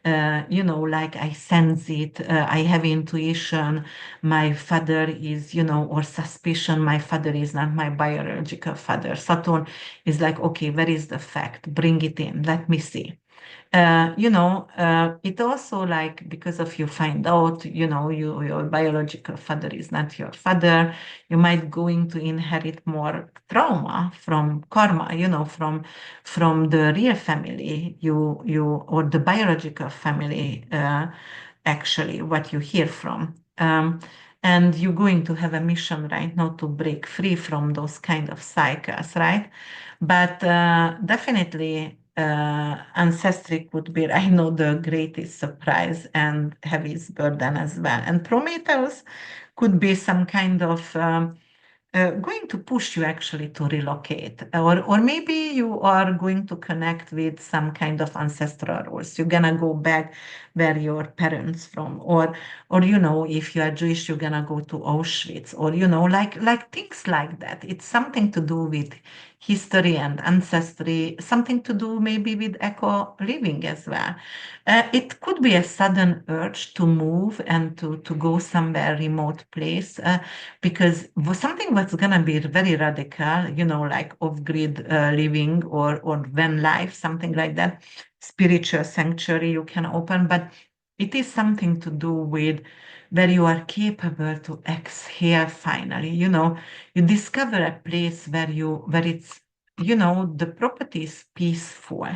like I sense it, I have intuition, my father is, or suspicion, my father is not my biological father. Saturn is like, okay, where is the fact? Bring it in, let me see. It also like because of you find out, your biological father is not your father, you might going to inherit more trauma from karma, from the real family, you or the biological family, actually, what you hear from. And you're going to have a mission right now to break free from those kind of cycles, right? But definitely, ancestry could be, I know, the greatest surprise and heaviest burden as well. And Prometheus could be some kind of going to push you actually to relocate, or maybe you are going to connect with some kind of ancestral roots. You're gonna go back where your parents from, or if you are Jewish, you're gonna go to Auschwitz, or like things like that. It's something to do with history and ancestry, something to do maybe with eco living as well. It could be a sudden urge to move and to go somewhere remote place, because something was going to be very radical, like off-grid living or van life, something like that, spiritual sanctuary you can open, but it is something to do with where you are capable to exhale finally, you discover a place where it's the property is peaceful,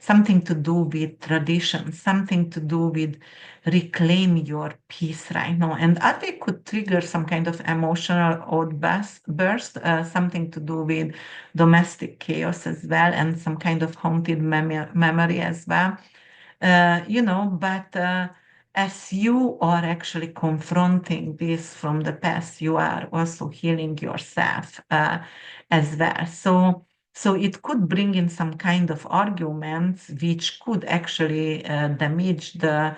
something to do with tradition, something to do with reclaim your peace right now. And Ate could trigger some kind of emotional outburst, something to do with domestic chaos as well, and some kind of haunted memory as well. But as you are actually confronting this from the past, you are also healing yourself as well. So it could bring in some kind of arguments which could actually damage the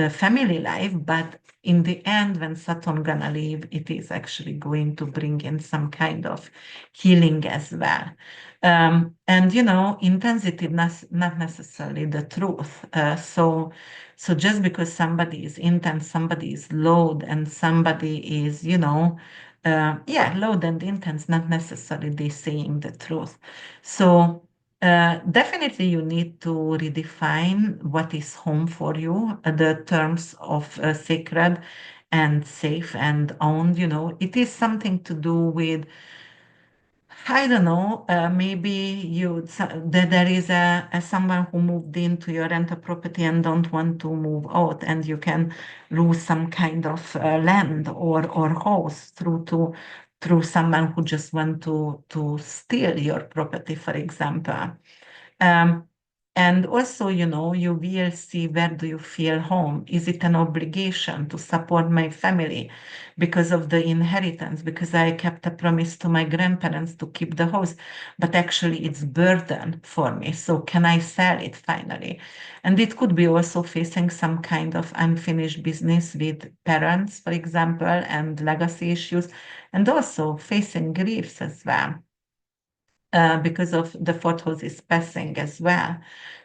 family life, but in the end, when Saturn gonna leave, it is actually going to bring in some kind of healing as well. And intensity not necessarily the truth. So just because somebody is intense, somebody is loud, and somebody is loud and intense, not necessarily they saying the truth. So definitely you need to redefine what is home for you, the terms of sacred and safe and owned. It is something to do with, I don't know, maybe there is a someone who moved into your rental property and don't want to move out, and you can lose some kind of land or house through through someone who just want to steal your property, for example. Um, and also, you know, you will see where do you feel home? Is it an obligation to support my family because of the inheritance? Because I kept a promise to my grandparents to keep the house, but actually it's burden for me. So can I sell it finally? And it could be also facing some kind of unfinished business with parents, for example, and legacy issues, and also facing griefs as well because of the fourth house is passing as well.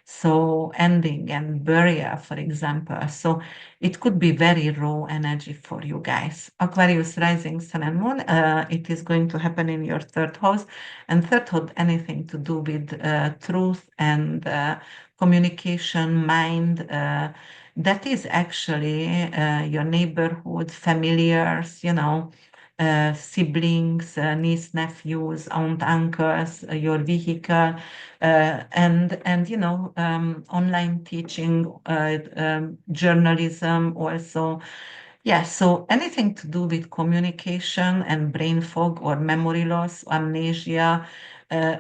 So ending and burial, for example. So it could be very raw energy for you guys. Aquarius rising sun and moon, it is going to happen in your third house. And third house, anything to do with truth and communication, mind. That is actually your neighborhood, familiars, you know, siblings, niece, nephews, aunt, uncles, your vehicle, and you know, online teaching, journalism also. Yeah, so anything to do with communication and brain fog or memory loss, amnesia,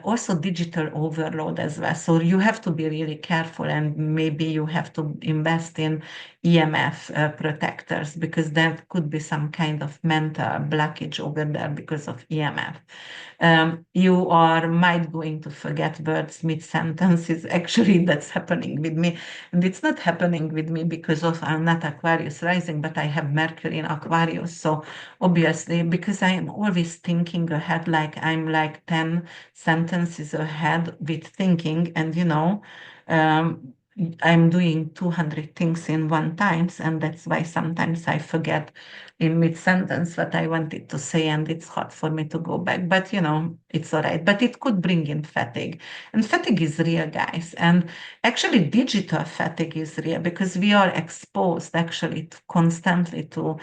also digital overload as well. So you have to be really careful, and maybe you have to invest in EMF protectors because there could be some kind of mental blockage over there because of EMF. You are might going to forget words mid sentences. Actually, that's happening with me, and it's not happening with me because of I'm not Aquarius rising, but I have Mercury in Aquarius. So obviously, because I am always thinking ahead, like I'm like 10 sentences ahead with thinking, and you know. Um, I'm doing 200 things in one time, and that's why sometimes I forget in mid-sentence what I wanted to say, and it's hard for me to go back. But you know, it's all right. But it could bring in fatigue, and fatigue is real, guys. And actually, digital fatigue is real because we are exposed actually constantly to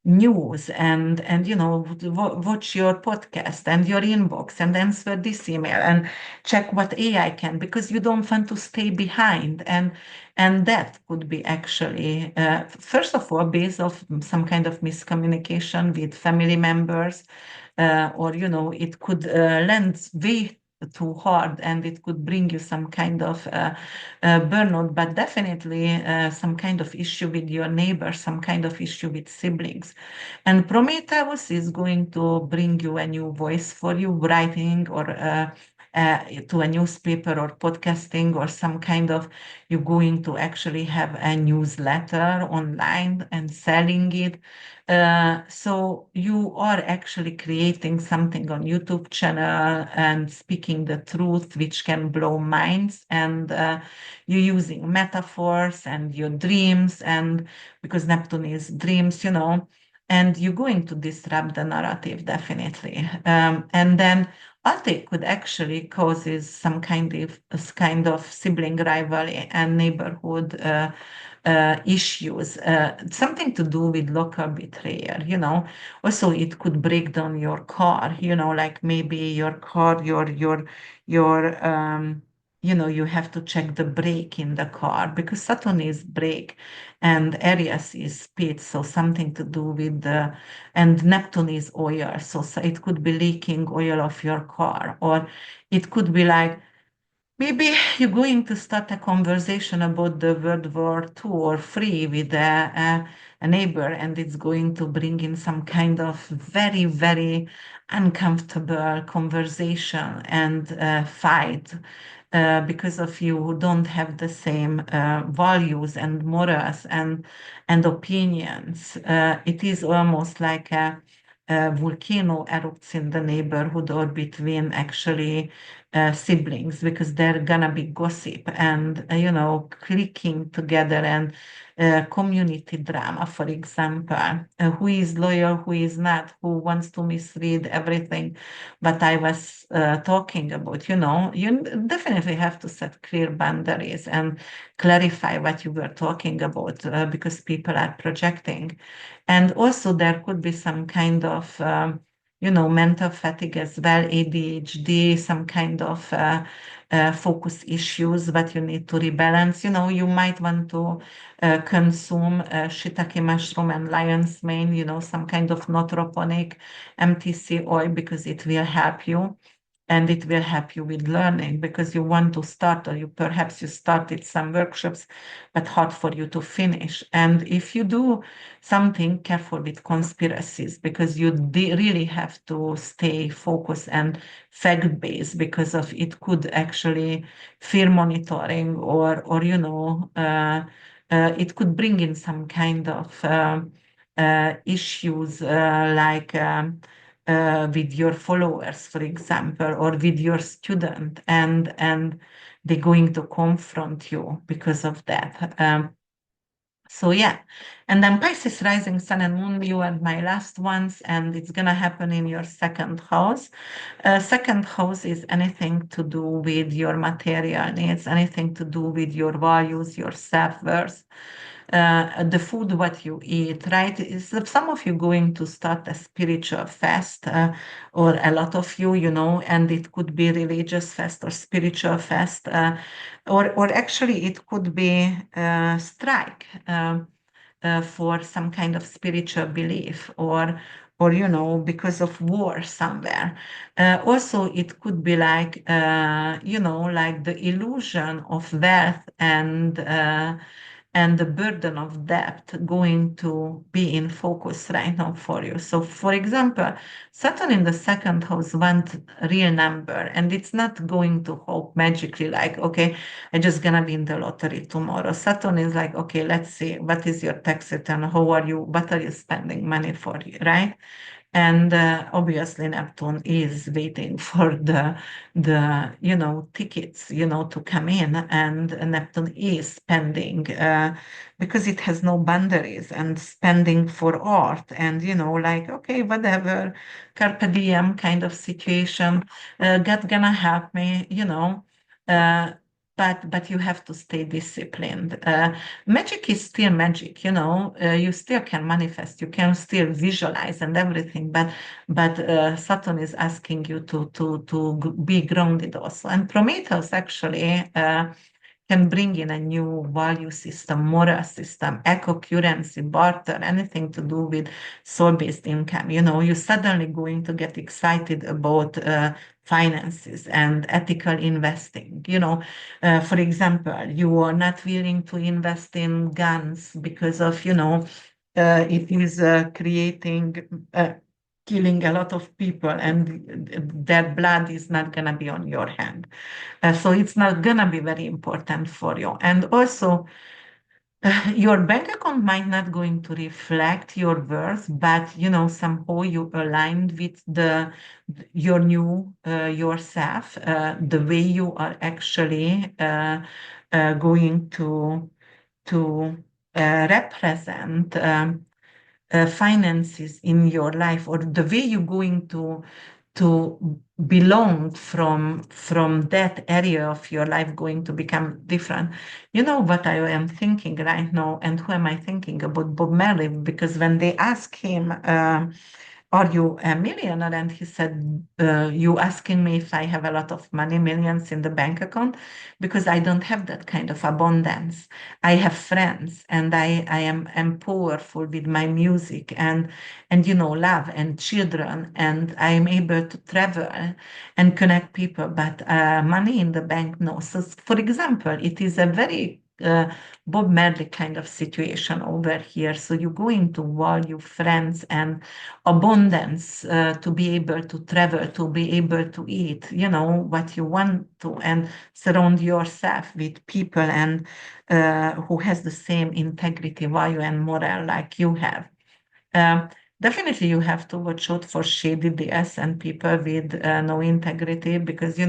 news and you know watch your podcast and your inbox and answer this email and check what AI can because you don't want to stay behind and that could be actually first of all based of some kind of miscommunication with family members or you know it could land way too hard and it could bring you some kind of burnout, but definitely some kind of issue with your neighbor, some kind of issue with siblings. And Prometheus is going to bring you a new voice for you, writing or to a newspaper or podcasting or some kind of, you're going to actually have a newsletter online and selling it. So you are actually creating something on YouTube channel and speaking the truth, which can blow minds. And you're using metaphors and your dreams, and because Neptune is dreams, you know, and you're going to disrupt the narrative definitely. And then Ate could actually causes some kind of sibling rivalry and neighborhood issues, something to do with local betrayal, you know. Also, it could break down your car, you know, like maybe your car, your you know, you have to check the brake in the car because Saturn is brake and Aries is speed, so something to do with the, and Neptune is oil, so it could be leaking oil of your car, or it could be like, maybe you're going to start a conversation about the World War II or III with a neighbor, and it's going to bring in some kind of very, very uncomfortable conversation and fight because of you who don't have the same values and morals and opinions. It is almost like a volcano erupts in the neighborhood or between actually siblings because they're gonna be gossip and you know clicking together and community drama, for example, who is loyal, who is not, who wants to misread everything. But I was talking about, you know, you definitely have to set clear boundaries and clarify what you were talking about because people are projecting, and also there could be some kind of mental fatigue as well, ADHD, some kind of focus issues that you need to rebalance. You might want to consume shiitake mushroom and lion's mane, some kind of nootropic MTC oil, because it will help you. And it will help you with learning, because you want to start, or perhaps you started some workshops, but hard for you to finish. And if you do something, careful with conspiracies, because you really have to stay focused and fact-based, because of it could actually fear monitoring, or it could bring in some kind of issues, like with your followers, for example, or with your student, and they're going to confront you because of that. So yeah, and then Pisces rising sun and moon, you are my last ones, and it's gonna happen in your second house. Second house is anything to do with your material needs, anything to do with your values, your self-worth, the food what you eat, right? Is some of you going to start a spiritual fast, or a lot of you, and it could be religious fast or spiritual fast, or actually it could be strike. For some kind of spiritual belief, or because of war somewhere. Also, it could be like like the illusion of wealth, and the burden of debt going to be in focus right now for you. So, for example, Saturn in the second house wants a real number, and it's not going to hope magically like, okay, I'm just gonna win the lottery tomorrow. Saturn is like, okay, let's see, what is your tax return? What are you spending money for, right? And obviously Neptune is waiting for the tickets to come in, and Neptune is spending, because it has no boundaries, and spending for art, and like, okay, whatever, carpe diem kind of situation. God gonna help me, uh, but you have to stay disciplined. Magic is still magic, you still can manifest, you can still visualize and everything, but Saturn is asking you to be grounded also. And Prometheus actually can bring in a new value system, moral system, eco-currency, barter, anything to do with soul-based income. You're suddenly going to get excited about finances and ethical investing. For example, you are not willing to invest in guns because of, it is creating, killing a lot of people, and their blood is not going to be on your hand. So it's not going to be very important for you. And also, your bank account might not going to reflect your worth, but somehow you aligned with your new yourself, the way you are actually going to represent finances in your life, or the way you're going to belong from that area of your life going to become different. You know what I am thinking right now, and who am I thinking about? Bob Marley, because when they ask him, are you a millionaire? And he said, you asking me if I have a lot of money, millions in the bank account? Because I don't have that kind of abundance. I have friends, and I am powerful with my music, and love and children, and I am able to travel and connect people, but money in the bank, no. So, for example, it is a very Bob Marley kind of situation over here. So you're going to value friends and abundance, to be able to travel, to be able to eat, what you want to, and surround yourself with people, and who has the same integrity, value, and moral like you have. Um, Definitely, you have to watch out for shady deals and people with no integrity, because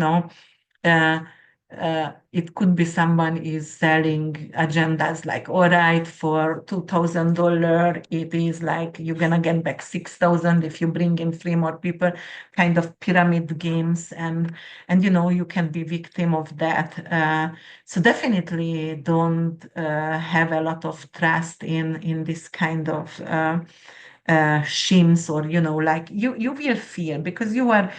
uh, it could be someone is selling agendas like, all right, for $2,000, it is like you're gonna get back 6,000 if you bring in three more people, kind of pyramid games, and you can be victim of that. So definitely don't have a lot of trust in this kind of shims, or like you will feel, because you are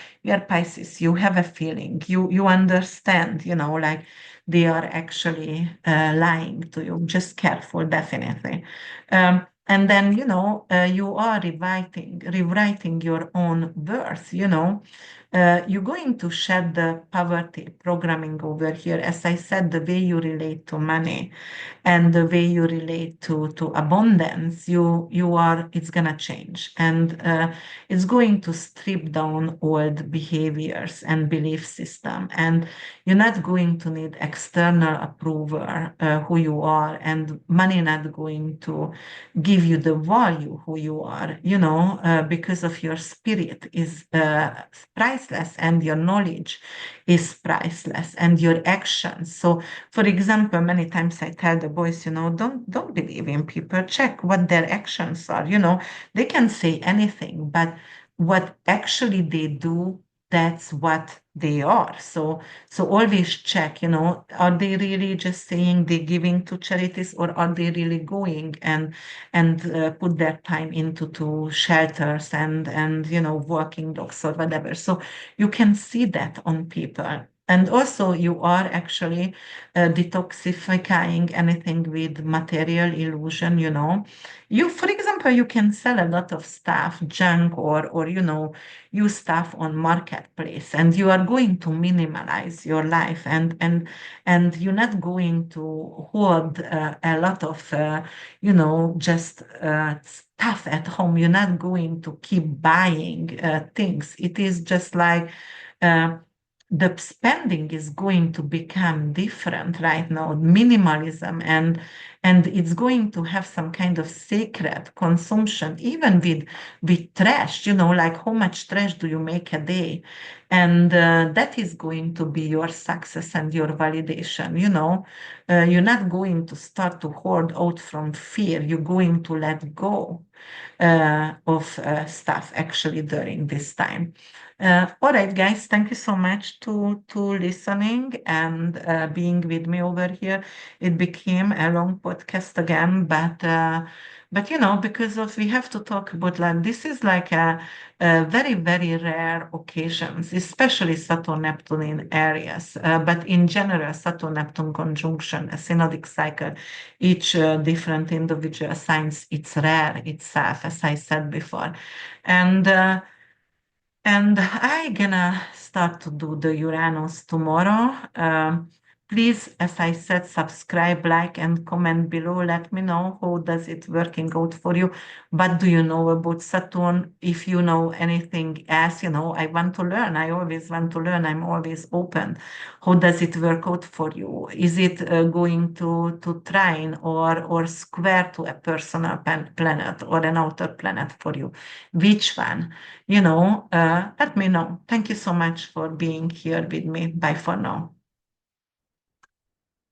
Pisces, you have a feeling, you understand, like they are actually lying to you. Just careful, definitely. And then you are rewriting your own worth. You're going to shed the poverty programming over here. As I said, the way you relate to money and the way you relate to abundance, it's gonna change, and it's going to strip down old behaviors and belief system, and you're not going to need external approval who you are, and money not going to give you the value who you are, because of your spirit is priceless, and your knowledge is priceless, and your actions. So for example, many times I tell the boys, don't believe in people. Check what their actions are. They can say anything, but what actually they do, that's what they are. So always check, are they really just saying they're giving to charities, or are they really going and put their time into to shelters and working dogs or whatever. So you can see that on people. And also, you are actually detoxifying anything with material illusion. For example, you can sell a lot of stuff, junk, or use stuff on marketplace, and you are going to minimalize your life, and you're not going to hold a lot of just stuff at home. You're not going to keep buying things. It is just like uh, the spending is going to become different right now, minimalism, and it's going to have some kind of sacred consumption, even with trash, like how much trash do you make a day? And that is going to be your success and your validation. You're not going to start to hoard out from fear. You're going to let go of stuff actually during this time. All right, guys, thank you so much to listening and being with me over here. It became a long podcast again, but because of we have to talk about, like, this is like a very very rare occasions, especially Saturn Neptune in Aries, but in general Saturn Neptune conjunction, a synodic cycle, each different individual signs, it's rare itself, as I said before, and. And I gonna start to do the Uranus tomorrow. Please, as I said, subscribe, like, and comment below. Let me know how does it working out for you. What do you know about Saturn? If you know anything else, I want to learn. I always want to learn. I'm always open. How does it work out for you? Is it going to trine or square to a personal planet or an outer planet for you? Which one? Let me know. Thank you so much for being here with me. Bye for now.